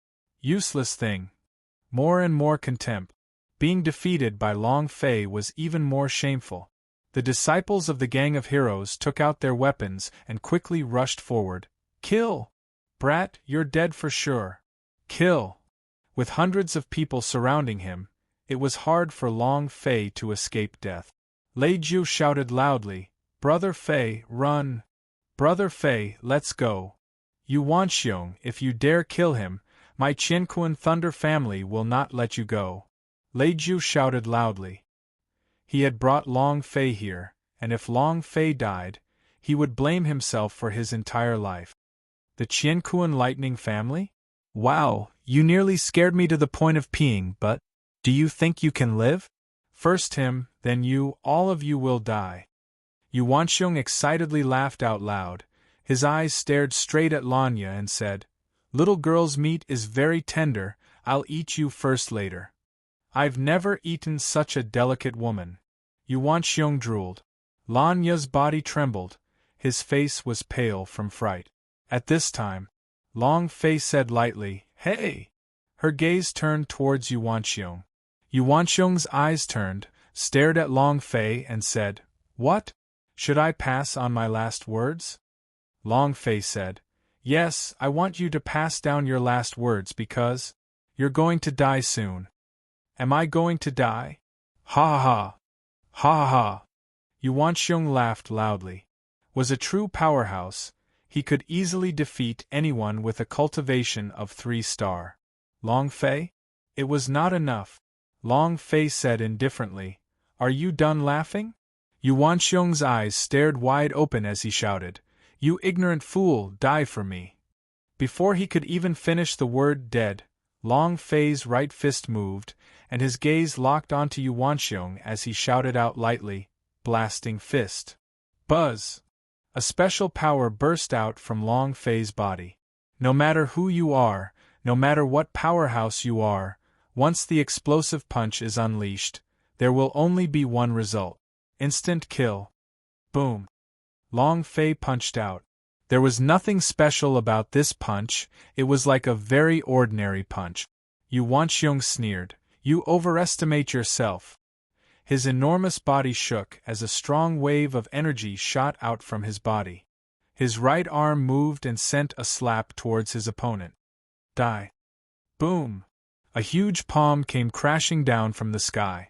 Useless thing. More and more contempt. Being defeated by Long Fei was even more shameful. The disciples of the gang of heroes took out their weapons and quickly rushed forward. Kill! Brat, you're dead for sure. Kill! With hundreds of people surrounding him, it was hard for Long Fei to escape death. Lei Jiu shouted loudly, Brother Fei, run! Brother Fei, let's go! Yuanxiong, if you dare kill him, my Qianquan Thunder family will not let you go. Lei Jiu shouted loudly. He had brought Long Fei here, and if Long Fei died, he would blame himself for his entire life. The Qianquan Lightning family? Wow, you nearly scared me to the point of peeing, but do you think you can live? First him, then you, all of you will die. Yuanxiong excitedly laughed out loud. His eyes stared straight at Lanya and said, Little girl's meat is very tender, I'll eat you first later. I've never eaten such a delicate woman. Yuanxiong drooled. Lanya's body trembled, his face was pale from fright. At this time, Long Fei said lightly, Hey! Her gaze turned towards Yuanxiong. Yuanxiong's eyes turned, stared at Long Fei and said, What? Should I pass on my last words? Long Fei said, Yes, I want you to pass down your last words because you're going to die soon. Am I going to die? Ha ha ha! Ha ha ha! Yuanxiong laughed loudly. Was a true powerhouse, he could easily defeat anyone with a cultivation of 3-star. Long Fei? It was not enough. Long Fei said indifferently, Are you done laughing? Yuanxiong's eyes stared wide open as he shouted, You ignorant fool, die for me. Before he could even finish the word dead, Long Fei's right fist moved, and his gaze locked onto Yuanxiong as he shouted out lightly, Blasting fist. Buzz! A special power burst out from Long Fei's body. No matter who you are, no matter what powerhouse you are, once the explosive punch is unleashed, there will only be one result. Instant kill. Boom. Long Fei punched out. There was nothing special about this punch, it was like a very ordinary punch. Yuanxiong sneered, You overestimate yourself. His enormous body shook as a strong wave of energy shot out from his body. His right arm moved and sent a slap towards his opponent. Die. Boom. A huge palm came crashing down from the sky.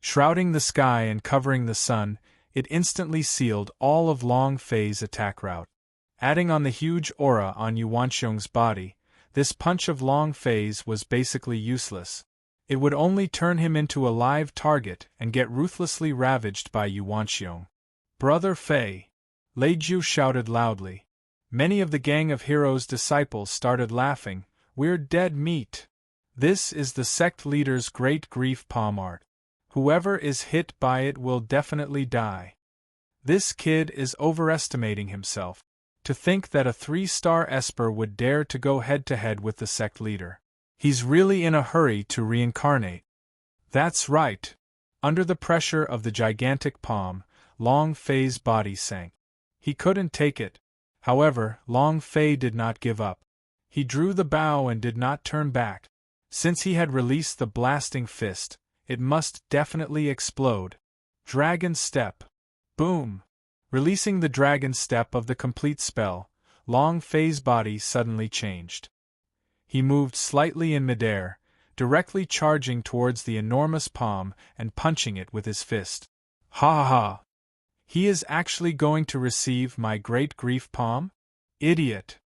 Shrouding the sky and covering the sun, it instantly sealed all of Long Fei's attack route. Adding on the huge aura on Yuanxiong's body, this punch of Long Fei's was basically useless. It would only turn him into a live target and get ruthlessly ravaged by Yuanxiong. Brother Fei! Lei Jiu shouted loudly. Many of the gang of heroes' disciples started laughing, We're dead meat. This is the sect leader's great grief palm art. Whoever is hit by it will definitely die. This kid is overestimating himself. To think that a 3-star Esper would dare to go head-to-head with the sect leader. He's really in a hurry to reincarnate. That's right. Under the pressure of the gigantic palm, Long Fei's body sank. He couldn't take it. However, Long Fei did not give up. He drew the bow and did not turn back. Since he had released the blasting fist, it must definitely explode. Dragon Step. Boom! Releasing the Dragon Step of the complete spell, Long Fei's body suddenly changed. He moved slightly in midair, directly charging towards the enormous palm and punching it with his fist. Ha ha ha! He is actually going to receive my great grief palm? Idiot!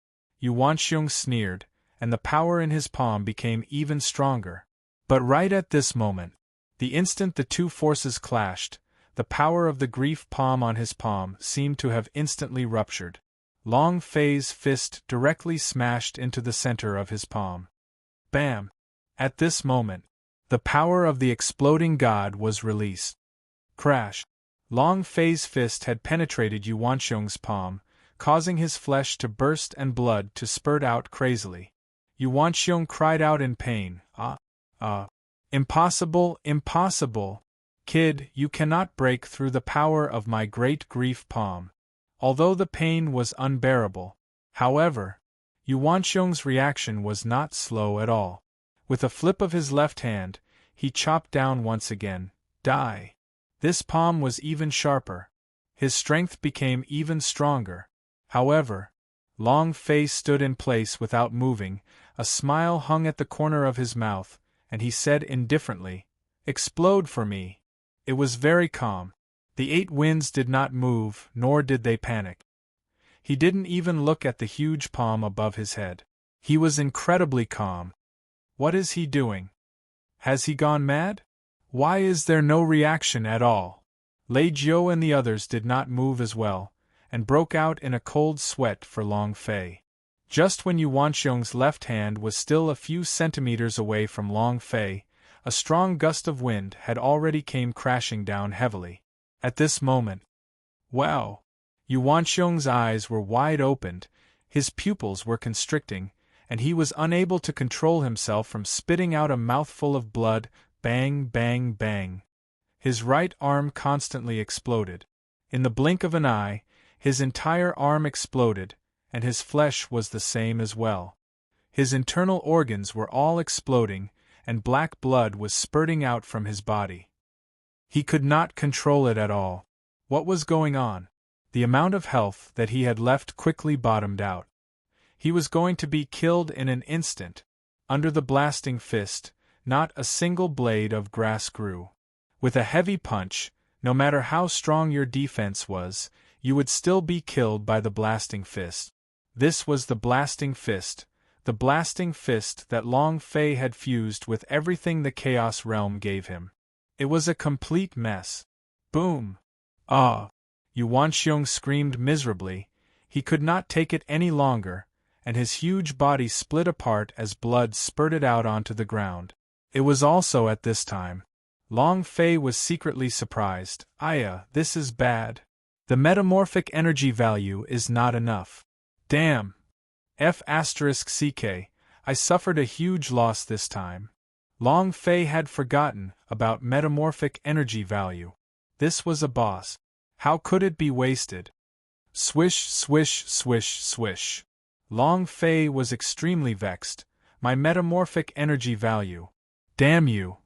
Yuanxiong sneered, and the power in his palm became even stronger. But right at this moment, the instant the two forces clashed, the power of the grief palm on his palm seemed to have instantly ruptured. Long Fei's fist directly smashed into the center of his palm. Bam! At this moment, the power of the exploding god was released. Crash! Long Fei's fist had penetrated Yu Wanxiong's palm, causing his flesh to burst and blood to spurt out crazily. Yu Wanxiong cried out in pain, Impossible, impossible! Kid, you cannot break through the power of my great grief palm. Although the pain was unbearable, however, Yu Wanxiong's reaction was not slow at all. With a flip of his left hand, he chopped down once again. Die! This palm was even sharper. His strength became even stronger. However, Long Fei stood in place without moving, a smile hung at the corner of his mouth, and he said indifferently, Explode for me. It was very calm. The 8 winds did not move, nor did they panic. He didn't even look at the huge palm above his head. He was incredibly calm. What is he doing? Has he gone mad? Why is there no reaction at all? Lei Jiu and the others did not move as well, and broke out in a cold sweat for Long Fei. Just when Yu Wanxiong's left hand was still a few centimeters away from Long Fei, a strong gust of wind had already came crashing down heavily. At this moment, wow! Yu Wanxiong's eyes were wide opened, his pupils were constricting, and he was unable to control himself from spitting out a mouthful of blood. Bang, bang, bang. His right arm constantly exploded. In the blink of an eye, his entire arm exploded, and his flesh was the same as well. His internal organs were all exploding, and black blood was spurting out from his body. He could not control it at all. What was going on? The amount of health that he had left quickly bottomed out. He was going to be killed in an instant. Under the blasting fist, not a single blade of grass grew. With a heavy punch, no matter how strong your defense was, you would still be killed by the blasting fist. This was the blasting fist that Long Fei had fused with everything the Chaos Realm gave him. It was a complete mess. Boom! Ah! Yu Wanxiong screamed miserably. He could not take it any longer, and his huge body split apart as blood spurted out onto the ground. It was also at this time. Long Fei was secretly surprised. This is bad. The metamorphic energy value is not enough. Damn! F*CK, I suffered a huge loss this time. Long Fei had forgotten about metamorphic energy value. This was a boss. How could it be wasted? Swish, swish, swish, swish. Long Fei was extremely vexed. My metamorphic energy value. Damn you!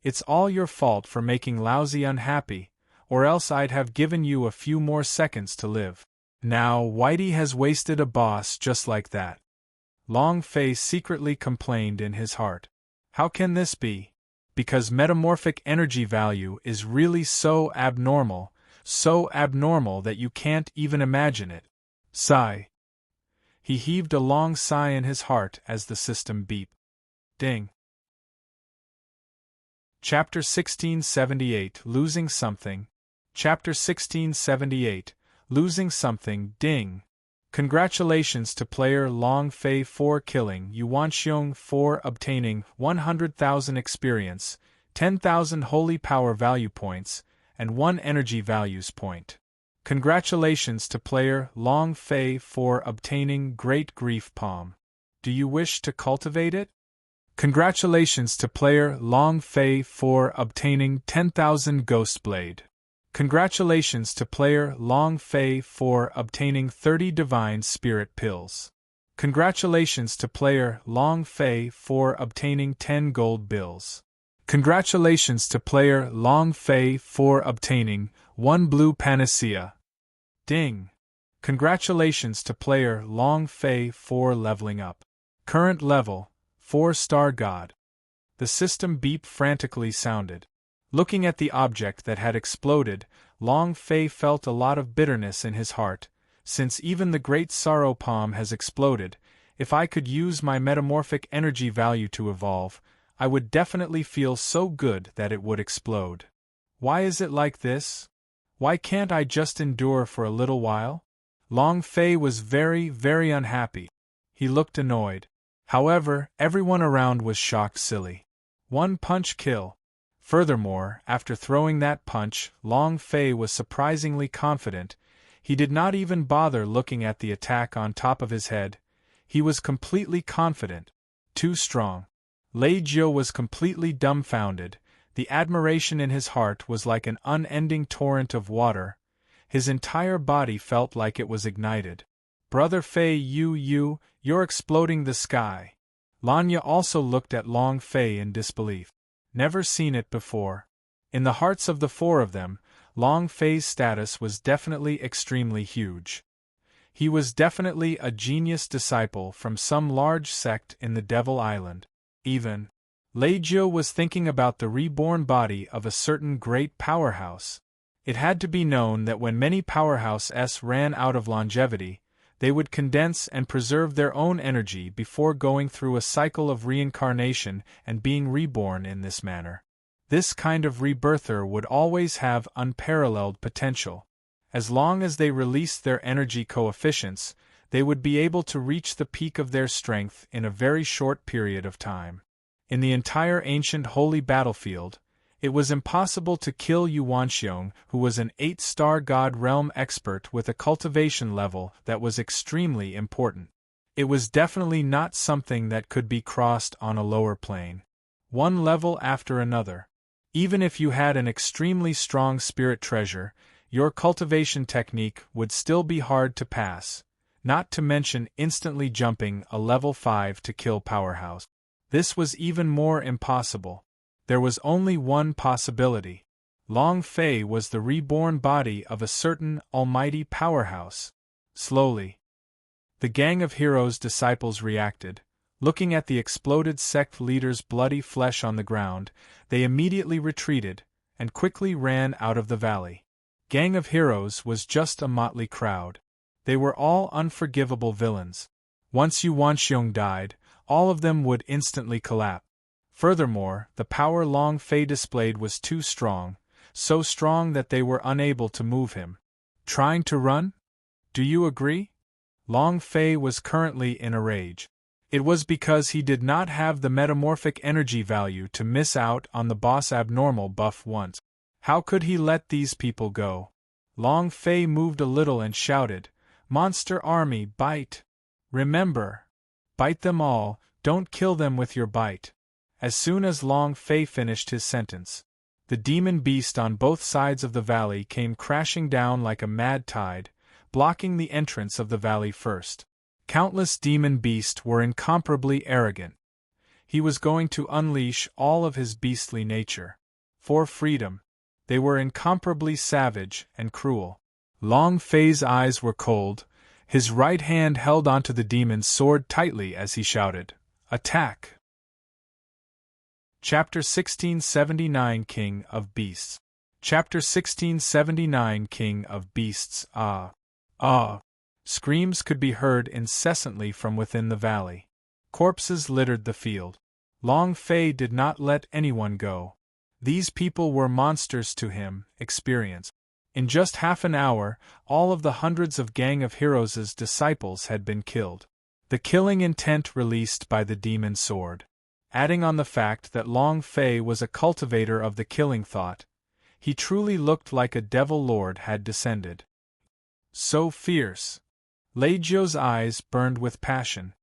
It's all your fault for making Lousy unhappy, or else I'd have given you a few more seconds to live. Now Whitey has wasted a boss just like that. Long Fei secretly complained in his heart. How can this be? Because metamorphic energy value is really so abnormal that you can't even imagine it. Sigh. He heaved a long sigh in his heart as the system beeped. Ding. Chapter 1678, Losing Something. Chapter 1678, Losing Something, Ding. Congratulations to player Long Fei for killing Yu Wanxiong for obtaining 100,000 experience, 10,000 holy power value points, and 1 energy values point. Congratulations to player Long Fei for obtaining Great Grief Palm. Do you wish to cultivate it? Congratulations to player Long Fei for obtaining 10,000 Ghost Blade. Congratulations to player Long Fei for obtaining 30 Divine Spirit Pills. Congratulations to player Long Fei for obtaining 10 Gold Bills. Congratulations to player Long Fei for obtaining 1 Blue Panacea. Ding! Congratulations to player Long Fei for leveling up. Current level 4-star God. The system beep frantically sounded. Looking at the object that had exploded, Long Fei felt a lot of bitterness in his heart. Since even the Great Sorrow Palm has exploded, if I could use my metamorphic energy value to evolve, I would definitely feel so good that it would explode. Why is it like this? Why can't I just endure for a little while? Long Fei was very, very unhappy. He looked annoyed. However, everyone around was shocked silly. 1 punch kill. Furthermore, after throwing that punch, Long Fei was surprisingly confident. He did not even bother looking at the attack on top of his head. He was completely confident. Too strong. Lei Jiu was completely dumbfounded. The admiration in his heart was like an unending torrent of water. His entire body felt like it was ignited. Brother Fei, you're exploding the sky. Lanya also looked at Long Fei in disbelief. Never seen it before. In the hearts of the four of them, Long Fei's status was definitely extremely huge. He was definitely a genius disciple from some large sect in the Devil Island. Even Lei Jiu was thinking about the reborn body of a certain great powerhouse. It had to be known that when many powerhouses ran out of longevity, they would condense and preserve their own energy before going through a cycle of reincarnation and being reborn in this manner. This kind of rebirther would always have unparalleled potential. As long as they released their energy coefficients, they would be able to reach the peak of their strength in a very short period of time. In the entire ancient holy battlefield, it was impossible to kill Yuanxiong, who was an 8-star God realm expert with a cultivation level that was extremely important. It was definitely not something that could be crossed on a lower plane. One level after another. Even if you had an extremely strong spirit treasure, your cultivation technique would still be hard to pass, not to mention instantly jumping a level 5 to kill powerhouse. This was even more impossible. There was only one possibility. Long Fei was the reborn body of a certain almighty powerhouse. Slowly, the gang of heroes' disciples reacted. Looking at the exploded sect leader's bloody flesh on the ground, they immediately retreated and quickly ran out of the valley. Gang of Heroes was just a motley crowd. They were all unforgivable villains. Once Yuanxiong died, all of them would instantly collapse. Furthermore, the power Long Fei displayed was too strong, so strong that they were unable to move him. Trying to run? Do you agree? Long Fei was currently in a rage. It was because he did not have the metamorphic energy value to miss out on the boss abnormal buff once. How could he let these people go? Long Fei moved a little and shouted, "Monster Army, bite! Remember! Bite them all, don't kill them with your bite." As soon as Long Fei finished his sentence, the demon beast on both sides of the valley came crashing down like a mad tide, blocking the entrance of the valley first. Countless demon beasts were incomparably arrogant. He was going to unleash all of his beastly nature. For freedom. They were incomparably savage and cruel. Long Fei's eyes were cold. His right hand held onto the demon's sword tightly as he shouted, "Attack!" Chapter 1679 King of Beasts. Chapter 1679 King of Beasts. Ah! Ah! Screams could be heard incessantly from within the valley. Corpses littered the field. Long Fei did not let anyone go. These people were monsters to him, experience. In just half an hour, all of the hundreds of Gang of Heroes' disciples had been killed. The killing intent released by the demon sword. Adding on the fact that Long Fei was a cultivator of the killing thought, he truly looked like a devil lord had descended. So fierce. Lei Jiu's eyes burned with passion.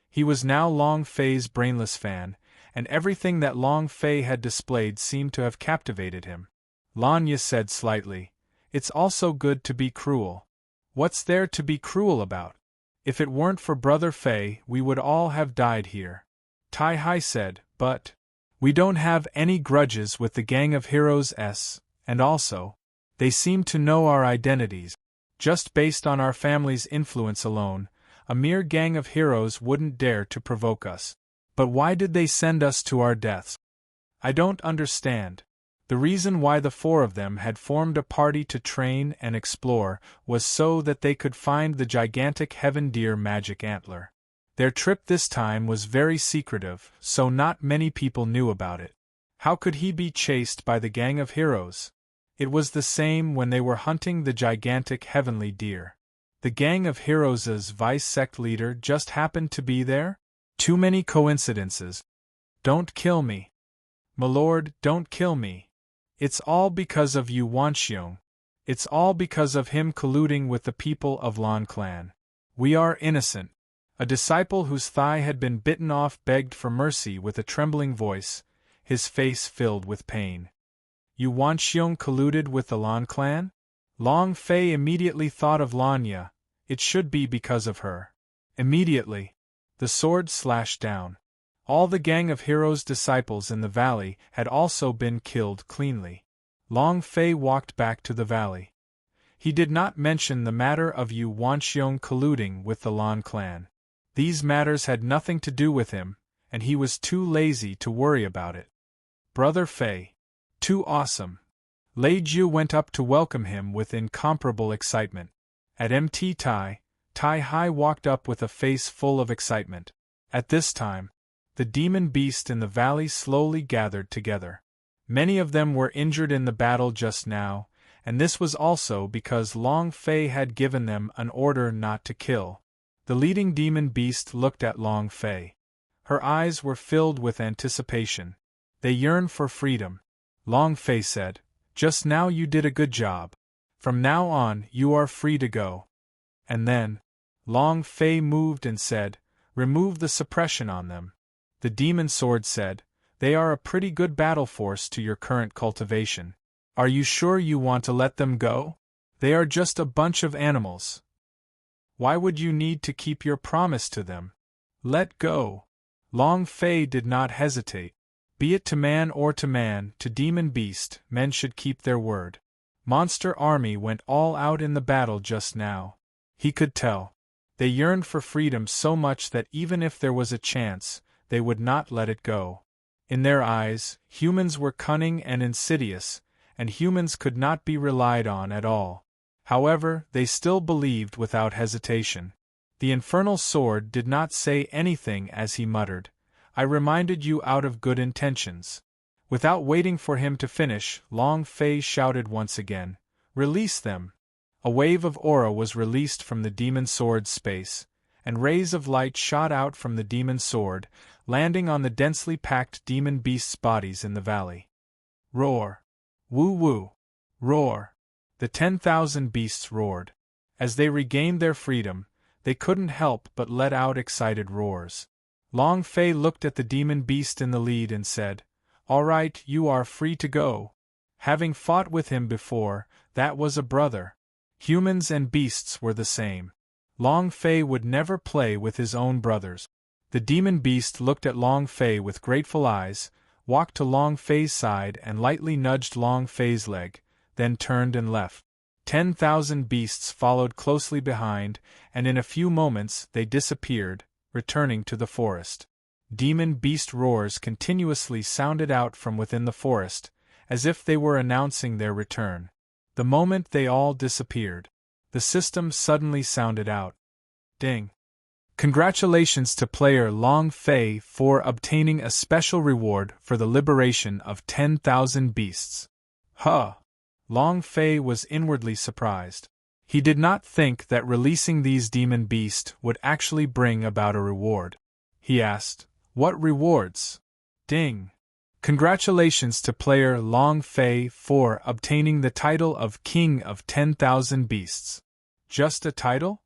He was now Long Fei's brainless fan, and everything that Long Fei had displayed seemed to have captivated him. Lanya said slightly, "It's also good to be cruel." "What's there to be cruel about? If it weren't for Brother Fei, we would all have died here." Tai Hai said, "But we don't have any grudges with the Gang of Heroes S, and also, they seem to know our identities. Just based on our family's influence alone, a mere Gang of Heroes wouldn't dare to provoke us. But why did they send us to our deaths? I don't understand." The reason why the four of them had formed a party to train and explore was so that they could find the gigantic heaven deer magic antler. Their trip this time was very secretive, so not many people knew about it. How could he be chased by the Gang of Heroes? It was the same when they were hunting the gigantic heavenly deer. The Gang of Heroes' vice sect leader just happened to be there? Too many coincidences. "Don't kill me. "Milord, don't kill me. It's all because of Yu Wanxiong. It's all because of him colluding with the people of Lan clan. We are innocent." A disciple whose thigh had been bitten off begged for mercy with a trembling voice, his face filled with pain. Yu Wanxiong colluded with the Lan clan? Long Fei immediately thought of Lanya. It should be because of her. Immediately, the sword slashed down. All the gang of heroes' disciples in the valley had also been killed cleanly. Long Fei walked back to the valley. He did not mention the matter of Yu Wanxiong colluding with the Lan clan. These matters had nothing to do with him, and he was too lazy to worry about it. Brother Fei. Too awesome. Lei Jiu went up to welcome him with incomparable excitement. At Mt. Tai Hai walked up with a face full of excitement. At this time, the demon beast in the valley slowly gathered together. Many of them were injured in the battle just now, and this was also because Long Fei had given them an order not to kill. The leading demon beast looked at Long Fei. Her eyes were filled with anticipation. They yearned for freedom. Long Fei said, "Just now you did a good job. From now on you are free to go." And then, Long Fei moved and said, "Remove the suppression on them." The demon sword said, "They are a pretty good battle force to your current cultivation. Are you sure you want to let them go? They are just a bunch of animals. Why would you need to keep your promise to them? Let go." Long Fei did not hesitate. Be it to man or to man, to demon beast, men should keep their word. Monster Army went all out in the battle just now. He could tell. They yearned for freedom so much that even if there was a chance, they would not let it go. In their eyes, humans were cunning and insidious, and humans could not be relied on at all. However, they still believed without hesitation. The infernal sword did not say anything as he muttered, "I reminded you out of good intentions." Without waiting for him to finish, Long Fei shouted once again, "Release them!" A wave of aura was released from the demon sword's space, and rays of light shot out from the demon sword, landing on the densely packed demon beasts' bodies in the valley. Roar! Woo woo! Roar! The 10,000 beasts roared. As they regained their freedom, they couldn't help but let out excited roars. Long Fei looked at the demon beast in the lead and said, "All right, you are free to go." Having fought with him before, that was a brother. Humans and beasts were the same. Long Fei would never play with his own brothers. The demon beast looked at Long Fei with grateful eyes, walked to Long Fei's side and lightly nudged Long Fei's leg, then turned and left. 10,000 beasts followed closely behind, and in a few moments they disappeared, returning to the forest. Demon beast roars continuously sounded out from within the forest, as if they were announcing their return. The moment they all disappeared, the system suddenly sounded out. Ding! Congratulations to player Long Fei for obtaining a special reward for the liberation of 10,000 beasts. Huh! Long Fei was inwardly surprised. He did not think that releasing these demon beasts would actually bring about a reward. He asked, "What rewards?" Ding! Congratulations to player Long Fei for obtaining the title of King of 10,000 Beasts. Just a title?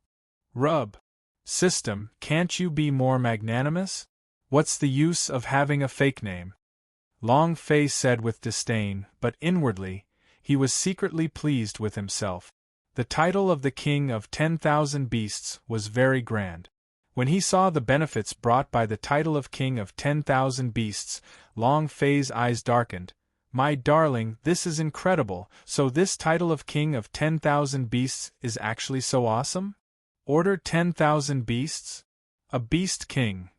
Rub. System, can't you be more magnanimous? What's the use of having a fake name? Long Fei said with disdain, but inwardly, he was secretly pleased with himself. The title of the King of 10,000 Beasts was very grand. When he saw the benefits brought by the title of King of 10,000 Beasts, Long Fei's eyes darkened. "My darling, this is incredible, so this title of King of 10,000 Beasts is actually so awesome? Order 10,000 beasts? A Beast King."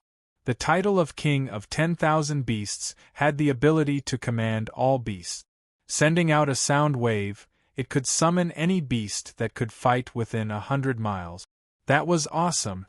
The title of King of 10,000 Beasts had the ability to command all beasts. Sending out a sound wave, it could summon any beast that could fight within 100 miles. That was awesome.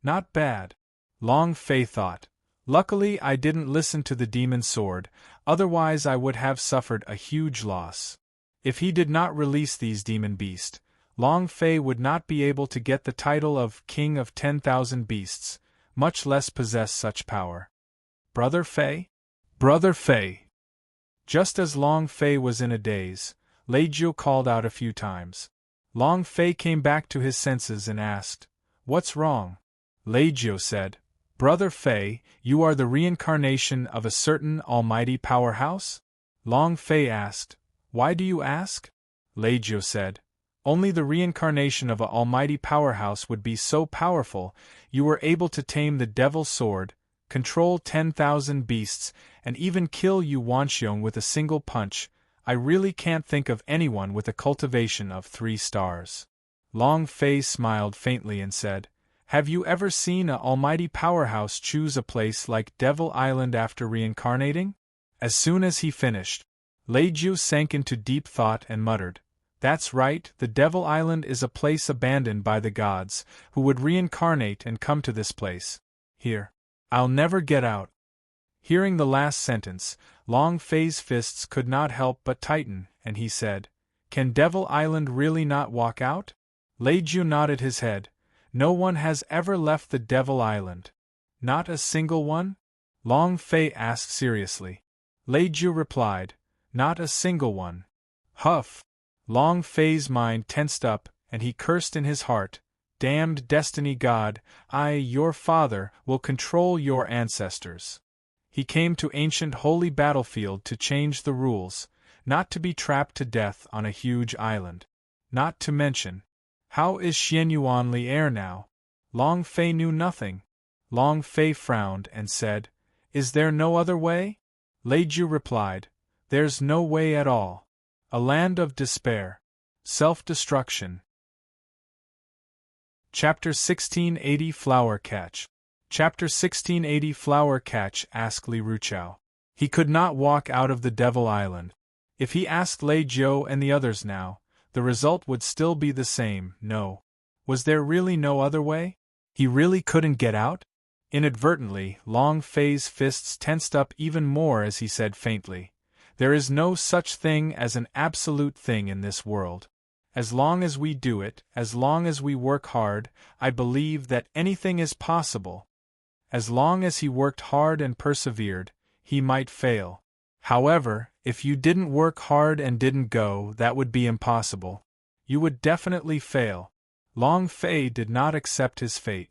Not bad. Long Fei thought. Luckily I didn't listen to the demon sword, otherwise I would have suffered a huge loss. If he did not release these demon beasts, Long Fei would not be able to get the title of King of 10,000 Beasts, much less possess such power. Brother Fei? Brother Fei! Just as Long Fei was in a daze, Lei Jiu called out a few times. Long Fei came back to his senses and asked, "What's wrong?" Lei Jiu said, "Brother Fei, you are the reincarnation of a certain almighty powerhouse?" Long Fei asked, "Why do you ask?" Lei Jiu said, "Only the reincarnation of an almighty powerhouse would be so powerful. You were able to tame the devil's sword, control 10,000 beasts, and even kill Yu Wanxiong with a single punch. I really can't think of anyone with a cultivation of 3 stars. Long Fei smiled faintly and said, "Have you ever seen an almighty powerhouse choose a place like Devil Island after reincarnating?" As soon as he finished, Lei Jiu sank into deep thought and muttered, "That's right, the Devil Island is a place abandoned by the gods, who would reincarnate and come to this place. Here. I'll never get out." Hearing the last sentence, Long Fei's fists could not help but tighten, and he said, "Can Devil Island really not walk out?" Lei Jiu nodded his head. "No one has ever left the Devil Island." "Not a single one?" Long Fei asked seriously. Lei Jiu replied, "Not a single one." Huff! Long Fei's mind tensed up, and he cursed in his heart, "Damned destiny god, I, your father, will control your ancestors." He came to ancient holy battlefield to change the rules, not to be trapped to death on a huge island. Not to mention, how is Xianyuan Li'er now? Long Fei knew nothing. Long Fei frowned and said, "Is there no other way?" Lei Jiu replied, "There's no way at all. A land of despair. Self-destruction." Chapter 1680 Flower Catch. Chapter 1680 Flower Catch. Asked Li Ruchao. He could not walk out of the Devil Island. If he asked Lei Jiu and the others now, the result would still be the same, no. Was there really no other way? He really couldn't get out? Inadvertently, Long Fei's fists tensed up even more as he said faintly, "There is no such thing as an absolute thing in this world. As long as we do it, as long as we work hard, I believe that anything is possible." As long as he worked hard and persevered, he might fail. However, if you didn't work hard and didn't go, that would be impossible. You would definitely fail. Long Fei did not accept his fate.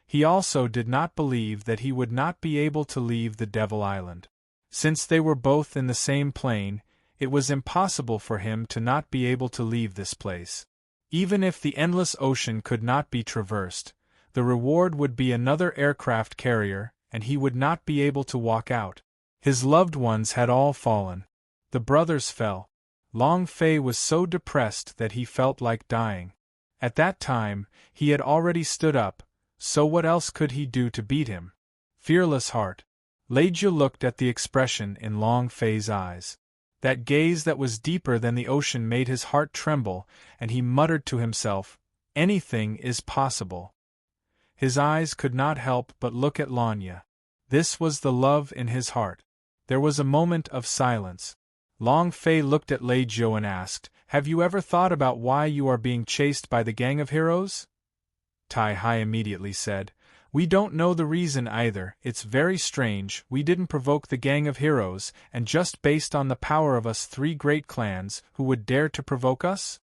He also did not believe that he would not be able to leave the Devil Island. Since they were both in the same plane, it was impossible for him to not be able to leave this place. Even if the endless ocean could not be traversed, the reward would be another aircraft carrier, and he would not be able to walk out. His loved ones had all fallen. The brothers fell. Long Fei was so depressed that he felt like dying. At that time, he had already stood up, so what else could he do to beat him? Fearless heart. Lei Jiu looked at the expression in Long Fei's eyes. That gaze that was deeper than the ocean made his heart tremble, and he muttered to himself, "Anything is possible." His eyes could not help but look at Lanya. This was the love in his heart. There was a moment of silence. Long Fei looked at Lei Jiu and asked, "Have you ever thought about why you are being chased by the gang of heroes?" Tai Hai immediately said, "We don't know the reason either. It's very strange. We didn't provoke the gang of heroes, and just based on the power of us 3 great clans, who would dare to provoke us?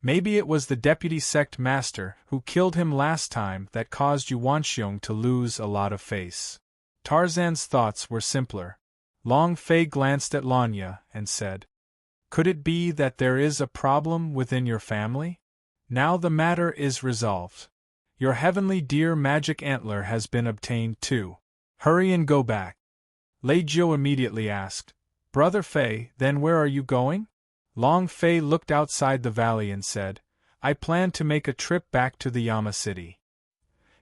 Maybe it was the deputy sect master who killed him last time that caused Yu Wanxiong to lose a lot of face." Tarzan's thoughts were simpler. Long Fei glanced at Lanya and said, "Could it be that there is a problem within your family? Now the matter is resolved. Your heavenly deer magic antler has been obtained too. Hurry and go back." Lei Jiu immediately asked, "Brother Fei, then where are you going?" Long Fei looked outside the valley and said, "I plan to make a trip back to the Yama city."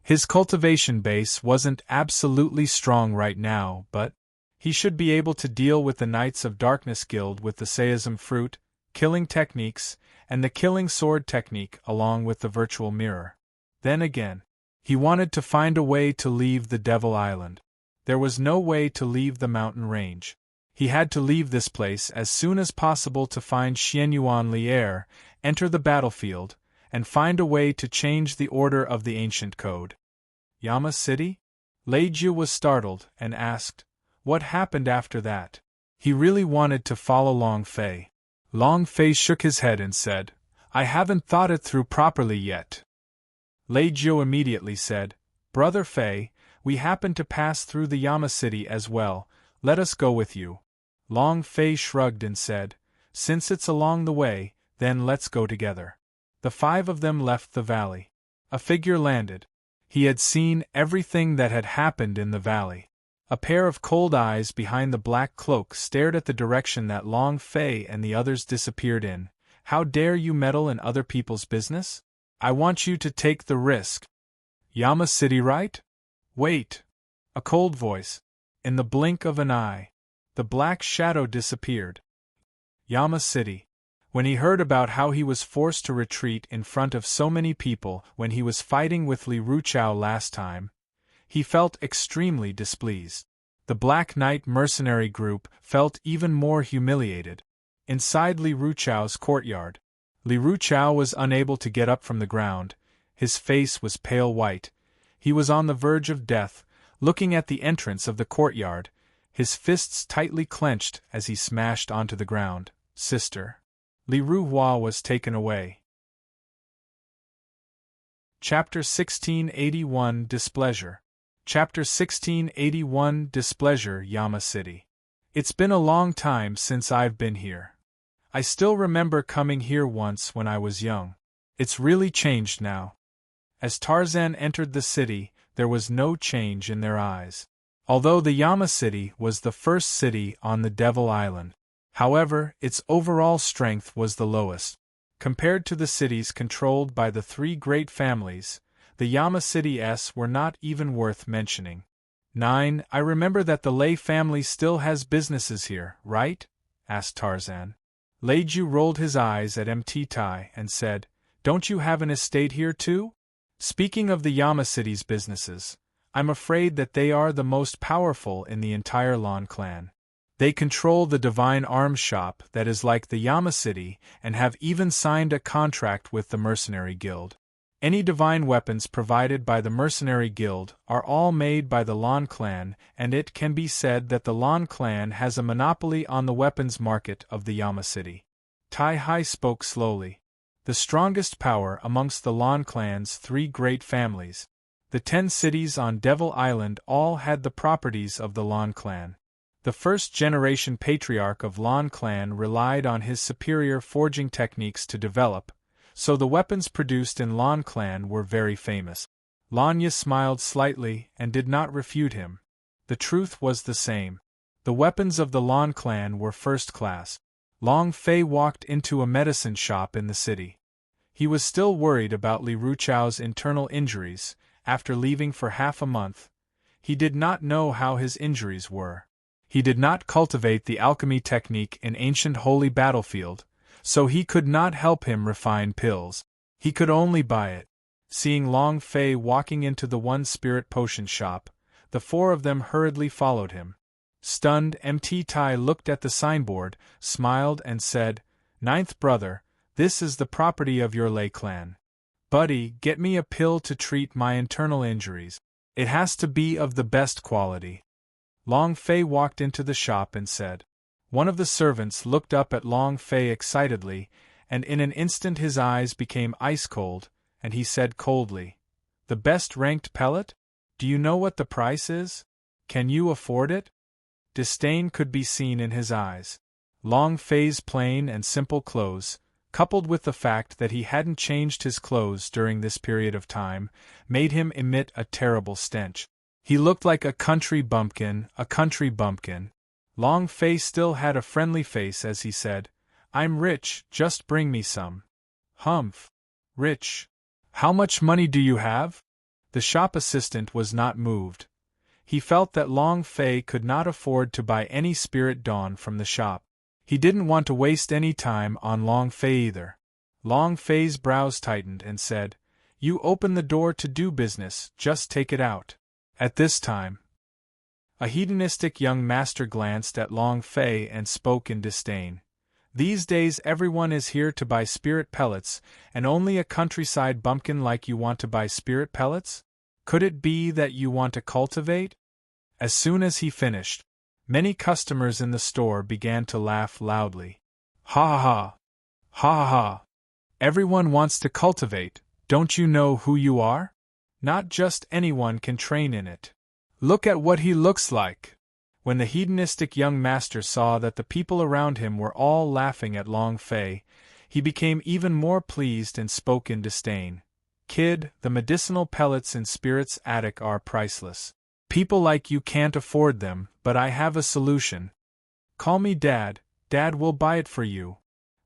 His cultivation base wasn't absolutely strong right now, but he should be able to deal with the Knights of Darkness Guild with the Seism fruit, killing techniques, and the killing sword technique along with the virtual mirror. Then again, he wanted to find a way to leave the Devil Island. There was no way to leave the mountain range. He had to leave this place as soon as possible to find Xianyuan Li'er, enter the battlefield, and find a way to change the order of the ancient code. Yama City? Lei Jiu was startled and asked, "What happened after that?" He really wanted to follow Long Fei. Long Fei shook his head and said, I haven't thought it through properly yet. Lei Jiu immediately said, Brother Fei, we happen to pass through the Yama city as well, let us go with you. Long Fei shrugged and said, Since it's along the way, then let's go together. The 5 of them left the valley. A figure landed. He had seen everything that had happened in the valley. A pair of cold eyes behind the black cloak stared at the direction that Long Fei and the others disappeared in. How dare you meddle in other people's business? I want you to take the risk. Yama City, right? Wait. A cold voice. In the blink of an eye, the black shadow disappeared. Yama City. When he heard about how he was forced to retreat in front of so many people when he was fighting with Li Ruchao last time, he felt extremely displeased. The Black Knight mercenary group felt even more humiliated. Inside Li Ruchao's courtyard, Li Ruchao was unable to get up from the ground. His face was pale white. He was on the verge of death, looking at the entrance of the courtyard, his fists tightly clenched as he smashed onto the ground. Sister. Li Ruhua was taken away. Chapter 1681 Displeasure. Chapter 1681 Displeasure, Yama City. It's been a long time since I've been here. I still remember coming here once when I was young. It's really changed now. As Tarzan entered the city, there was no change in their eyes. Although the Yama City was the first city on the Devil Island, however, its overall strength was the lowest. Compared to the cities controlled by the 3 great families, the Yama Cities were not even worth mentioning. 9. I remember that the Lei family still has businesses here, right? Asked Tarzan. Lei Jiu rolled his eyes at Mt. Tai and said, Don't you have an estate here too? Speaking of the Yama City's businesses, I'm afraid that they are the most powerful in the entire Lan clan. They control the Divine Arms Shop that is like the Yama City and have even signed a contract with the Mercenary Guild. Any divine weapons provided by the Mercenary Guild are all made by the Lan clan, and it can be said that the Lan clan has a monopoly on the weapons market of the Yama City. Tai Hai spoke slowly. The strongest power amongst the Lan clan's 3 great families. The 10 cities on Devil Island all had the properties of the Lan clan. The first-generation patriarch of Lan clan relied on his superior forging techniques to develop, so the weapons produced in Lan clan were very famous. Lanya smiled slightly and did not refute him. The truth was the same. The weapons of the Lan clan were first class. Long Fei walked into a medicine shop in the city. He was still worried about Li Ruchao's internal injuries. After leaving for half a month, he did not know how his injuries were. He did not cultivate the alchemy technique in ancient holy battlefield, so he could not help him refine pills. He could only buy it. Seeing Long Fei walking into the one spirit potion shop, the 4 of them hurriedly followed him. Stunned, Mt. Tai looked at the signboard, smiled and said, 9th brother, this is the property of your Lei clan. Buddy, get me a pill to treat my internal injuries. It has to be of the best quality. Long Fei walked into the shop and said. One of the servants looked up at Long Fei excitedly, and in an instant his eyes became ice-cold, and he said coldly, The best-ranked pellet? Do you know what the price is? Can you afford it? Disdain could be seen in his eyes. Long Fei's plain and simple clothes, coupled with the fact that he hadn't changed his clothes during this period of time, made him emit a terrible stench. He looked like a country bumpkin, a country bumpkin. Long Fei still had a friendly face as he said, I'm rich, just bring me some. Humph. Rich. How much money do you have? The shop assistant was not moved. He felt that Long Fei could not afford to buy any spirit dawn from the shop. He didn't want to waste any time on Long Fei either. Long Fei's brows tightened and said, You open the door to do business, just take it out. At this time, a hedonistic young master glanced at Long Fei and spoke in disdain. These days everyone is here to buy spirit pellets, and only a countryside bumpkin like you want to buy spirit pellets? Could it be that you want to cultivate? As soon as he finished, Many customers in the store began to laugh loudly. Ha ha! Ha ha! Everyone wants to cultivate, don't you know who you are? Not just anyone can train in it. Look at what he looks like! When the hedonistic young master saw that the people around him were all laughing at Long Fei, he became even more pleased and spoke in disdain. Kid, the medicinal pellets in Spirit's attic are priceless. People like you can't afford them, but I have a solution. Call me Dad, Dad will buy it for you.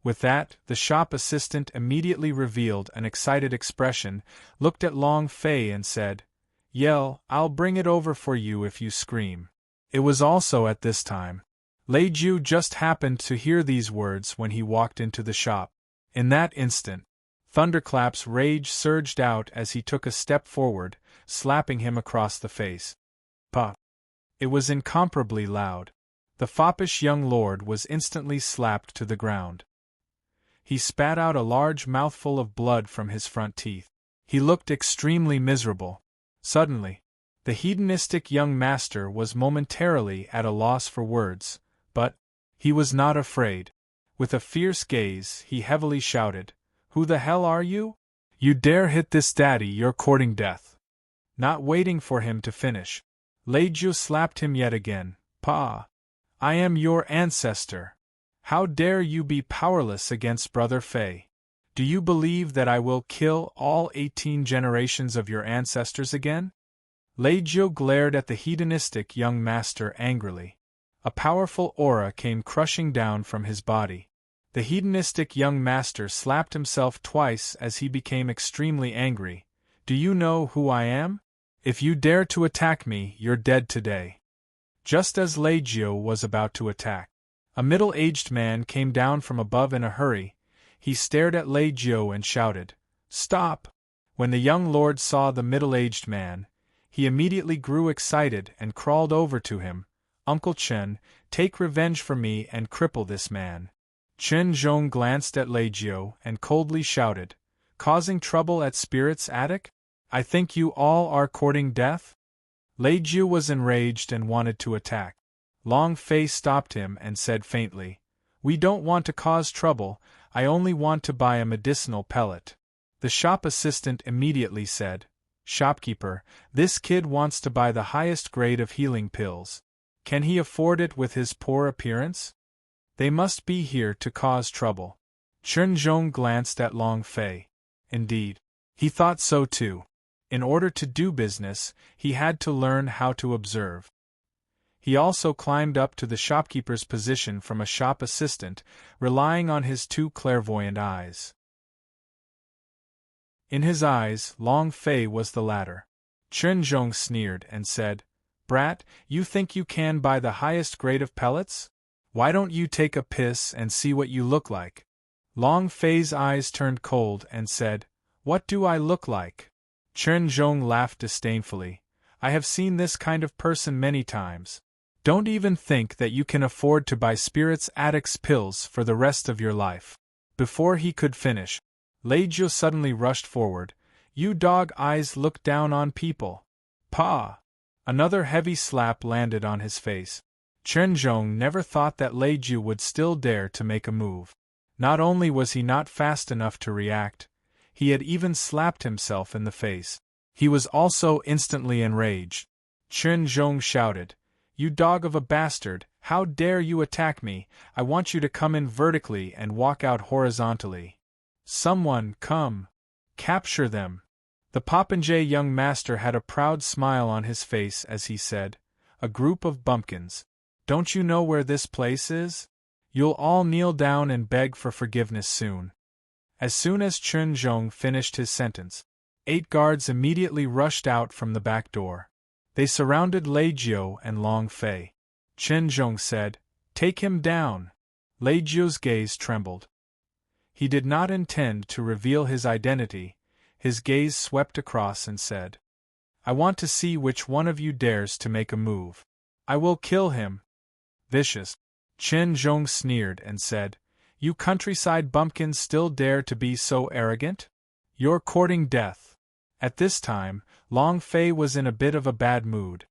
With that, the shop assistant immediately revealed an excited expression, looked at Long Fei and said, Yell, I'll bring it over for you if you scream. It was also at this time. Lei Jiu just happened to hear these words when he walked into the shop. In that instant, Thunderclap's rage surged out as he took a step forward, slapping him across the face. Puff! It was incomparably loud. The foppish young lord was instantly slapped to the ground. He spat out a large mouthful of blood from his front teeth. He looked extremely miserable. Suddenly, the hedonistic young master was momentarily at a loss for words, but he was not afraid. With a fierce gaze, he heavily shouted, Who the hell are you? You dare hit this daddy, you're courting death. Not waiting for him to finish, Lei Jiu slapped him yet again. Pa! I am your ancestor. How dare you be powerless against Brother Fei? Do you believe that I will kill all 18 generations of your ancestors again? Lei Jiu glared at the hedonistic young master angrily. A powerful aura came crushing down from his body. The hedonistic young master slapped himself twice as he became extremely angry. Do you know who I am? If you dare to attack me, you're dead today. Just as Lei Jiu was about to attack, a middle-aged man came down from above in a hurry. He stared at Lei Jiu and shouted, Stop! When the young lord saw the middle-aged man, he immediately grew excited and crawled over to him. Uncle Chen, take revenge for me and cripple this man. Chen Zhong glanced at Lei Jiu and coldly shouted, Causing trouble at Spirit's attic? I think you all are courting death? Lei Jiu was enraged and wanted to attack. Long Fei stopped him and said faintly, We don't want to cause trouble, I only want to buy a medicinal pellet. The shop assistant immediately said, Shopkeeper, this kid wants to buy the highest grade of healing pills. Can he afford it with his poor appearance? They must be here to cause trouble. Chen Zhong glanced at Long Fei. Indeed, he thought so too. In order to do business, he had to learn how to observe. He also climbed up to the shopkeeper's position from a shop assistant, relying on his 2 clairvoyant eyes. In his eyes, Long Fei was the latter. Chen Zhong sneered and said, Brat, you think you can buy the highest grade of pellets? Why don't you take a piss and see what you look like? Long Fei's eyes turned cold and said, What do I look like? Chen Zhong laughed disdainfully. I have seen this kind of person many times. Don't even think that you can afford to buy Spirit's attic's pills for the rest of your life. Before he could finish, Lei Jiu suddenly rushed forward. You dog eyes look down on people. Pa! Another heavy slap landed on his face. Chen Zhong never thought that Lei Jiu would still dare to make a move. Not only was he not fast enough to react, he had even slapped himself in the face. He was also instantly enraged. Chen Zhong shouted, You dog of a bastard, how dare you attack me? I want you to come in vertically and walk out horizontally. Someone, come. Capture them. The popinjay young master had a proud smile on his face as he said, A group of bumpkins. Don't you know where this place is? You'll all kneel down and beg for forgiveness soon. As soon as Chen Zhong finished his sentence, 8 guards immediately rushed out from the back door. They surrounded Lei Jiu and Long Fei. Chen Zhong said, Take him down. Lei Jiu's gaze trembled. He did not intend to reveal his identity. His gaze swept across and said, I want to see which one of you dares to make a move. I will kill him. Vicious. Chen Zhong sneered and said, You countryside bumpkins still dare to be so arrogant? You're courting death. At this time, Long Fei was in a bit of a bad mood.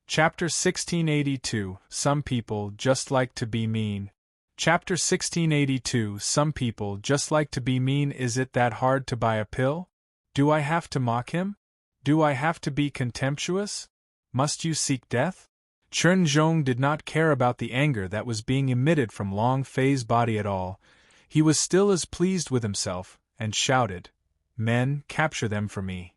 Chapter 1682, Some People Just Like to Be Mean. Chapter 1682, Some People Just Like to Be Mean. Is it that hard to buy a pill? Do I have to mock him? Do I have to be contemptuous? Must you seek death? Chen Zhong did not care about the anger that was being emitted from Long Fei's body at all. He was still as pleased with himself, and shouted, "Men, capture them for me.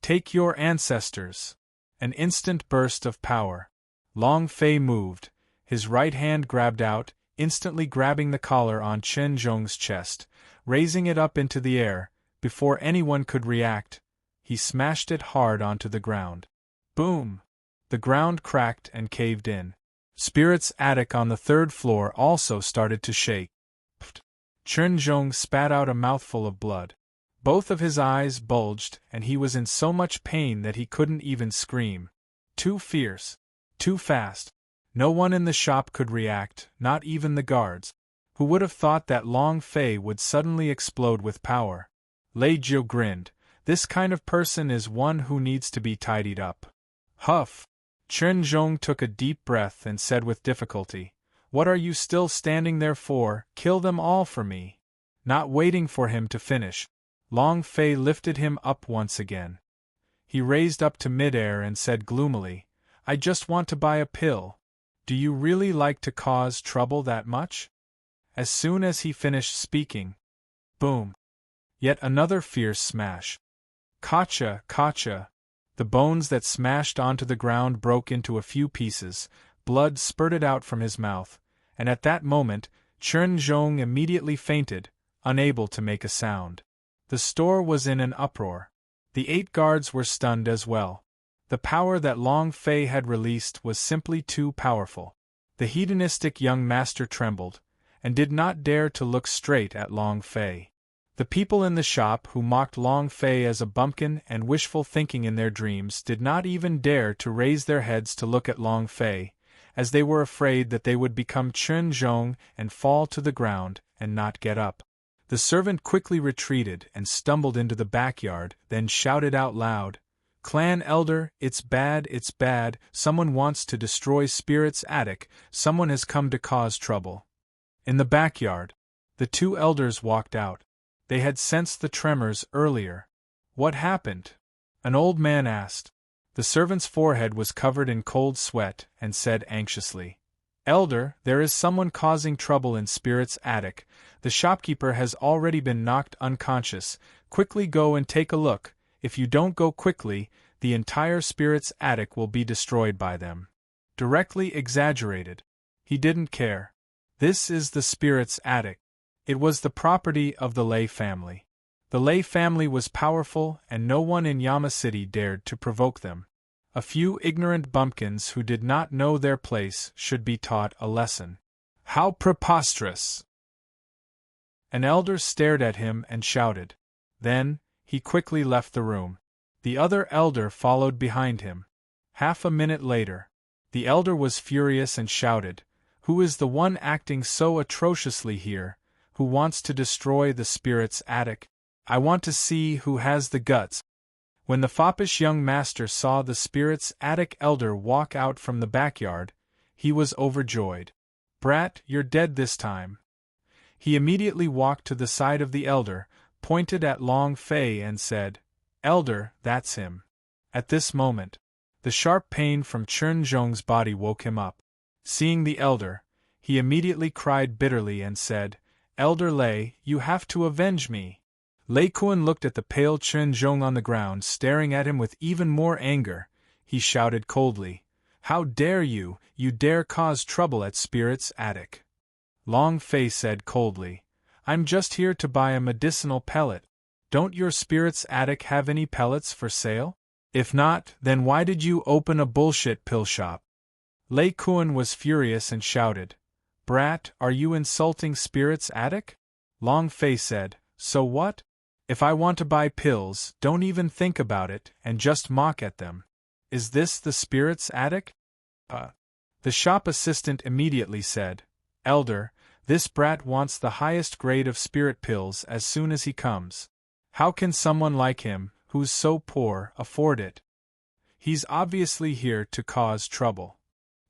Take your ancestors." An instant burst of power. Long Fei moved, his right hand grabbed out, instantly grabbing the collar on Chen Zhong's chest, raising it up into the air. Before anyone could react, he smashed it hard onto the ground. Boom! The ground cracked and caved in. Spirit's attic on the third floor also started to shake. Chen Zhong spat out a mouthful of blood. Both of his eyes bulged, and he was in so much pain that he couldn't even scream. Too fierce. Too fast. No one in the shop could react, not even the guards. Who would have thought that Long Fei would suddenly explode with power? Lei Jiu grinned. This kind of person is one who needs to be tidied up. Huff! Chen Zhong took a deep breath and said with difficulty, "What are you still standing there for? Kill them all for me." Not waiting for him to finish, Long Fei lifted him up once again. He raised up to midair and said gloomily, "I just want to buy a pill. Do you really like to cause trouble that much?" As soon as he finished speaking, boom! Yet another fierce smash. Kacha, kacha! The bones that smashed onto the ground broke into a few pieces, blood spurted out from his mouth, and at that moment, Chen Zhong immediately fainted, unable to make a sound. The store was in an uproar. The 8 guards were stunned as well. The power that Long Fei had released was simply too powerful. The hedonistic young master trembled, and did not dare to look straight at Long Fei. The people in the shop who mocked Long Fei as a bumpkin and wishful thinking in their dreams did not even dare to raise their heads to look at Long Fei, as they were afraid that they would become Chen Zhong and fall to the ground and not get up. The servant quickly retreated and stumbled into the backyard, then shouted out loud, "Clan Elder, it's bad, it's bad, someone wants to destroy Spirit's attic, someone has come to cause trouble." In the backyard, the 2 elders walked out. They had sensed the tremors earlier. "What happened?" an old man asked. The servant's forehead was covered in cold sweat, and said anxiously, "Elder, there is someone causing trouble in Spirit's attic. The shopkeeper has already been knocked unconscious. Quickly go and take a look. If you don't go quickly, the entire Spirit's attic will be destroyed by them." Directly exaggerated. He didn't care. This is the Spirit's attic. It was the property of the Lei family. The Lei family was powerful, and no one in Yama City dared to provoke them. A few ignorant bumpkins who did not know their place should be taught a lesson. How preposterous! An elder stared at him and shouted. Then, he quickly left the room. The other elder followed behind him. Half a minute later, the elder was furious and shouted, "Who is the one acting so atrociously here? Who wants to destroy the Spirit's attic? I want to see who has the guts." When the foppish young master saw the Spirit's attic elder walk out from the backyard, he was overjoyed. "Brat, you're dead this time." He immediately walked to the side of the elder, pointed at Long Fei and said, "Elder, that's him." At this moment, the sharp pain from Chen Zhong's body woke him up. Seeing the elder, he immediately cried bitterly and said, "Elder Lei, you have to avenge me." Lei Kuan looked at the pale Chen Zhong on the ground, staring at him with even more anger. He shouted coldly, "How dare you? You dare cause trouble at Spirit's attic." Long Fei said coldly, "I'm just here to buy a medicinal pellet. Don't your Spirit's attic have any pellets for sale? If not, then why did you open a bullshit pill shop?" Lei Kuan was furious and shouted, "Brat, are you insulting Spirit's attic?" Long Fei said, "So what? If I want to buy pills, don't even think about it, and just mock at them. Is this the Spirit's attic?" The shop assistant immediately said, "Elder, this brat wants the highest grade of spirit pills as soon as he comes. How can someone like him, who's so poor, afford it?" He's obviously here to cause trouble.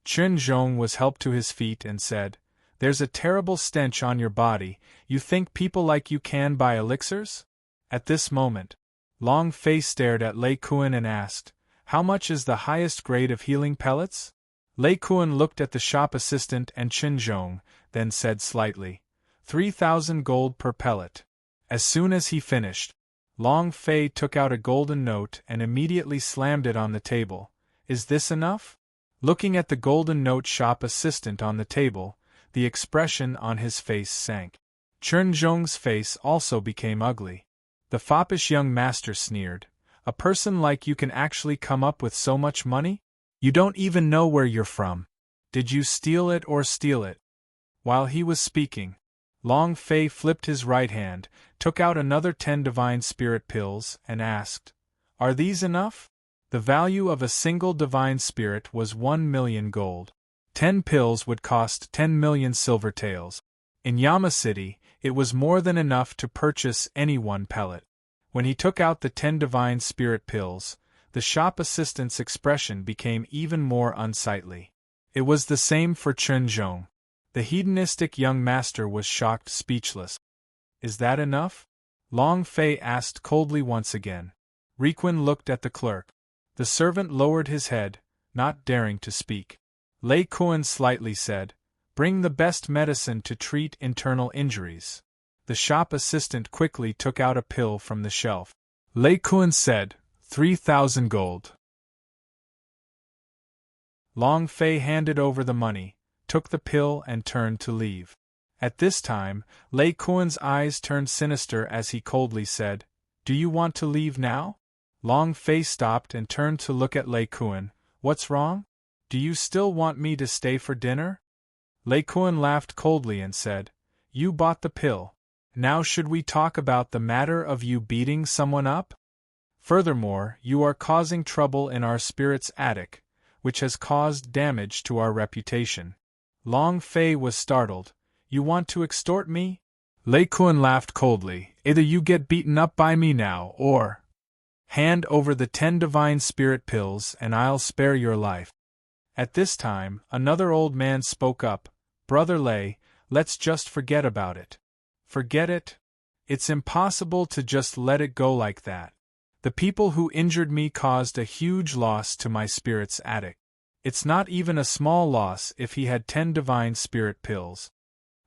Chen Zhong was helped to his feet and said, "There's a terrible stench on your body. You think people like you can buy elixirs?" At this moment, Long Fei stared at Lei Kuan and asked, "How much is the highest grade of healing pellets?" Lei Kuan looked at the shop assistant and Chen Zhong, then said slightly, 3,000 gold per pellet. As soon as he finished, Long Fei took out a golden note and immediately slammed it on the table. "Is this enough?" Looking at the golden note shop assistant on the table, the expression on his face sank. Chen Zhong's face also became ugly. The foppish young master sneered, "A person like you can actually come up with so much money? You don't even know where you're from. Did you steal it or steal it?" While he was speaking, Long Fei flipped his right hand, took out another 10 divine spirit pills, and asked, "Are these enough?" The value of a single divine spirit was 1 million gold. 10 pills would cost 10 million silver taels. In Yama City, it was more than enough to purchase any one pellet. When he took out the 10 divine spirit pills, the shop assistant's expression became even more unsightly. It was the same for Chen Zhong. The hedonistic young master was shocked, speechless. "Is that enough?" Long Fei asked coldly once again. Requin looked at the clerk. The servant lowered his head, not daring to speak. Lei Kuan slightly said, "Bring the best medicine to treat internal injuries." The shop assistant quickly took out a pill from the shelf. Lei Kuan said, 3,000 gold. Long Fei handed over the money, took the pill and turned to leave. At this time, Lei Kuan's eyes turned sinister as he coldly said, "Do you want to leave now?" Long Fei stopped and turned to look at Lei Kuan. "What's wrong? Do you still want me to stay for dinner?" Lei Kuan laughed coldly and said, "You bought the pill. Now should we talk about the matter of you beating someone up? Furthermore, you are causing trouble in our spirit's attic, which has caused damage to our reputation." Long Fei was startled. "You want to extort me?" Lei Kuan laughed coldly. "Either you get beaten up by me now, or hand over the 10 divine spirit pills and I'll spare your life." At this time, another old man spoke up. "Brother Lei, let's just forget about it." "Forget it? It's impossible to just let it go like that. The people who injured me caused a huge loss to my spirit's attic. It's not even a small loss if he had 10 divine spirit pills."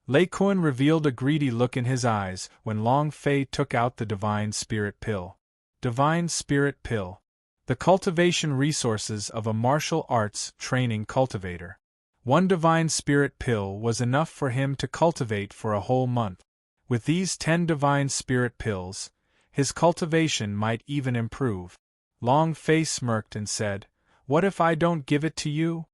Lei Kuan revealed a greedy look in his eyes when Long Fei took out the divine spirit pill. Divine spirit pill. The cultivation resources of a martial arts training cultivator. 1 divine spirit pill was enough for him to cultivate for a whole month. With these 10 divine spirit pills, his cultivation might even improve. Long Fei smirked and said, "What if I don't give it to you?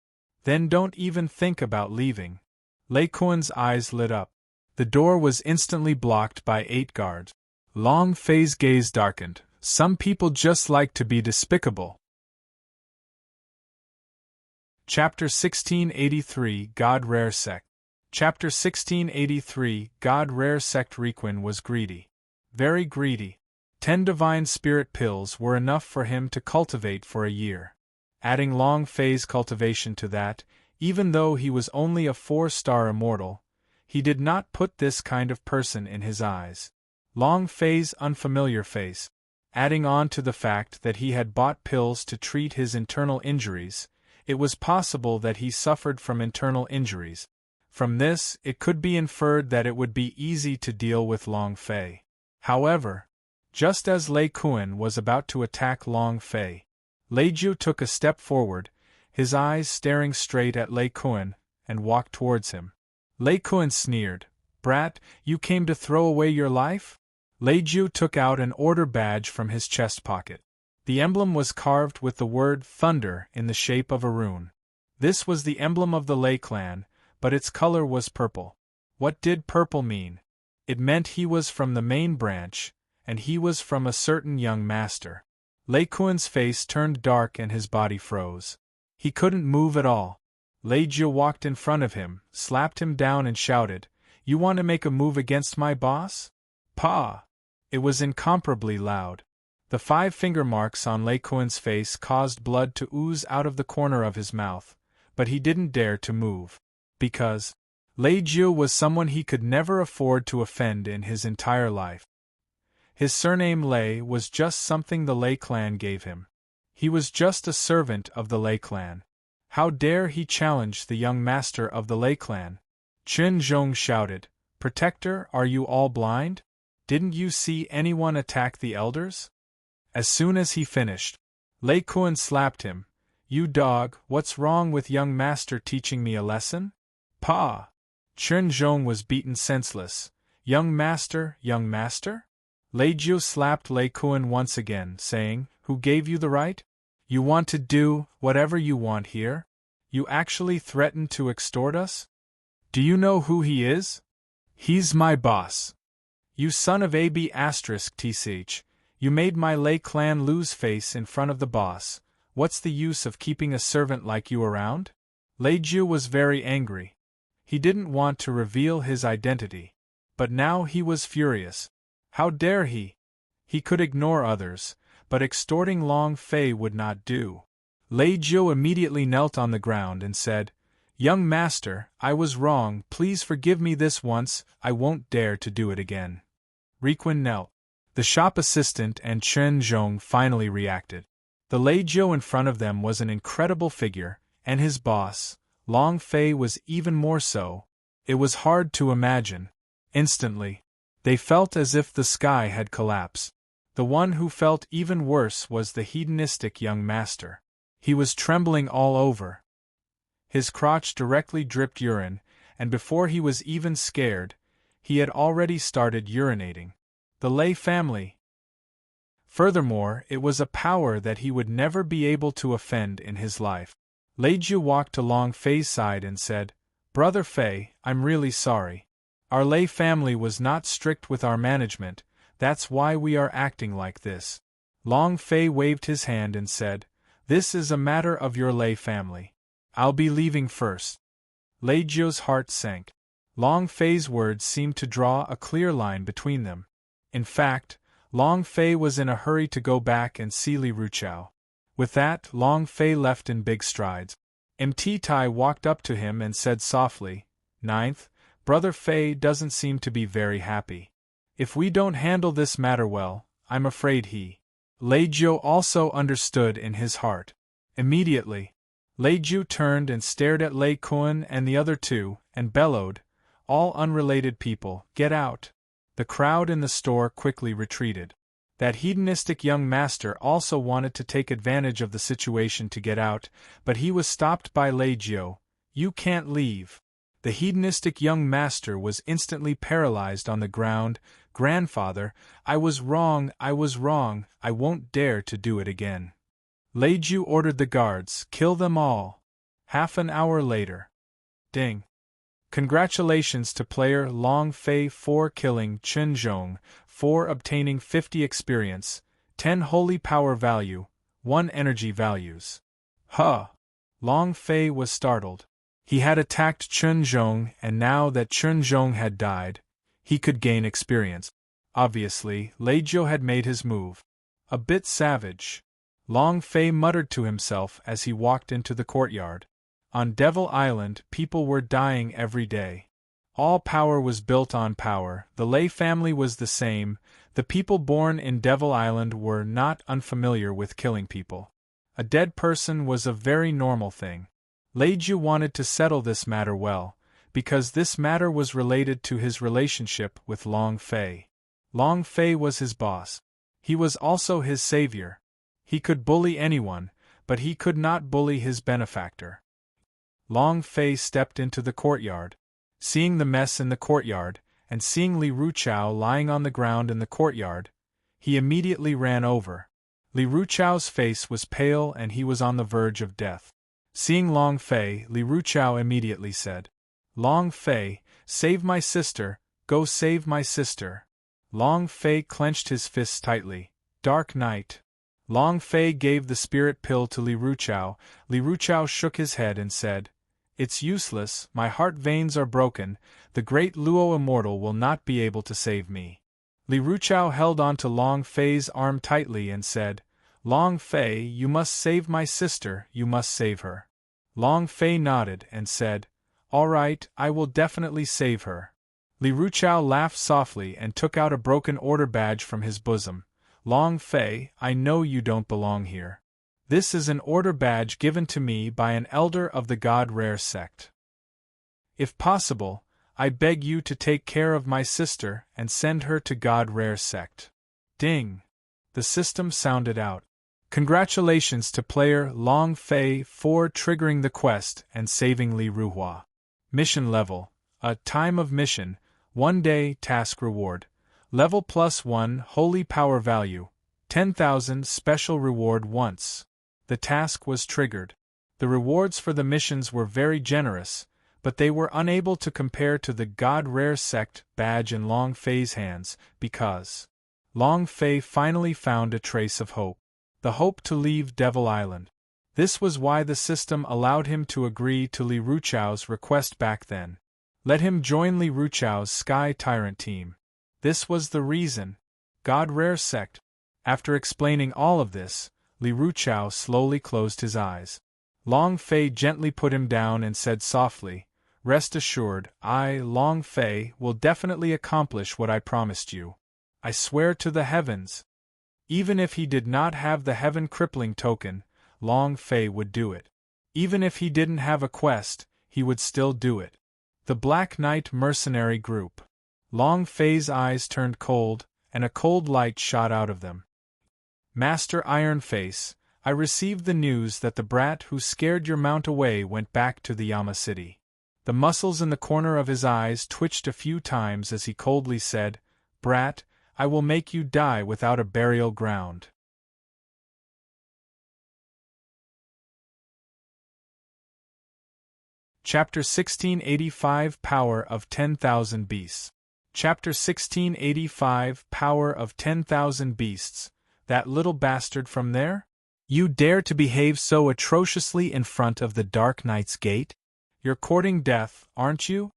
Then don't even think about leaving." Lei Kuan's eyes lit up. The door was instantly blocked by 8 guards. Long Fei's gaze darkened. Some people just like to be despicable. Chapter 1683 God Rare Sect. Chapter 1683 God Rare Sect. Requin was greedy. Very greedy. 10 divine spirit pills were enough for him to cultivate for a year. Adding Long Fei's cultivation to that, even though he was only a 4-star immortal, he did not put this kind of person in his eyes. Long Fei's unfamiliar face, adding on to the fact that he had bought pills to treat his internal injuries, it was possible that he suffered from internal injuries. From this, it could be inferred that it would be easy to deal with Long Fei. However, just as Lei Kuan was about to attack Long Fei, Lei Jiu took a step forward, his eyes staring straight at Lei Kuan, and walked towards him. Lei Kuan sneered, "Brat, you came to throw away your life?" Lei Jiu took out an order badge from his chest pocket. The emblem was carved with the word thunder in the shape of a rune. This was the emblem of the Lei clan, but its color was purple. What did purple mean? It meant he was from the main branch, and he was from a certain young master. Lei Kuan's face turned dark and his body froze. He couldn't move at all. Lei Jiu walked in front of him, slapped him down and shouted, "You want to make a move against my boss? Pa!" It was incomparably loud. The 5 finger marks on Lei Kuan's face caused blood to ooze out of the corner of his mouth, but he didn't dare to move. Because Lei Jiu was someone he could never afford to offend in his entire life. His surname Lei was just something the Lei clan gave him. He was just a servant of the Lei clan. How dare he challenge the young master of the Lei clan? Chen Zhong shouted, "Protector, are you all blind? Didn't you see anyone attack the elders?" As soon as he finished, Lei Kuan slapped him. "You dog, what's wrong with young master teaching me a lesson?" "Pa!" Chen Zhong was beaten senseless. Young master, young master?" Lei Jiu slapped Lei Kuan once again, saying, "Who gave you the right? You want to do whatever you want here? You actually threaten to extort us? Do you know who he is? He's my boss. You son of AB *tch. You made my Lei clan lose face in front of the boss. What's the use of keeping a servant like you around?" Lei Jiu was very angry. He didn't want to reveal his identity. But now he was furious. How dare he? He could ignore others, but extorting Long Fei would not do. Lei Jiu immediately knelt on the ground and said, "Young master, I was wrong, please forgive me this once, I won't dare to do it again." Riquan knelt. The shop assistant and Chen Zhong finally reacted. The Lei Jiu in front of them was an incredible figure, and his boss, Long Fei, was even more so. It was hard to imagine. Instantly, they felt as if the sky had collapsed. The one who felt even worse was the hedonistic young master. He was trembling all over. His crotch directly dripped urine, and before he was even scared, he had already started urinating. The Lei family. Furthermore, it was a power that he would never be able to offend in his life. Lei Jiu walked to Long Fei's side and said, "Brother Fei, I'm really sorry. Our Lei family was not strict with our management, that's why we are acting like this." Long Fei waved his hand and said, "This is a matter of your Lei family. I'll be leaving first." Lei Jiu's heart sank. Long Fei's words seemed to draw a clear line between them. In fact, Long Fei was in a hurry to go back and see Li Ruchao. With that, Long Fei left in big strides. Mt Tai walked up to him and said softly, "Ninth, Brother Fei doesn't seem to be very happy. If we don't handle this matter well, I'm afraid he." Lei Jiu also understood in his heart. Immediately, Lei Jiu turned and stared at Lei Kuan and the other two, and bellowed, "All unrelated people, get out." The crowd in the store quickly retreated. That hedonistic young master also wanted to take advantage of the situation to get out, but he was stopped by Lei Jiu. "You can't leave." The hedonistic young master was instantly paralyzed on the ground. "Grandfather, I was wrong, I won't dare to do it again." Lei Jiu ordered the guards, "Kill them all." Half an hour later. Ding. Congratulations to player Long Fei for killing Chen Zhong, for obtaining 50 experience, 10 holy power value, 1 energy values. Huh! Long Fei was startled. He had attacked Chen Zhong, and now that Chen Zhong had died, he could gain experience. Obviously, Lei Jiu had made his move. A bit savage. Long Fei muttered to himself as he walked into the courtyard. On Devil Island, people were dying every day. All power was built on power. The Lei family was the same. The people born in Devil Island were not unfamiliar with killing people. A dead person was a very normal thing. Lei Jiu wanted to settle this matter well, because this matter was related to his relationship with Long Fei. Long Fei was his boss. He was also his savior. He could bully anyone, but he could not bully his benefactor. Long Fei stepped into the courtyard. Seeing the mess in the courtyard, and seeing Li Ruchao lying on the ground in the courtyard, he immediately ran over. Li Ruchao's face was pale and he was on the verge of death. Seeing Long Fei, Li Ruchao immediately said, "Long Fei, save my sister, go save my sister." Long Fei clenched his fists tightly. Dark night. Long Fei gave the spirit pill to Li Ruchao. Li Ruchao shook his head and said, "It's useless, my heart veins are broken, the great Luo immortal will not be able to save me." Li Ruchao held onto Long Fei's arm tightly and said, Long Fei, you must save my sister, you must save her. Long Fei nodded and said, All right, I will definitely save her. Li Ruchao laughed softly and took out a broken order badge from his bosom. Long Fei, I know you don't belong here. This is an order badge given to me by an elder of the God Rare sect. If possible, I beg you to take care of my sister and send her to God Rare sect. Ding! The system sounded out. Congratulations to player Long Fei for triggering the quest and saving Li Ruhua. Mission level: a time of mission, 1 day task reward. Level +1 holy power value, 10,000 special reward once. The task was triggered. The rewards for the missions were very generous, but they were unable to compare to the God Rare sect badge in Long Fei's hands, because Long Fei finally found a trace of hope. The hope to leave Devil Island. This was why the system allowed him to agree to Li Ruchao's request back then. Let him join Li Ruchao's Sky Tyrant team. This was the reason. God Rare sect. After explaining all of this, Li Ruchao slowly closed his eyes. Long Fei gently put him down and said softly, Rest assured, I, Long Fei, will definitely accomplish what I promised you. I swear to the heavens. Even if he did not have the Heaven Crippling token, Long Fei would do it. Even if he didn't have a quest, he would still do it. The Black Knight Mercenary Group. Long Fei's eyes turned cold, and a cold light shot out of them. Master Ironface, I received the news that the brat who scared your mount away went back to the Yama City. The muscles in the corner of his eyes twitched a few times as he coldly said, Brat, I will make you die without a burial ground. Chapter 1685 Power of 10,000 Beasts. Chapter 1685 Power of 10,000 Beasts. That little bastard from there? You dare to behave so atrociously in front of the Dark Knight's gate? You're courting death, aren't you?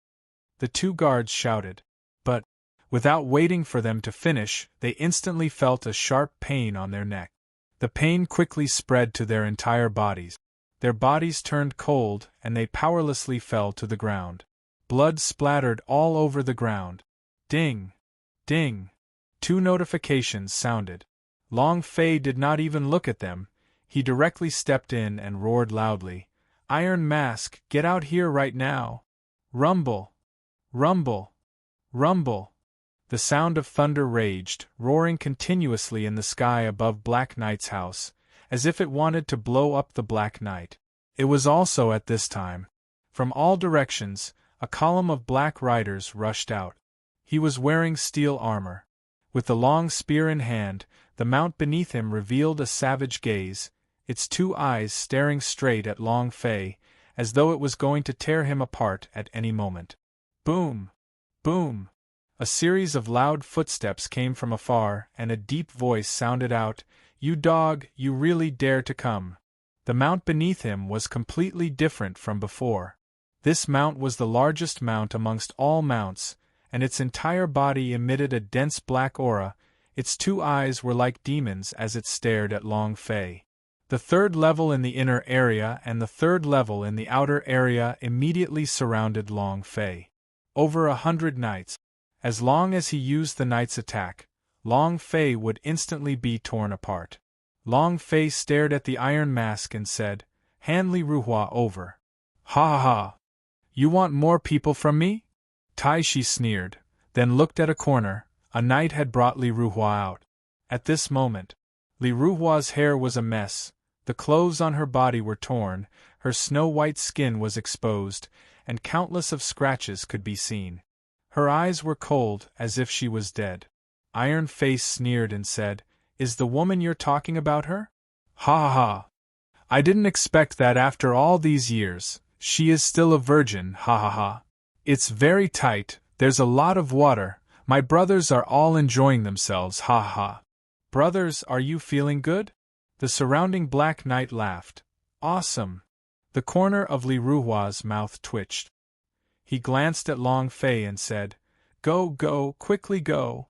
The two guards shouted. But, without waiting for them to finish, they instantly felt a sharp pain on their neck. The pain quickly spread to their entire bodies. Their bodies turned cold, and they powerlessly fell to the ground. Blood splattered all over the ground. Ding! Ding! 2 notifications sounded. Long Fei did not even look at them. He directly stepped in and roared loudly, Iron Mask, get out here right now! Rumble! Rumble! Rumble! The sound of thunder raged, roaring continuously in the sky above Black Knight's house, as if it wanted to blow up the Black Knight. It was also at this time. From all directions, a column of black riders rushed out. He was wearing steel armor. With the long spear in hand, the mount beneath him revealed a savage gaze, its 2 eyes staring straight at Long Fei, as though it was going to tear him apart at any moment. Boom! Boom! A series of loud footsteps came from afar, and a deep voice sounded out, You dog, you really dare to come. The mount beneath him was completely different from before. This mount was the largest mount amongst all mounts, and its entire body emitted a dense black aura. Its 2 eyes were like demons as it stared at Long Fei. The 3rd level in the inner area and the 3rd level in the outer area immediately surrounded Long Fei. Over 100 knights. As long as he used the knight's attack, Long Fei would instantly be torn apart. Long Fei stared at the Iron Mask and said, Hand Li Ruhua over. Ha ha ha! You want more people from me? Tai Shi sneered, then looked at a corner. A knight had brought Li Ruhua out. At this moment, Li Ruhua's hair was a mess, the clothes on her body were torn, her snow-white skin was exposed, and countless of scratches could be seen. Her eyes were cold, as if she was dead. Iron Face sneered and said, Is the woman you're talking about her? Ha ha ha! I didn't expect that after all these years. She is still a virgin, ha ha ha. It's very tight, there's a lot of water, my brothers are all enjoying themselves, ha ha ha. Brothers, are you feeling good? The surrounding Black Knight laughed. Awesome! The corner of Li Ruhua's mouth twitched. He glanced at Long Fei and said, Go, go, quickly go.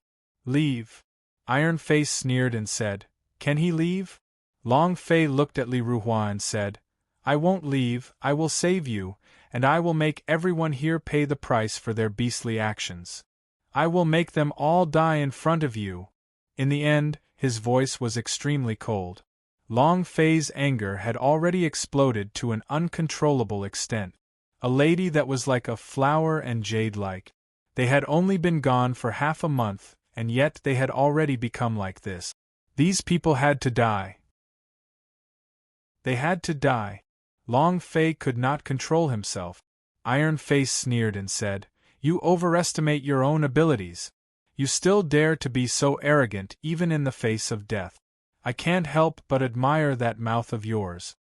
Leave. Iron Face sneered and said, Can he leave? Long Fei looked at Li Ruhua and said, I won't leave, I will save you, and I will make everyone here pay the price for their beastly actions. I will make them all die in front of you. In the end, his voice was extremely cold. Long Fei's anger had already exploded to an uncontrollable extent. A lady that was like a flower and jade-like. They had only been gone for half a month, and yet they had already become like this. These people had to die. They had to die. Long Fei could not control himself. Iron Face sneered and said, You overestimate your own abilities. You still dare to be so arrogant even in the face of death. I can't help but admire that mouth of yours.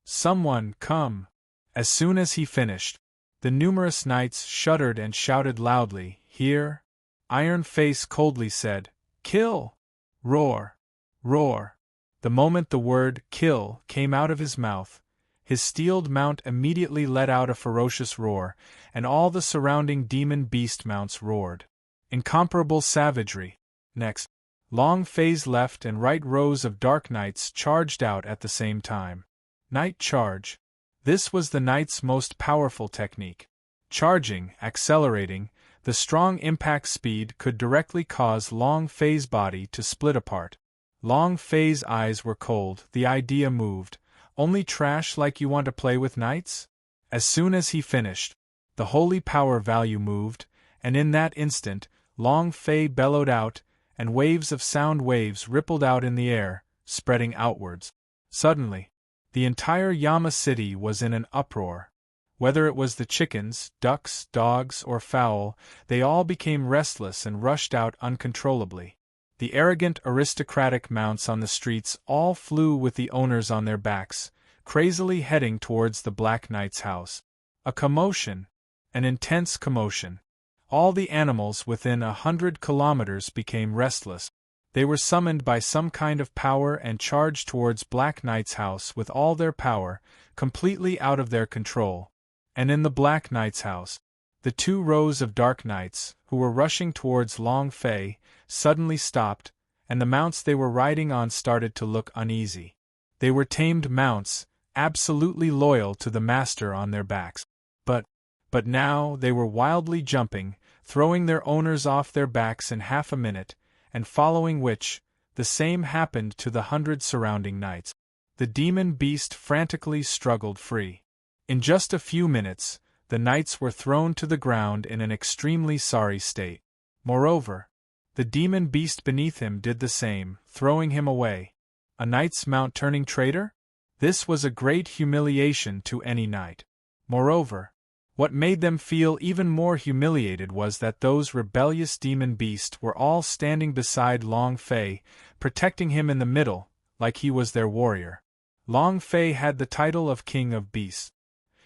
Someone, come. As soon as he finished, the numerous knights shuddered and shouted loudly, Here. Iron Face coldly said, Kill! Roar! Roar! The moment the word kill came out of his mouth, his steeled mount immediately let out a ferocious roar, and all the surrounding demon beast mounts roared. Incomparable savagery. Next, Long Fei's left and right rows of dark knights charged out at the same time. Knight charge. This was the knight's most powerful technique. Charging, accelerating, the strong impact speed could directly cause Long Fei's body to split apart. Long Fei's eyes were cold, the idea moved. Only trash like you want to play with knights? As soon as he finished, the holy power value moved, and in that instant, Long Fei bellowed out, and waves of sound waves rippled out in the air, spreading outwards. Suddenly, the entire Yama city was in an uproar. Whether it was the chickens, ducks, dogs, or fowl, they all became restless and rushed out uncontrollably. The arrogant aristocratic mounts on the streets all flew with the owners on their backs, crazily heading towards the Black Knight's house. A commotion. An intense commotion. All the animals within 100 kilometers became restless. They were summoned by some kind of power and charged towards Black Knight's house with all their power, completely out of their control. And in the Black Knight's house, the 2 rows of dark knights, who were rushing towards Long Fei, suddenly stopped, and the mounts they were riding on started to look uneasy. They were tamed mounts, absolutely loyal to the master on their backs. But now they were wildly jumping, throwing their owners off their backs in half a minute, and following which, the same happened to the 100 surrounding knights. The demon beast frantically struggled free. In just a few minutes, the knights were thrown to the ground in an extremely sorry state. Moreover, the demon beast beneath him did the same, throwing him away. A knight's mount turning traitor? This was a great humiliation to any knight. Moreover, what made them feel even more humiliated was that those rebellious demon beasts were all standing beside Long Fei, protecting him in the middle, like he was their warrior. Long Fei had the title of King of Beasts.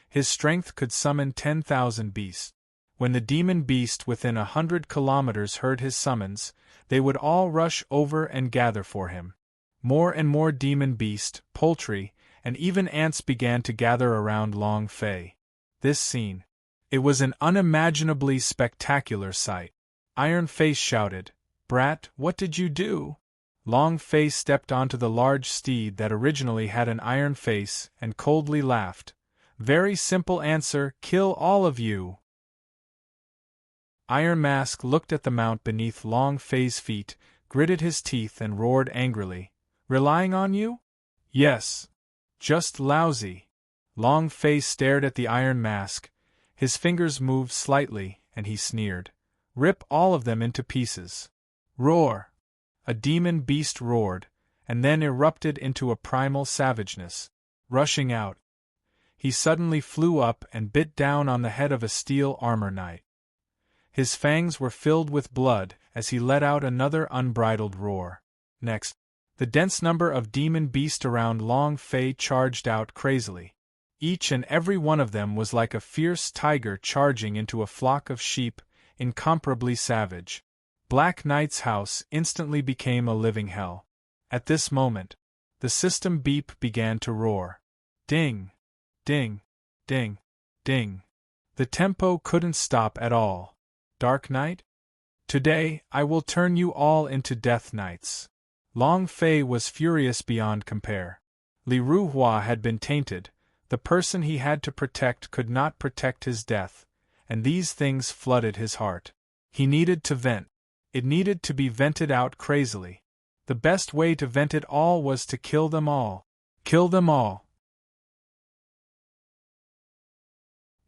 His strength could summon 10,000 beasts. When the demon beast within 100 kilometers heard his summons, they would all rush over and gather for him. More and more demon beast, poultry, and even ants began to gather around Long Fei. This scene. It was an unimaginably spectacular sight. Iron Face shouted, Brat, what did you do? Long Fei stepped onto the large steed that originally had an iron face and coldly laughed. Very simple answer, kill all of you. Iron Mask looked at the mount beneath Long Fei's feet, gritted his teeth and roared angrily. Relying on you? Yes. Just lousy. Long Fei stared at the Iron Mask. His fingers moved slightly, and he sneered. Rip all of them into pieces. Roar! A demon beast roared, and then erupted into a primal savageness. Rushing out, he suddenly flew up and bit down on the head of a steel armor knight. His fangs were filled with blood as he let out another unbridled roar. Next, the dense number of demon beasts around Long Fei charged out crazily. Each and every one of them was like a fierce tiger charging into a flock of sheep, incomparably savage. Black Knight's house instantly became a living hell. At this moment, the system beep began to roar. Ding! Ding! Ding! Ding! The tempo couldn't stop at all. Dark Knight? Today, I will turn you all into Death Knights. Long Fei was furious beyond compare. Li Ruhua had been tainted, the person he had to protect could not protect his death, and these things flooded his heart. He needed to vent. It needed to be vented out crazily. The best way to vent it all was to kill them all. Kill them all.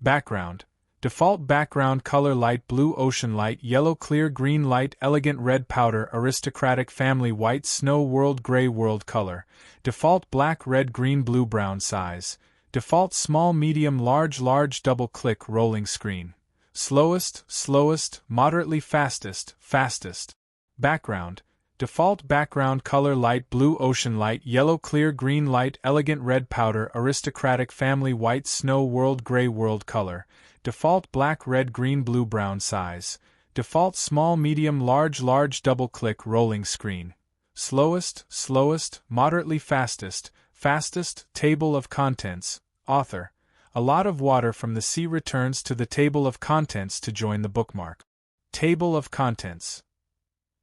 Background. Default background color light blue ocean light yellow clear green light elegant red powder aristocratic family white snow world gray world color. Default black red green blue brown size. Default small medium large double click rolling screen. Slowest, moderately fastest. Background. Default background color light blue ocean light yellow clear green light elegant red powder aristocratic family white snow world gray world color. Default black red green blue brown size. Default small medium large double click rolling screen. Slowest, moderately fastest. Table of contents. Author. A lot of water from the sea returns to the table of contents to join the bookmark. Table of contents.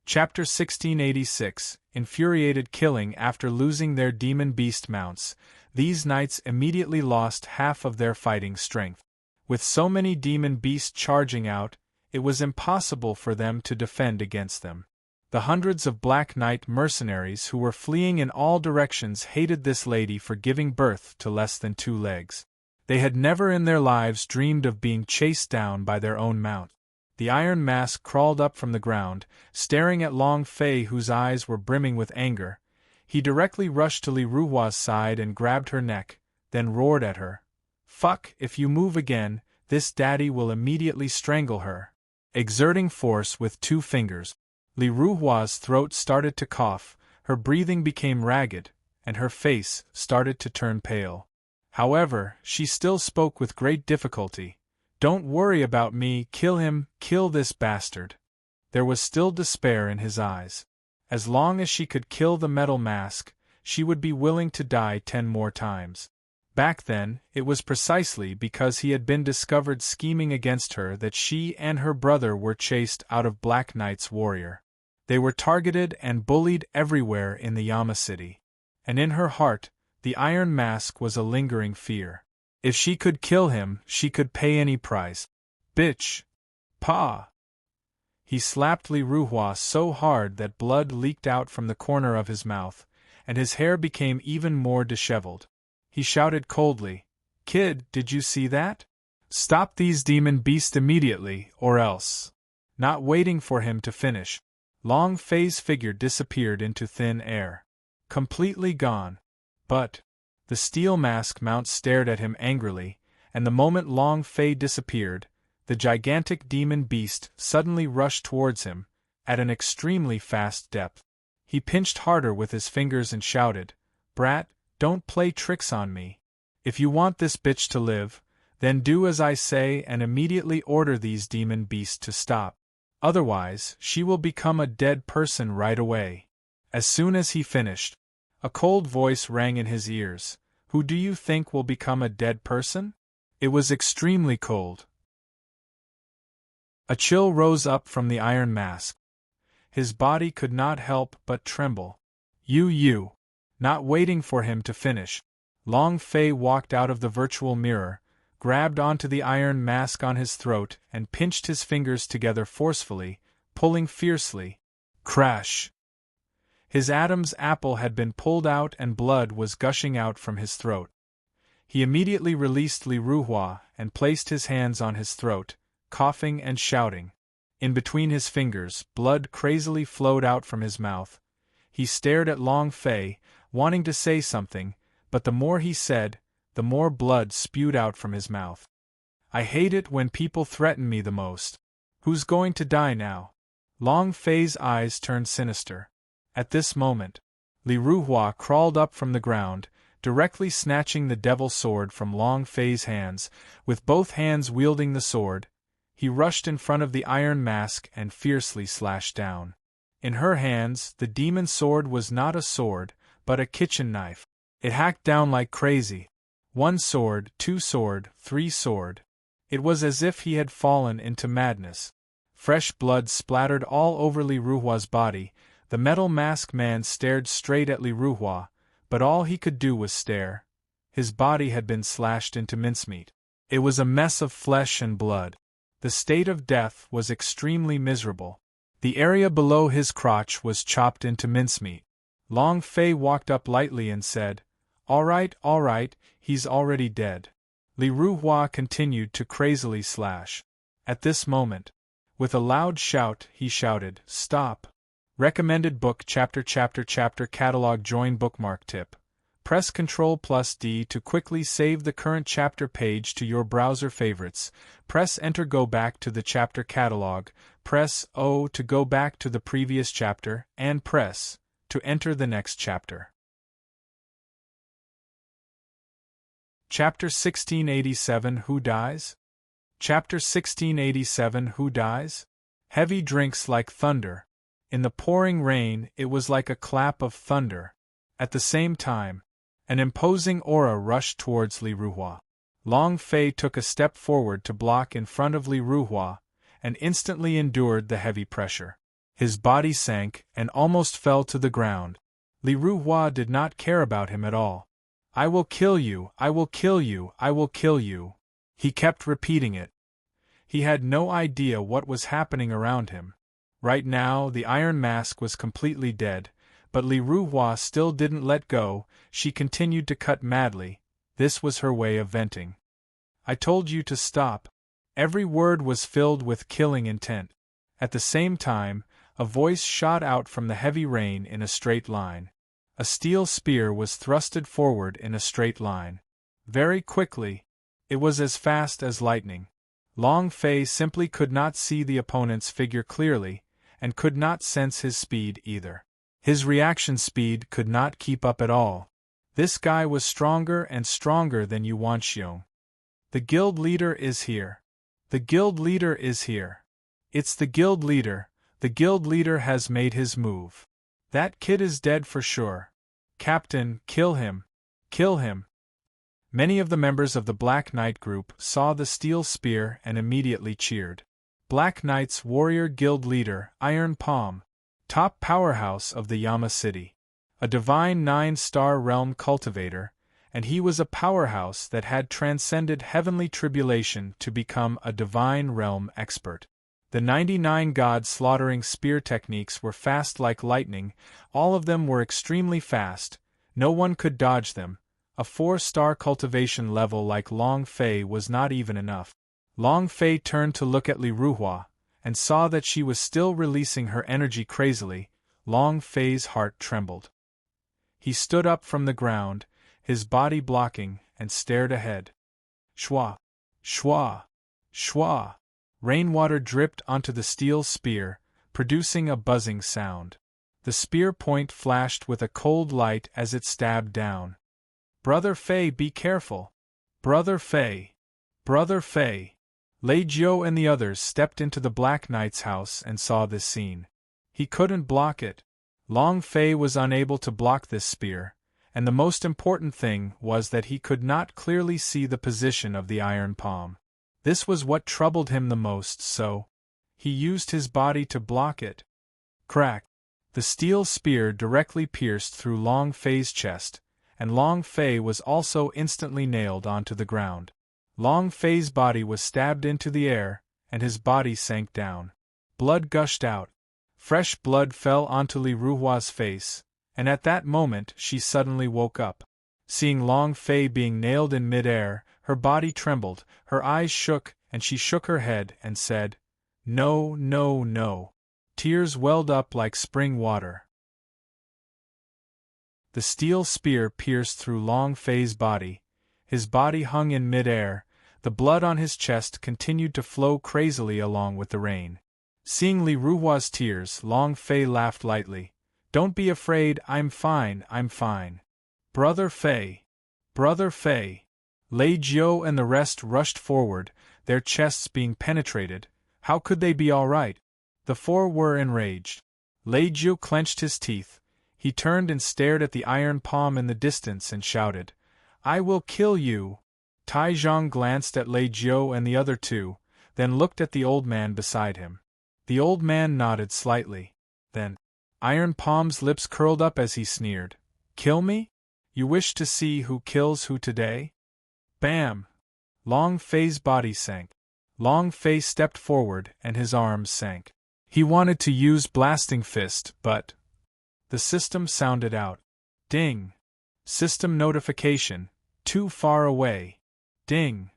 Chapter 1686, Infuriated Killing. After losing their demon beast mounts, these knights immediately lost half of their fighting strength. With so many demon beasts charging out, it was impossible for them to defend against them. The hundreds of Black Knight mercenaries who were fleeing in all directions hated this lady for giving birth to less than 2 legs. They had never in their lives dreamed of being chased down by their own mount. The Iron Mask crawled up from the ground, staring at Long Fei whose eyes were brimming with anger. He directly rushed to Li Ruhua's side and grabbed her neck, then roared at her. "Fuck, if you move again, this daddy will immediately strangle her." Exerting force with 2 fingers, Li Ruhua's throat started to cough, her breathing became ragged, and her face started to turn pale. However, she still spoke with great difficulty. "Don't worry about me, kill him, kill this bastard." There was still despair in his eyes. As long as she could kill the metal mask, she would be willing to die 10 more times. Back then, it was precisely because he had been discovered scheming against her that she and her brother were chased out of Black Knight's warrior. They were targeted and bullied everywhere in the Yama city. And in her heart, the Iron Mask was a lingering fear. If she could kill him, she could pay any price. "Bitch! Pa!" He slapped Li Ruhua so hard that blood leaked out from the corner of his mouth, and his hair became even more disheveled. He shouted coldly, "Kid, did you see that? Stop these demon beasts immediately, or else." Not waiting for him to finish, Long Fei's figure disappeared into thin air. Completely gone. But the steel mask mount stared at him angrily, and the moment Long Fei disappeared, the gigantic demon beast suddenly rushed towards him, at an extremely fast depth. He pinched harder with his fingers and shouted, "Brat, don't play tricks on me. If you want this bitch to live, then do as I say and immediately order these demon beasts to stop. Otherwise, she will become a dead person right away." As soon as he finished, a cold voice rang in his ears. "Who do you think will become a dead person?" It was extremely cold. A chill rose up from the Iron Mask. His body could not help but tremble. You. Not waiting for him to finish, Long Fei walked out of the virtual mirror, grabbed onto the Iron Mask on his throat and pinched his fingers together forcefully, pulling fiercely. Crash! His Adam's apple had been pulled out and blood was gushing out from his throat. He immediately released Li Ruhua and placed his hands on his throat, coughing and shouting. In between his fingers, blood crazily flowed out from his mouth. He stared at Long Fei, wanting to say something, but the more he said, the more blood spewed out from his mouth. "I hate it when people threaten me the most. Who's going to die now?" Long Fei's eyes turned sinister. At this moment, Li Ruhua crawled up from the ground, directly snatching the devil sword from Long Fei's hands. With both hands wielding the sword, he rushed in front of the Iron Mask and fiercely slashed down. In her hands, the demon sword was not a sword, but a kitchen knife. It hacked down like crazy. 1 sword, 2 sword, 3 sword. It was as if he had fallen into madness. Fresh blood splattered all over Li Ruhua's body. The metal mask man stared straight at Li Ruhua, but all he could do was stare. His body had been slashed into mincemeat. It was a mess of flesh and blood. The state of death was extremely miserable. The area below his crotch was chopped into mincemeat. Long Fei walked up lightly and said, all right, he's already dead." Li Ruhua continued to crazily slash. At this moment, with a loud shout, he shouted, "Stop!" Recommended book chapter catalog join bookmark tip. Press Ctrl+D to quickly save the current chapter page to your browser favorites. Press Enter go back to the chapter catalog, press O to go back to the previous chapter, and press to enter the next chapter. Chapter 1687 Who Dies? Chapter 1687 Who Dies? Heavy drinks like thunder. In the pouring rain, it was like a clap of thunder. At the same time, an imposing aura rushed towards Li Ruhua. Long Fei took a step forward to block in front of Li Ruhua, and instantly endured the heavy pressure. His body sank and almost fell to the ground. Li Ruhua did not care about him at all. "I will kill you, I will kill you, I will kill you." He kept repeating it. He had no idea what was happening around him. Right now, the Iron Mask was completely dead, but Li Ruhua still didn't let go. She continued to cut madly. This was her way of venting. "I told you to stop." Every word was filled with killing intent. At the same time, a voice shot out from the heavy rain in a straight line. A steel spear was thrusted forward in a straight line. Very quickly. It was as fast as lightning. Long Fei simply could not see the opponent's figure clearly, and could not sense his speed either. His reaction speed could not keep up at all. This guy was stronger and stronger than Yuan Xiong. "The guild leader is here. The guild leader is here. It's the guild leader. The guild leader has made his move. That kid is dead for sure. Captain, kill him. Kill him." Many of the members of the Black Knight group saw the steel spear and immediately cheered. Black Knight's warrior guild leader, Iron Palm, top powerhouse of the Yama city. A divine 9-star realm cultivator, and he was a powerhouse that had transcended heavenly tribulation to become a divine realm expert. The 99 god slaughtering spear techniques were fast like lightning. All of them were extremely fast. No one could dodge them. A 4-star cultivation level like Long Fei was not even enough. Long Fei turned to look at Li Ruhua, and saw that she was still releasing her energy crazily. Long Fei's heart trembled. He stood up from the ground, his body blocking, and stared ahead. Shwa! Shwa! Shwa! Rainwater dripped onto the steel spear, producing a buzzing sound. The spear point flashed with a cold light as it stabbed down. "Brother Fei, be careful! Brother Fei! Brother Fei!" Lei Jiu and the others stepped into the Black Knight's house and saw this scene. He couldn't block it. Long Fei was unable to block this spear, and the most important thing was that he could not clearly see the position of the iron palm. This was what troubled him the most, so he used his body to block it. Crack! The steel spear directly pierced through Long Fei's chest, and Long Fei was also instantly nailed onto the ground. Long Fei's body was stabbed into the air, and his body sank down. Blood gushed out. Fresh blood fell onto Li Ruhua's face, and at that moment she suddenly woke up. Seeing Long Fei being nailed in mid-air, her body trembled, her eyes shook, and she shook her head and said, "No, no, no." Tears welled up like spring water. The steel spear pierced through Long Fei's body. His body hung in mid-air. The blood on his chest continued to flow crazily along with the rain. Seeing Li Ruhua's tears, Long Fei laughed lightly. "Don't be afraid, I'm fine, I'm fine." "Brother Fei! Brother Fei!" Lei Jiu and the rest rushed forward, their chests being penetrated. How could they be all right? The four were enraged. Lei Jiu clenched his teeth. He turned and stared at the iron palm in the distance and shouted, "I will kill you!" Tai Zhang glanced at Lei Jiu and the other two, then looked at the old man beside him. The old man nodded slightly. Then, Iron Palm's lips curled up as he sneered. Kill me? You wish to see who kills who today? Bam! Long Fei's body sank. Long Fei stepped forward and his arms sank. He wanted to use Blasting Fist, but the system sounded out. Ding! System notification. Too far away. Ding!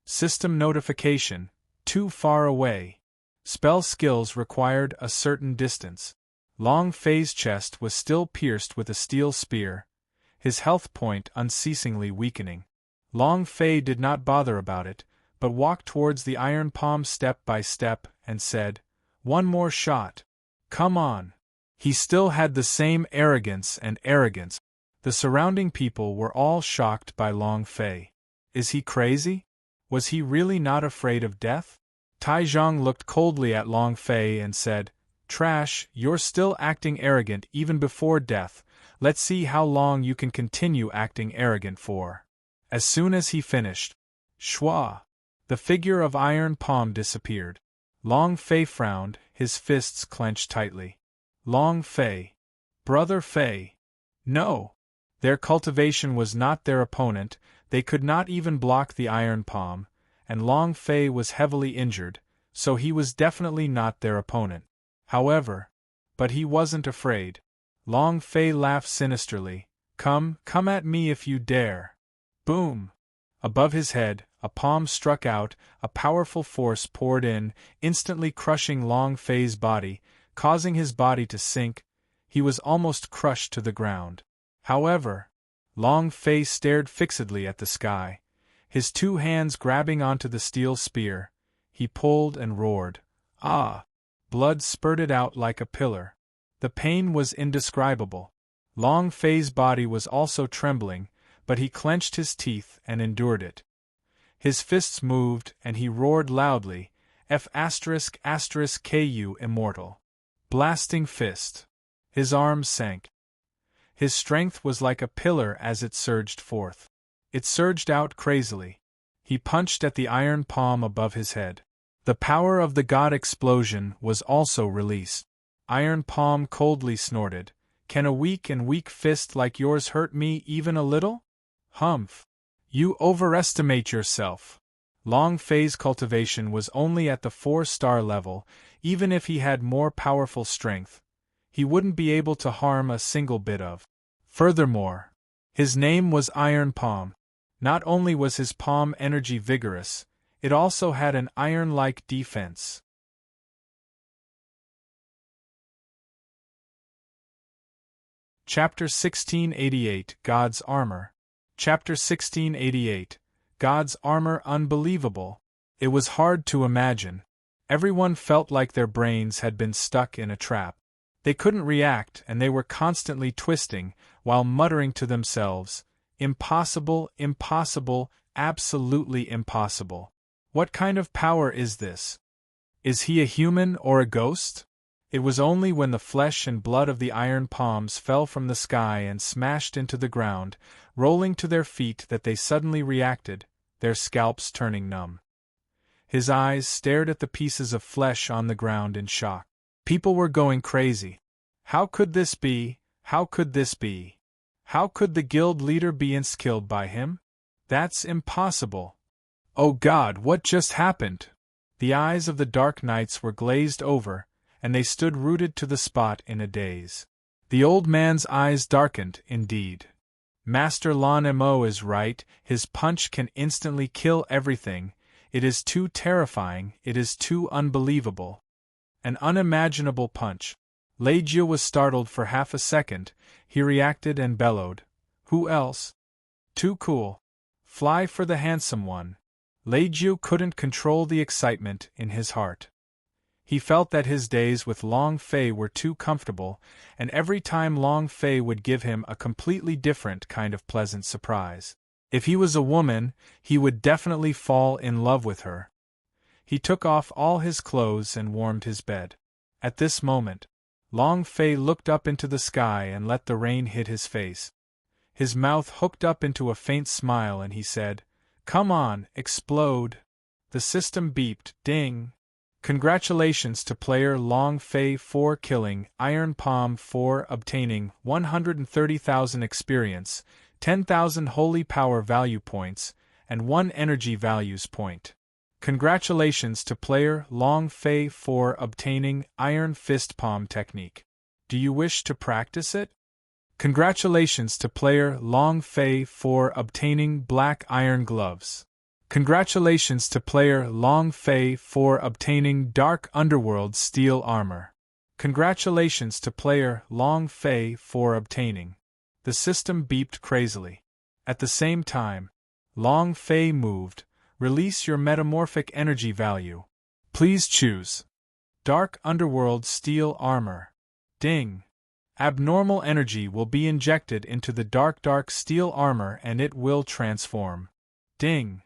System notification. Too far away. Spell skills required a certain distance. Long Fei's chest was still pierced with a steel spear, his health point unceasingly weakening. Long Fei did not bother about it, but walked towards the Iron Palm step by step and said, "One more shot. Come on." He still had the same arrogance and arrogance. The surrounding people were all shocked by Long Fei. Is he crazy? Was he really not afraid of death? Tai Zhang looked coldly at Long Fei and said, "Trash, you're still acting arrogant even before death. Let's see how long you can continue acting arrogant for." As soon as he finished, shwa, the figure of Iron Palm disappeared. Long Fei frowned, his fists clenched tightly. Long Fei. Brother Fei. No! Their cultivation was not their opponent, they could not even block the Iron Palm, and Long Fei was heavily injured, so he was definitely not their opponent. However, but he wasn't afraid. Long Fei laughed sinisterly. Come at me if you dare." Boom! Above his head, a palm struck out, a powerful force poured in, instantly crushing Long Fei's body, causing his body to sink. He was almost crushed to the ground. However, Long Fei stared fixedly at the sky, his two hands grabbing onto the steel spear. He pulled and roared. Ah! Blood spurted out like a pillar. The pain was indescribable. Long Fei's body was also trembling, but he clenched his teeth and endured it. His fists moved and he roared loudly, F***ku immortal. Blasting Fist. His arms sank. His strength was like a pillar as it surged forth. It surged out crazily. He punched at the Iron Palm above his head. The power of the God explosion was also released. Iron Palm coldly snorted. Can a weak fist like yours hurt me even a little? Humph. You overestimate yourself. Long Fei's cultivation was only at the 4-star level. Even if he had more powerful strength, he wouldn't be able to harm a single bit of. Furthermore, his name was Iron Palm. Not only was his palm energy vigorous, it also had an iron-like defense. Chapter 1688, God's Armor. Chapter 1688, God's Armor. Unbelievable. It was hard to imagine. Everyone felt like their brains had been stuck in a trap. They couldn't react and they were constantly twisting, while muttering to themselves, "Impossible, impossible, absolutely impossible. What kind of power is this? Is he a human or a ghost?" It was only when the flesh and blood of the Iron Palms fell from the sky and smashed into the ground, rolling to their feet, that they suddenly reacted, their scalps turning numb. His eyes stared at the pieces of flesh on the ground in shock. People were going crazy. How could this be? How could this be? How could the guild leader be killed by him? That's impossible. Oh God, what just happened? The eyes of the Dark Knights were glazed over, and they stood rooted to the spot in a daze. The old man's eyes darkened, indeed. Master Lan Mo is right, his punch can instantly kill everything. It is too terrifying, it is too unbelievable. An unimaginable punch. Lei Jie was startled for half a second, he reacted and bellowed. Who else? Too cool. Fly for the handsome one. Lei Jie couldn't control the excitement in his heart. He felt that his days with Long Fei were too comfortable, and every time Long Fei would give him a completely different kind of pleasant surprise. If he was a woman, he would definitely fall in love with her. He took off all his clothes and warmed his bed. At this moment, Long Fei looked up into the sky and let the rain hit his face. His mouth hooked up into a faint smile and he said, "Come on, explode." The system beeped, ding. Congratulations to player Long Fei for killing Iron Palm for obtaining 130,000 experience, 10,000 holy power value points, and 1 energy values point. Congratulations to player Long Fei for obtaining Iron Fist Palm technique. Do you wish to practice it? Congratulations to player Long Fei for obtaining Black Iron Gloves. Congratulations to player Long Fei for obtaining Dark Underworld Steel Armor. Congratulations to player Long Fei for obtaining. The system beeped crazily. At the same time, Long Fei moved. Release your metamorphic energy value. Please choose Dark Underworld Steel Armor. Ding. Abnormal energy will be injected into the dark steel armor and it will transform. Ding.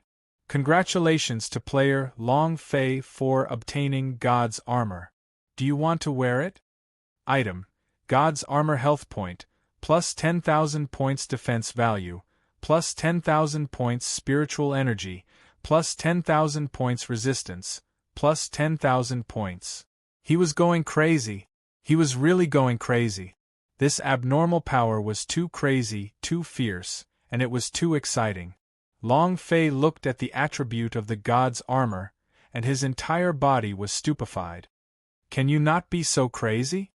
Congratulations to player Long Fei for obtaining God's Armor. Do you want to wear it? Item: God's Armor health point, plus 10,000 points defense value, plus 10,000 points spiritual energy, plus 10,000 points resistance, plus 10,000 points. He was going crazy. He was really going crazy. This abnormal power was too crazy, too fierce, and it was too exciting. Long Fei looked at the attribute of the God's Armor, and his entire body was stupefied. Can you not be so crazy?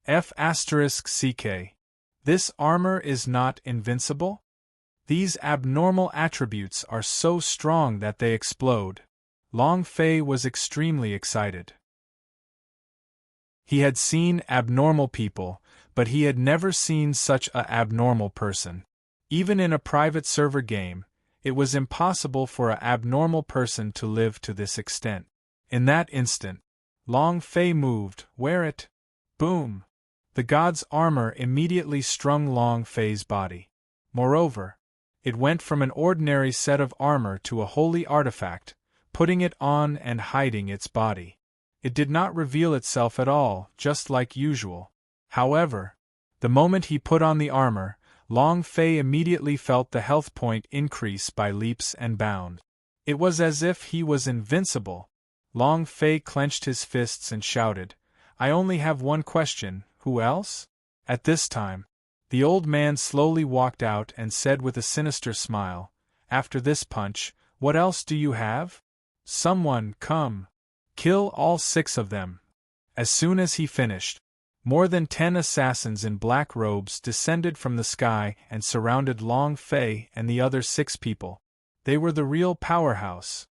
F***ck. This armor is not invincible? These abnormal attributes are so strong that they explode. Long Fei was extremely excited. He had seen abnormal people, but he had never seen such a abnormal person. Even in a private server game, it was impossible for a abnormal person to live to this extent. In that instant, Long Fei moved. Wear it. Boom. The God's Armor immediately strung Long Fei's body. Moreover, it went from an ordinary set of armor to a holy artifact, putting it on and hiding its body. It did not reveal itself at all, just like usual. However, the moment he put on the armor, Long Fei immediately felt the health point increase by leaps and bounds. It was as if he was invincible. Long Fei clenched his fists and shouted, "I only have one question, who else?" At this time, the old man slowly walked out and said with a sinister smile, "After this punch, what else do you have? Someone, come. Kill all 6 of them." As soon as he finished, more than 10 assassins in black robes descended from the sky and surrounded Long Fei and the other 6 people. They were the real powerhouse.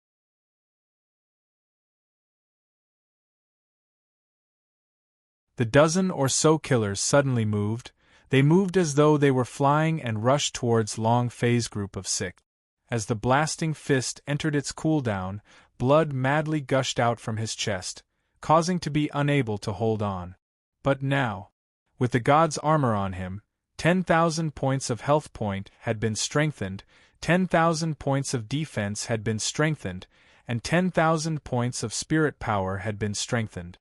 The dozen or so killers suddenly moved. They moved as though they were flying and rushed towards Long Fei's group of 6. As the blasting fist entered its cooldown, blood madly gushed out from his chest, causing to be unable to hold on. But now, with the God's Armor on him, 10,000 points of health point had been strengthened, 10,000 points of defense had been strengthened, and 10,000 points of spirit power had been strengthened.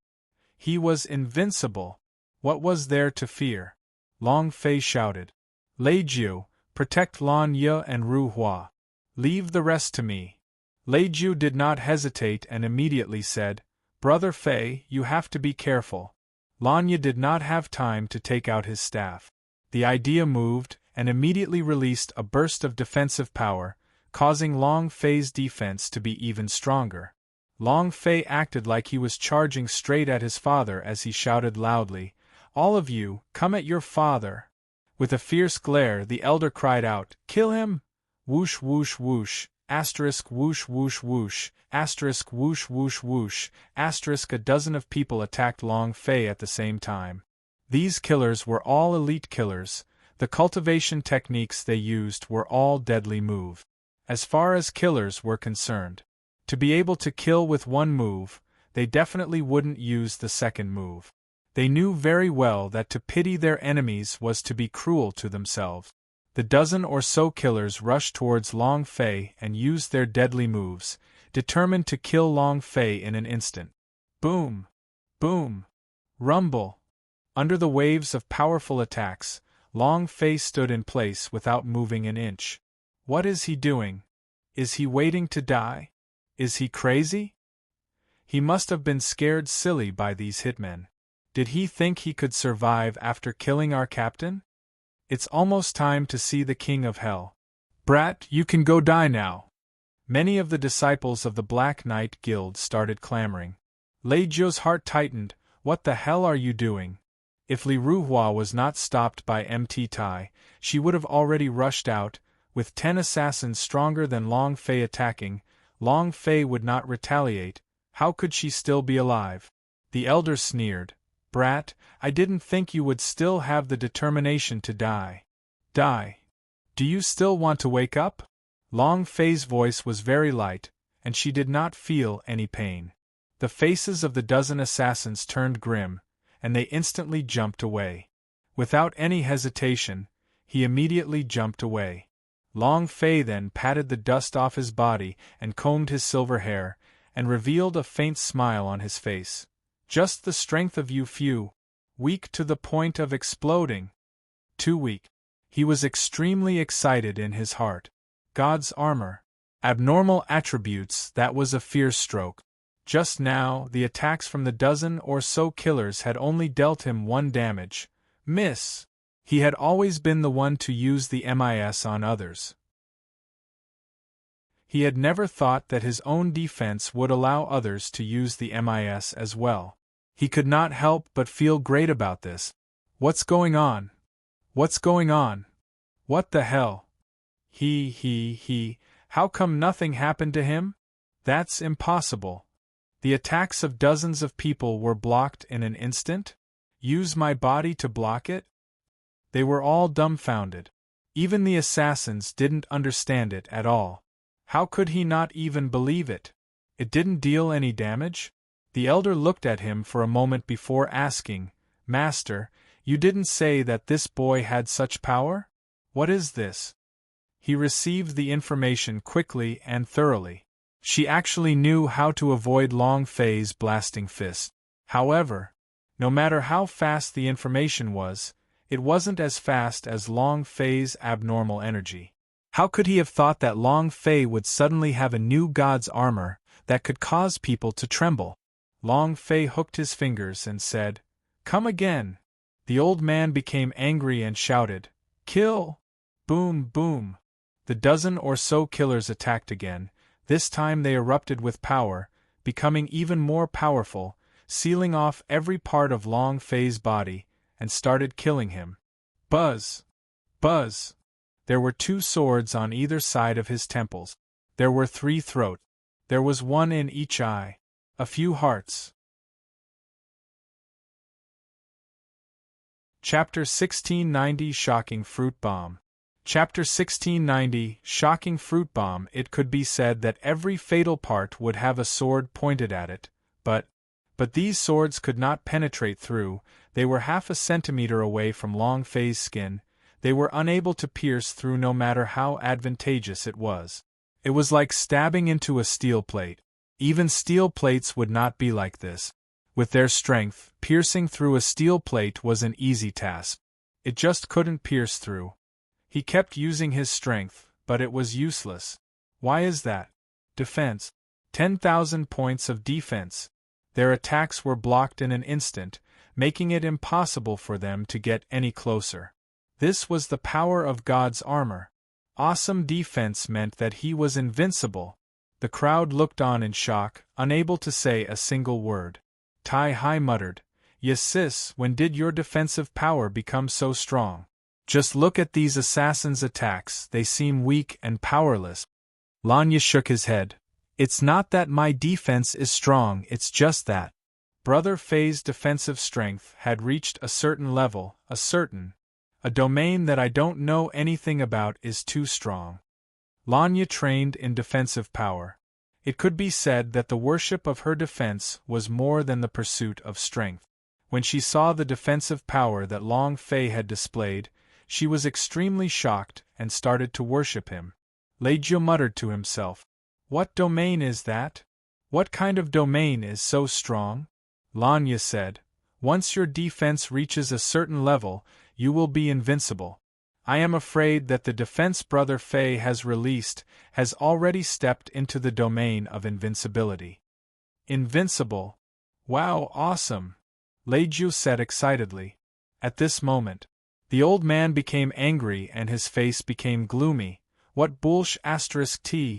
He was invincible. What was there to fear? Long Fei shouted. "Lei Jiu, protect Lan Ye and Ru Hua. Leave the rest to me." Lei Jiu did not hesitate and immediately said, "Brother Fei, you have to be careful." Lan Ye did not have time to take out his staff. The idea moved, and immediately released a burst of defensive power, causing Long Fei's defense to be even stronger. Long Fei acted like he was charging straight at his father as he shouted loudly, "All of you, come at your father." With a fierce glare the elder cried out, "Kill him!" Whoosh whoosh whoosh, asterisk whoosh whoosh whoosh, asterisk whoosh whoosh whoosh, asterisk. A dozen of people attacked Long Fei at the same time. These killers were all elite killers. The cultivation techniques they used were all deadly moves. As far as killers were concerned, to be able to kill with one move, they definitely wouldn't use the second move. They knew very well that to pity their enemies was to be cruel to themselves. The dozen or so killers rushed towards Long Fei and used their deadly moves, determined to kill Long Fei in an instant. Boom! Boom! Rumble! Under the waves of powerful attacks, Long Fei stood in place without moving an inch. What is he doing? Is he waiting to die? Is he crazy? He must have been scared silly by these hitmen. Did he think he could survive after killing our captain? It's almost time to see the king of hell. Brat, you can go die now. Many of the disciples of the Black Knight Guild started clamoring. Lei Jio's heart tightened. What the hell are you doing? If Li Ruhua was not stopped by MT Tai, she would have already rushed out. With 10 assassins stronger than Long Fei attacking, Long Fei would not retaliate. How could she still be alive? The elder sneered. Brat, I didn't think you would still have the determination to die. Die. Do you still want to wake up? Long Fei's voice was very light, and she did not feel any pain. The faces of the dozen assassins turned grim, and they instantly jumped away. Without any hesitation, he immediately jumped away. Long Fei then patted the dust off his body and combed his silver hair, and revealed a faint smile on his face. Just the strength of you few. Weak to the point of exploding. Too weak. He was extremely excited in his heart. God's armor. Abnormal attributes, that was a fierce stroke. Just now, the attacks from the dozen or so killers had only dealt him 1 damage. Miss. He had always been the one to use the MIS on others. He had never thought that his own defense would allow others to use the MIS as well. He could not help but feel great about this. What's going on? What's going on? What the hell? How come nothing happened to him? That's impossible. The attacks of dozens of people were blocked in an instant? Use my body to block it? They were all dumbfounded. Even the assassins didn't understand it at all. How could he not even believe it? It didn't deal any damage? The elder looked at him for a moment before asking, Master, you didn't say that this boy had such power? What is this? He received the information quickly and thoroughly. She actually knew how to avoid Long Fei's blasting fist. However, no matter how fast the information was, it wasn't as fast as Long Fei's abnormal energy. How could he have thought that Long Fei would suddenly have a new god's armor that could cause people to tremble? Long Fei hooked his fingers and said, Come again. The old man became angry and shouted, Kill! Boom, boom. The dozen or so killers attacked again. This time they erupted with power, becoming even more powerful, sealing off every part of Long Fei's body, and started killing him. Buzz! Buzz! There were 2 swords on either side of his temples. There were 3 throats. There was 1 in each eye. A few hearts. Chapter 1690 Shocking Fruit Bomb. Chapter 1690 Shocking Fruit Bomb. It could be said that every fatal part would have a sword pointed at it, but these swords could not penetrate through. They were half a centimeter away from Long Fei's skin. They were unable to pierce through no matter how advantageous it was. It was like stabbing into a steel plate. Even steel plates would not be like this. With their strength, piercing through a steel plate was an easy task. It just couldn't pierce through. He kept using his strength, but it was useless. Why is that? Defense. 10,000 points of defense. Their attacks were blocked in an instant, making it impossible for them to get any closer. This was the power of God's armor. Awesome defense meant that he was invincible. The crowd looked on in shock, unable to say a single word. Tai Hai muttered, Yes sis, when did your defensive power become so strong? Just look at these assassins' attacks, they seem weak and powerless. Lanya shook his head. It's not that my defense is strong, it's just that Brother Fei's defensive strength had reached a certain level, a domain that I don't know anything about is too strong. Lanya trained in defensive power. It could be said that the worship of her defense was more than the pursuit of strength. When she saw the defensive power that Long Fei had displayed, she was extremely shocked and started to worship him. Lei Jio muttered to himself, What domain is that? What kind of domain is so strong? Lanya said, Once your defense reaches a certain level, you will be invincible. I am afraid that the defense Brother Fei has released has already stepped into the domain of invincibility. Invincible. Wow, awesome! Leiju said excitedly. At this moment, the old man became angry and his face became gloomy. What bullsh***,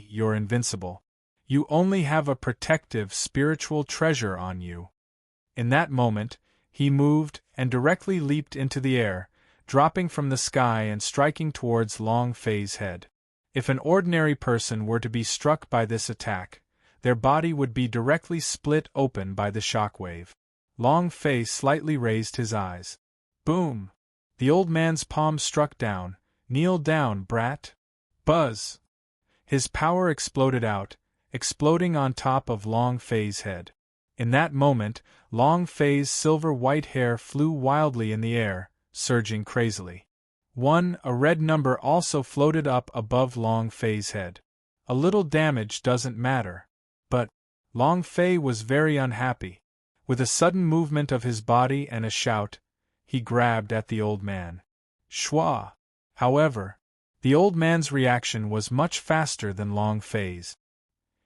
you're invincible. You only have a protective spiritual treasure on you. In that moment, he moved and directly leaped into the air, dropping from the sky and striking towards Long Fei's head. If an ordinary person were to be struck by this attack, their body would be directly split open by the shockwave. Long Fei slightly raised his eyes. Boom! The old man's palm struck down. Kneel down, brat. Buzz! His power exploded out, exploding on top of Long Fei's head. In that moment, Long Fei's silver-white hair flew wildly in the air, surging crazily. A red number also floated up above Long Fei's head. A little damage doesn't matter. But Long Fei was very unhappy. With a sudden movement of his body and a shout, he grabbed at the old man. Shwa! However, the old man's reaction was much faster than Long Fei's.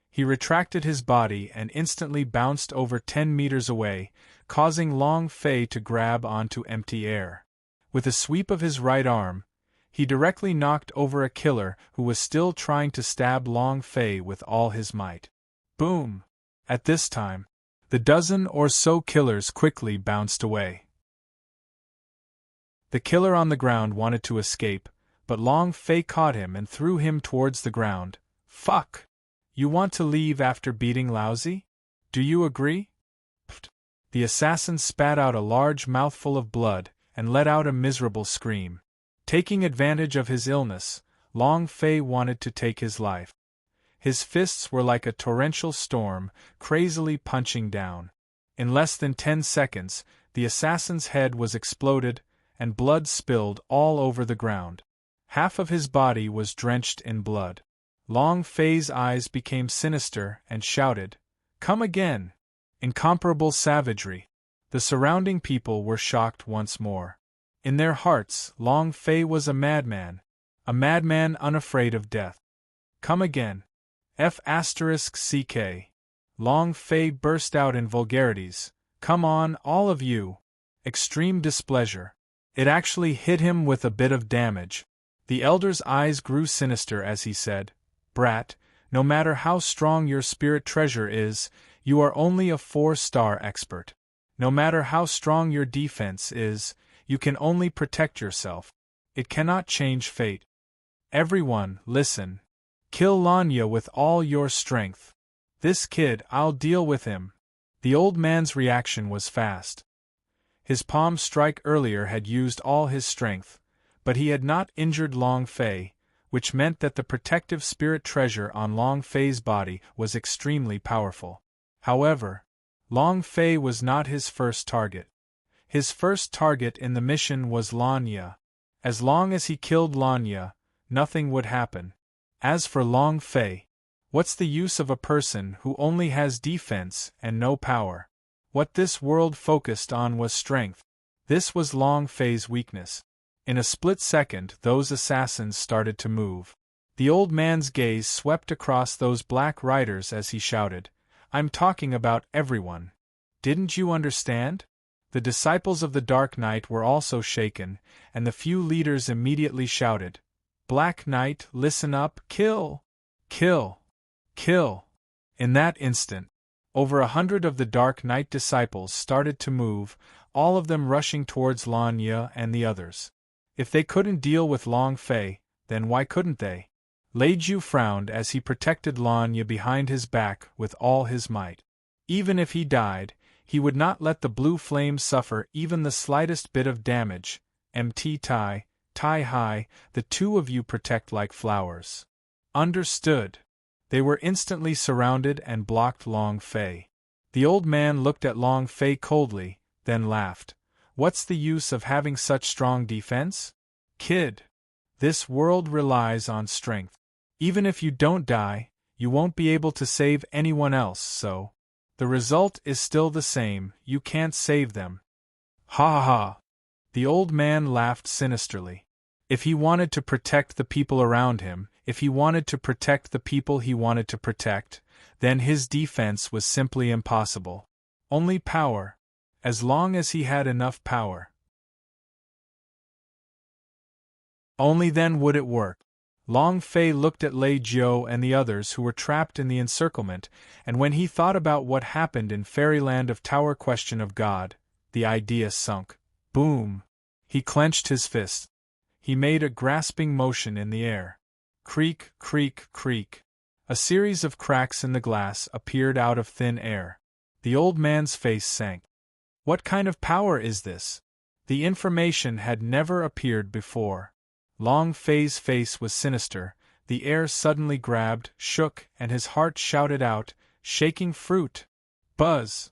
He retracted his body and instantly bounced over 10 meters away, causing Long Fei to grab onto empty air. With a sweep of his right arm, he directly knocked over a killer who was still trying to stab Long Fei with all his might. Boom! At this time, the dozen or so killers quickly bounced away. The killer on the ground wanted to escape, but Long Fei caught him and threw him towards the ground. Fuck! You want to leave after beating Lousy? Do you agree? Pfft. The assassin spat out a large mouthful of blood and let out a miserable scream. Taking advantage of his illness, Long Fei wanted to take his life. His fists were like a torrential storm, crazily punching down. In less than 10 seconds, the assassin's head was exploded, and blood spilled all over the ground. Half of his body was drenched in blood. Long Fei's eyes became sinister and shouted, "Come again!" Incomparable savagery. The surrounding people were shocked once more. In their hearts, Long Fei was a madman unafraid of death. Come again. F***ck. Long Fei burst out in vulgarities. Come on, all of you. Extreme displeasure. It actually hit him with a bit of damage. The elder's eyes grew sinister as he said, Brat, no matter how strong your spirit treasure is, you are only a 4-star expert. No matter how strong your defense is, you can only protect yourself. It cannot change fate. Everyone, listen. Kill Lanya with all your strength. This kid, I'll deal with him. The old man's reaction was fast. His palm strike earlier had used all his strength, but he had not injured Long Fei, which meant that the protective spirit treasure on Long Fei's body was extremely powerful. However, Long Fei was not his first target. His first target in the mission was Lanya. As long as he killed Lanya, nothing would happen. As for Long Fei, what's the use of a person who only has defense and no power? What this world focused on was strength. This was Long Fei's weakness. In a split second, those assassins started to move. The old man's gaze swept across those black riders as he shouted, I'm talking about everyone. Didn't you understand? The disciples of the Dark Knight were also shaken, and the few leaders immediately shouted, Black Knight, listen up, kill! Kill! Kill! In that instant, over 100 of the Dark Knight disciples started to move, all of them rushing towards Lanya and the others. If they couldn't deal with Long Fei, then why couldn't they? Leiju frowned as he protected Lanya behind his back with all his might. Even if he died, he would not let the blue flame suffer even the slightest bit of damage. Mt Tai, Tai Hai, the two of you protect like flowers. Understood. They were instantly surrounded and blocked Long Fei. The old man looked at Long Fei coldly, then laughed. What's the use of having such strong defense? Kid. This world relies on strength. Even if you don't die, you won't be able to save anyone else, so the result is still the same, you can't save them. Ha ha ha. The old man laughed sinisterly. If he wanted to protect the people around him, if he wanted to protect the people he wanted to protect, then his defense was simply impossible. Only power. As long as he had enough power. Only then would it work. Long Fei looked at Lei Jiu and the others who were trapped in the encirclement, and when he thought about what happened in Fairyland of Tower Question of God, the idea sunk. Boom! He clenched his fist. He made a grasping motion in the air. Creak, creak, creak. A series of cracks in the glass appeared out of thin air. The old man's face sank. What kind of power is this? The information had never appeared before. Long Fei's face was sinister, the air suddenly grabbed, shook, and his heart shouted out, shaking fruit! Buzz!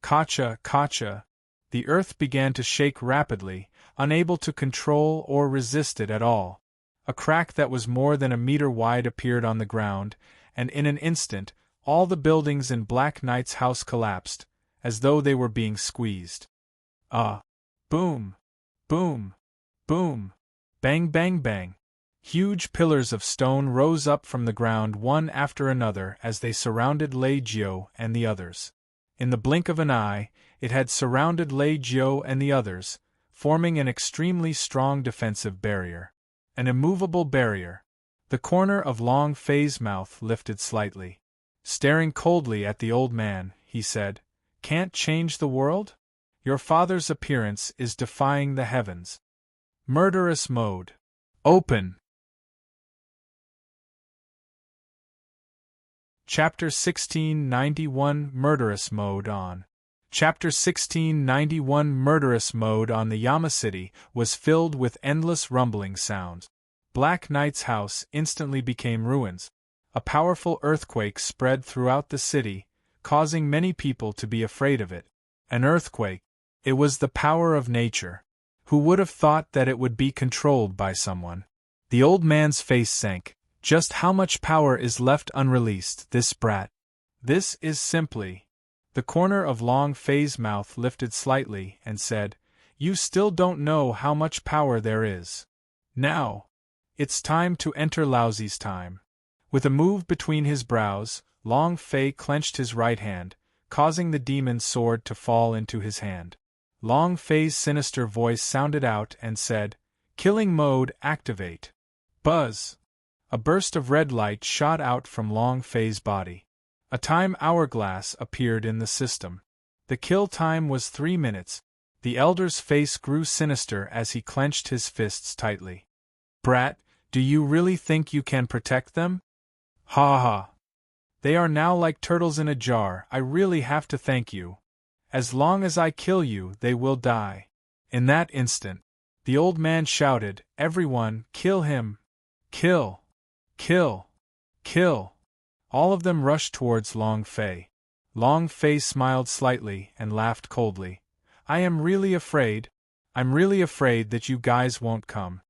Kacha, kacha! The earth began to shake rapidly, unable to control or resist it at all. A crack that was more than a meter wide appeared on the ground, and in an instant, all the buildings in Black Knight's house collapsed, as though they were being squeezed. Boom! Boom! Boom! Bang, bang, bang! Huge pillars of stone rose up from the ground one after another as they surrounded Lei Jiu and the others. In the blink of an eye, it had surrounded Lei Jiu and the others, forming an extremely strong defensive barrier. An immovable barrier. The corner of Long Fei's mouth lifted slightly. Staring coldly at the old man, he said, "Can't change the world? Your father's appearance is defying the heavens." Murderous mode. Open. Chapter 1691 Murderous Mode on. Chapter 1691 Murderous Mode on the Yama City was filled with endless rumbling sounds. Black Knight's house instantly became ruins. A powerful earthquake spread throughout the city, causing many people to be afraid of it. An earthquake. It was the power of nature. Who would have thought that it would be controlled by someone? The old man's face sank. Just how much power is left unreleased, this brat? This is simply. The corner of Long Fei's mouth lifted slightly and said, "You still don't know how much power there is. Now, it's time to enter Laozi's time." With a move between his brows, Long Fei clenched his right hand, causing the demon's sword to fall into his hand. Long Fei's sinister voice sounded out and said, "Killing mode activate." Buzz! A burst of red light shot out from Long Fei's body. A time hourglass appeared in the system. The kill time was 3 minutes. The elder's face grew sinister as he clenched his fists tightly. "Brat, do you really think you can protect them? Ha ha! They are now like turtles in a jar. I really have to thank you. As long as I kill you, they will die." In that instant, the old man shouted, "Everyone, kill him! Kill! Kill! Kill!" All of them rushed towards Long Fei. Long Fei smiled slightly and laughed coldly. I'm really afraid that you guys won't come."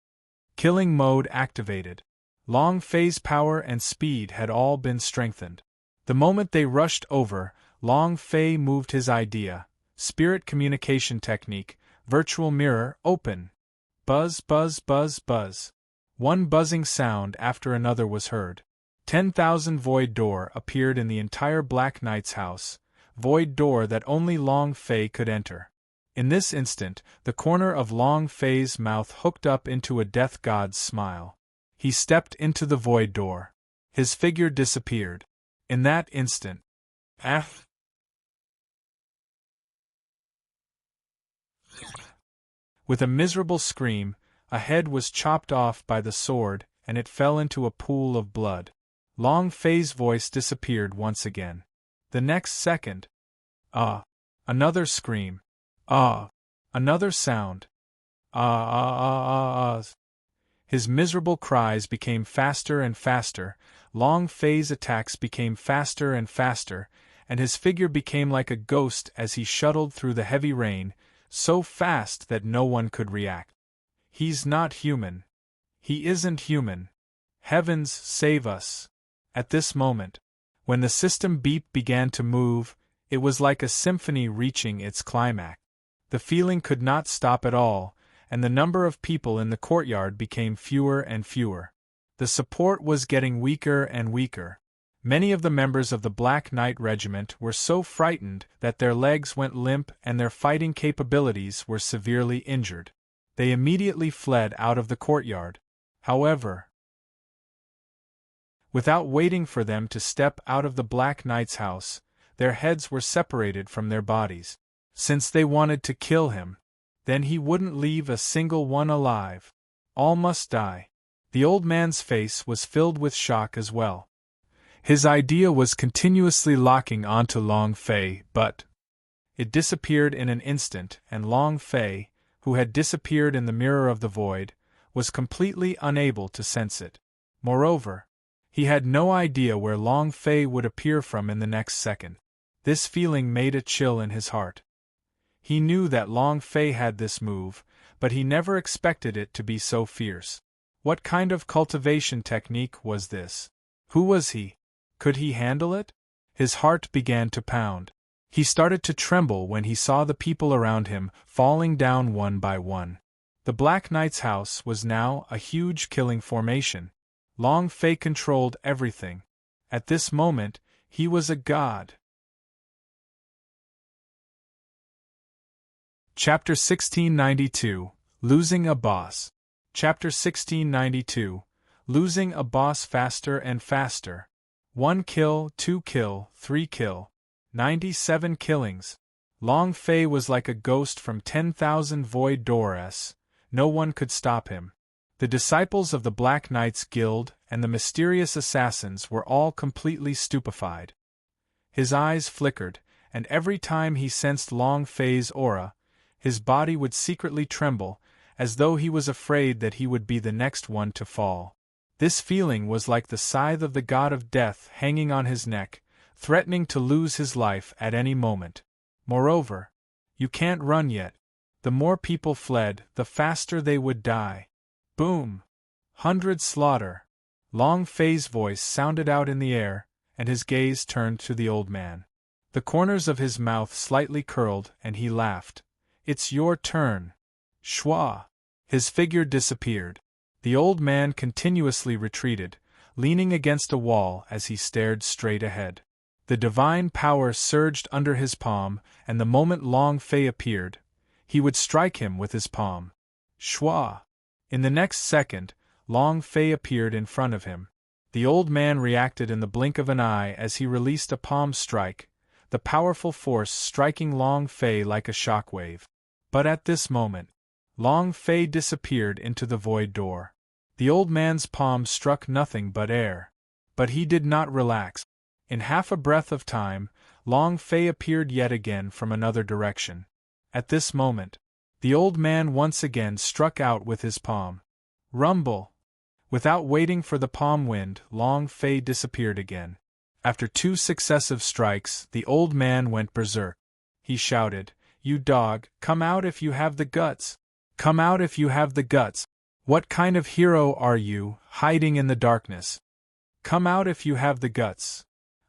Killing mode activated. Long Fei's power and speed had all been strengthened. The moment they rushed over, Long Fei moved his idea. Spirit communication technique, virtual mirror, open. Buzz, buzz, buzz, buzz. One buzzing sound after another was heard. 10,000 void door appeared in the entire Black Knight's house, void door that only Long Fei could enter. In this instant, the corner of Long Fei's mouth hooked up into a death god's smile. He stepped into the void door. His figure disappeared. In that instant, with a miserable scream, a head was chopped off by the sword, and it fell into a pool of blood. Long Fei's voice disappeared once again. The next second, another scream. Another sound. His miserable cries became faster and faster, Long Fei's attacks became faster and faster, and his figure became like a ghost as he shuttled through the heavy rain, so fast that no one could react. He's not human. He isn't human. Heavens save us. At this moment, when the system beep began to move, it was like a symphony reaching its climax. The feeling could not stop at all, and the number of people in the courtyard became fewer and fewer. The support was getting weaker and weaker. Many of the members of the Black Knight Regiment were so frightened that their legs went limp and their fighting capabilities were severely injured. They immediately fled out of the courtyard. However, without waiting for them to step out of the Black Knight's house, their heads were separated from their bodies. Since they wanted to kill him, then he wouldn't leave a single one alive. All must die. The old man's face was filled with shock as well. His idea was continuously locking onto Long Fei, but it disappeared in an instant, and Long Fei, who had disappeared in the mirror of the void, was completely unable to sense it. Moreover, he had no idea where Long Fei would appear from in the next second. This feeling made a chill in his heart. He knew that Long Fei had this move, but he never expected it to be so fierce. What kind of cultivation technique was this? Who was he? Could he handle it? His heart began to pound. He started to tremble when he saw the people around him falling down one by one. The Black Knight's house was now a huge killing formation. Long Fei controlled everything. At this moment, he was a god. Chapter 1692, Losing a Boss. Chapter 1692, Losing a Boss Faster and Faster. 1 kill, 2 kill, 3 kill. 97 killings. Long Fei was like a ghost from 10,000 void doors. No one could stop him. The disciples of the Black Knights Guild and the mysterious assassins were all completely stupefied. His eyes flickered, and every time he sensed Long Fei's aura, his body would secretly tremble, as though he was afraid that he would be the next one to fall. This feeling was like the scythe of the god of death hanging on his neck, threatening to lose his life at any moment. Moreover, you can't run yet. The more people fled, the faster they would die. Boom! 100 slaughter. Long Fei's voice sounded out in the air, and his gaze turned to the old man. The corners of his mouth slightly curled, and he laughed. It's your turn. Shwa! His figure disappeared. The old man continuously retreated, leaning against a wall as he stared straight ahead. The divine power surged under his palm, and the moment Long Fei appeared, he would strike him with his palm. Shwa! In the next second, Long Fei appeared in front of him. The old man reacted in the blink of an eye as he released a palm strike, the powerful force striking Long Fei like a shockwave. But at this moment, Long Fei disappeared into the void door. The old man's palm struck nothing but air. But he did not relax. In half a breath of time, Long Fei appeared yet again from another direction. At this moment, the old man once again struck out with his palm. Rumble! Without waiting for the palm wind, Long Fei disappeared again. After 2 successive strikes, the old man went berserk. He shouted, "You dog, come out if you have the guts! Come out if you have the guts! What kind of hero are you, hiding in the darkness? Come out if you have the guts!"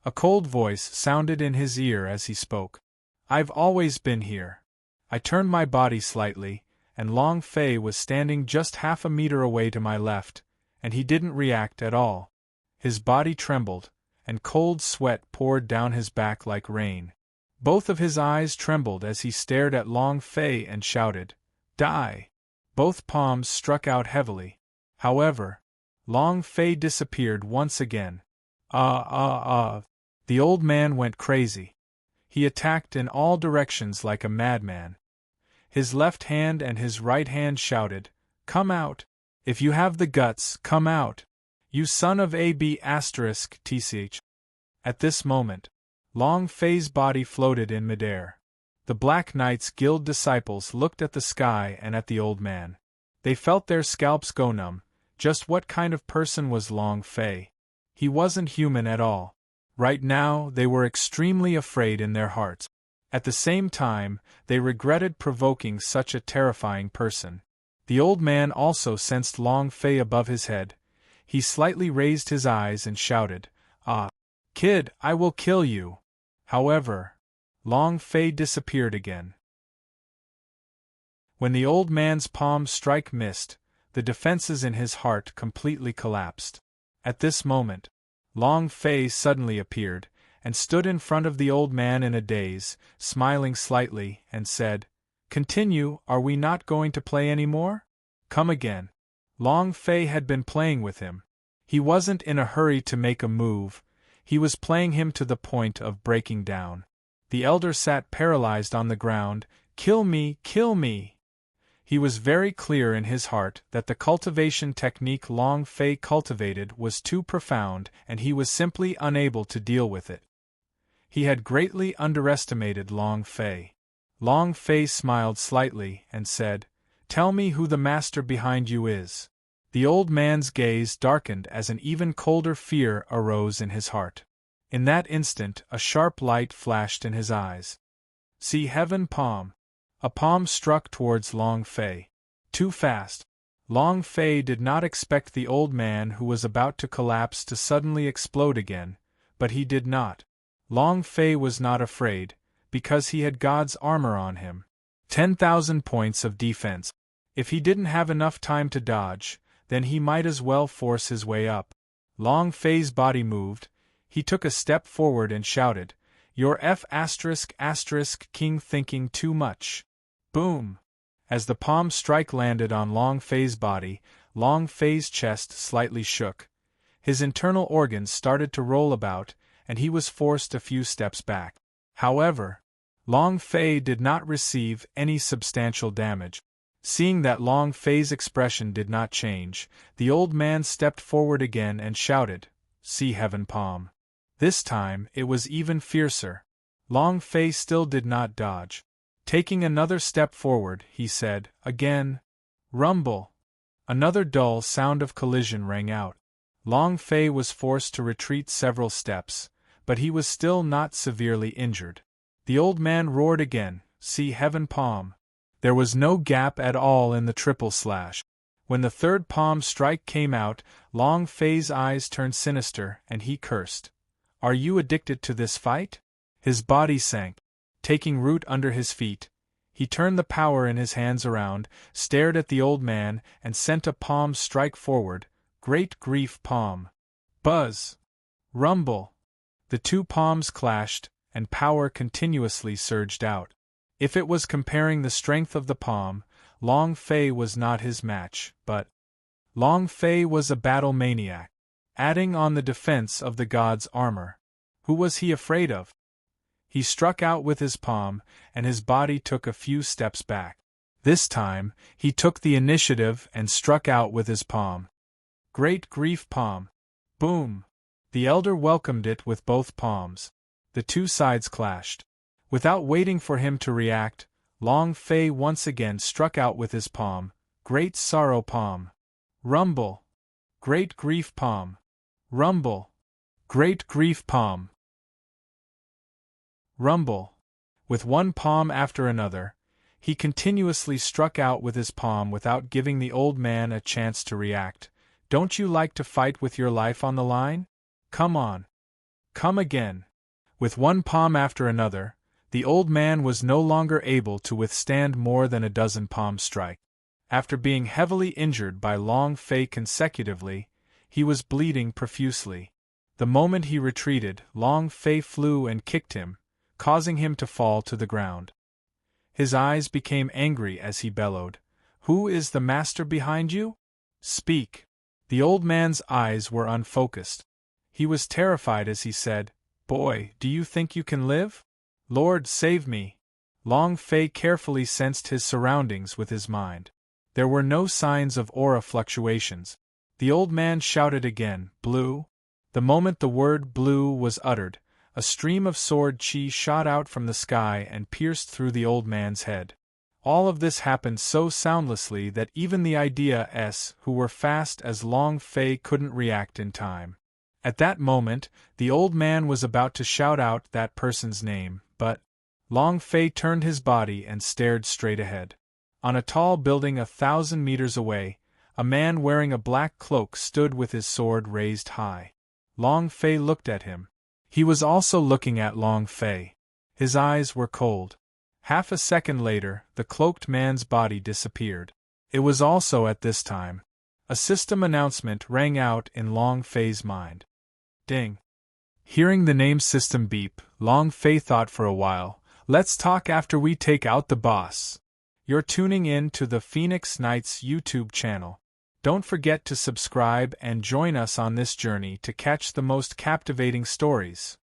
A cold voice sounded in his ear as he spoke. "I've always been here." I turned my body slightly, and Long Fei was standing just half a meter away to my left, and he didn't react at all. His body trembled, and cold sweat poured down his back like rain. Both of his eyes trembled as he stared at Long Fei and shouted, "Die!" Both palms struck out heavily. However, Long Fei disappeared once again. The old man went crazy. He attacked in all directions like a madman. His left hand and his right hand shouted, "Come out! If you have the guts, come out! You son of a b***tch." At this moment, Long Fei's body floated in midair. The Black Knight's Guild disciples looked at the sky and at the old man. They felt their scalps go numb. Just what kind of person was Long Fei? He wasn't human at all. Right now, they were extremely afraid in their hearts. At the same time, they regretted provoking such a terrifying person. The old man also sensed Long Fei above his head. He slightly raised his eyes and shouted, "Ah, kid, I will kill you." However, Long Fei disappeared again. When the old man's palm strike missed, the defenses in his heart completely collapsed. At this moment, Long Fei suddenly appeared, and stood in front of the old man in a daze, smiling slightly, and said, "Continue, are we not going to play any more? Come again." Long Fei had been playing with him. He wasn't in a hurry to make a move, he was playing him to the point of breaking down. The elder sat paralyzed on the ground. "Kill me, kill me!" He was very clear in his heart that the cultivation technique Long Fei cultivated was too profound and he was simply unable to deal with it. He had greatly underestimated Long Fei. Long Fei smiled slightly and said, "Tell me who the master behind you is." The old man's gaze darkened as an even colder fear arose in his heart. In that instant a sharp light flashed in his eyes. "See heaven palm." A palm struck towards Long Fei. Too fast. Long Fei did not expect the old man who was about to collapse to suddenly explode again, but he did not. Long Fei was not afraid, because he had God's armor on him. 10,000 points of defense. If he didn't have enough time to dodge, then he might as well force his way up. Long Fei's body moved. He took a step forward and shouted, "You're King thinking too much." Boom! As the palm strike landed on Long Fei's body, Long Fei's chest slightly shook. His internal organs started to roll about, and he was forced a few steps back. However, Long Fei did not receive any substantial damage. Seeing that Long Fei's expression did not change, the old man stepped forward again and shouted, "See heaven palm." This time it was even fiercer. Long Fei still did not dodge. Taking another step forward, he said, again, "Rumble." Another dull sound of collision rang out. Long Fei was forced to retreat several steps, but he was still not severely injured. The old man roared again, "See heaven palm." There was no gap at all in the triple slash. When the third palm strike came out, Long Fei's eyes turned sinister and he cursed. "Are you addicted to this fight?" His body sank. Taking root under his feet, he turned the power in his hands around, stared at the old man, and sent a palm strike forward. Great grief palm! Buzz! Rumble! The two palms clashed, and power continuously surged out. If it was comparing the strength of the palm, Long Fei was not his match, but Long Fei was a battle maniac, adding on the defense of the god's armor. Who was he afraid of? He struck out with his palm, and his body took a few steps back. This time, he took the initiative and struck out with his palm. Great grief palm! Boom! The elder welcomed it with both palms. The two sides clashed. Without waiting for him to react, Long Fei once again struck out with his palm. Great sorrow palm! Rumble! Great grief palm! Rumble! Great grief palm! Rumble! With one palm after another, he continuously struck out with his palm without giving the old man a chance to react. Don't you like to fight with your life on the line? Come on! Come again! With one palm after another, the old man was no longer able to withstand more than a dozen palm strikes. After being heavily injured by Long Fei consecutively, he was bleeding profusely. The moment he retreated, Long Fei flew and kicked him, causing him to fall to the ground. His eyes became angry as he bellowed, "Who is the master behind you? Speak!" The old man's eyes were unfocused. He was terrified as he said, "Boy, do you think you can live? Lord, save me!" Long Fei carefully sensed his surroundings with his mind. There were no signs of aura fluctuations. The old man shouted again, "Blue!" The moment the word blue was uttered, a stream of sword chi shot out from the sky and pierced through the old man's head. All of this happened so soundlessly that even the Ideas who were fast as Long Fei couldn't react in time. At that moment, the old man was about to shout out that person's name, but Long Fei turned his body and stared straight ahead. On a tall building 1,000 meters away, a man wearing a black cloak stood with his sword raised high. Long Fei looked at him. He was also looking at Long Fei. His eyes were cold. Half a second later, the cloaked man's body disappeared. It was also at this time. A system announcement rang out in Long Fei's mind. Ding. Hearing the name system beep, Long Fei thought for a while. Let's talk after we take out the boss. You're tuning in to the Phoenix Knights YouTube channel. Don't forget to subscribe and join us on this journey to catch the most captivating stories.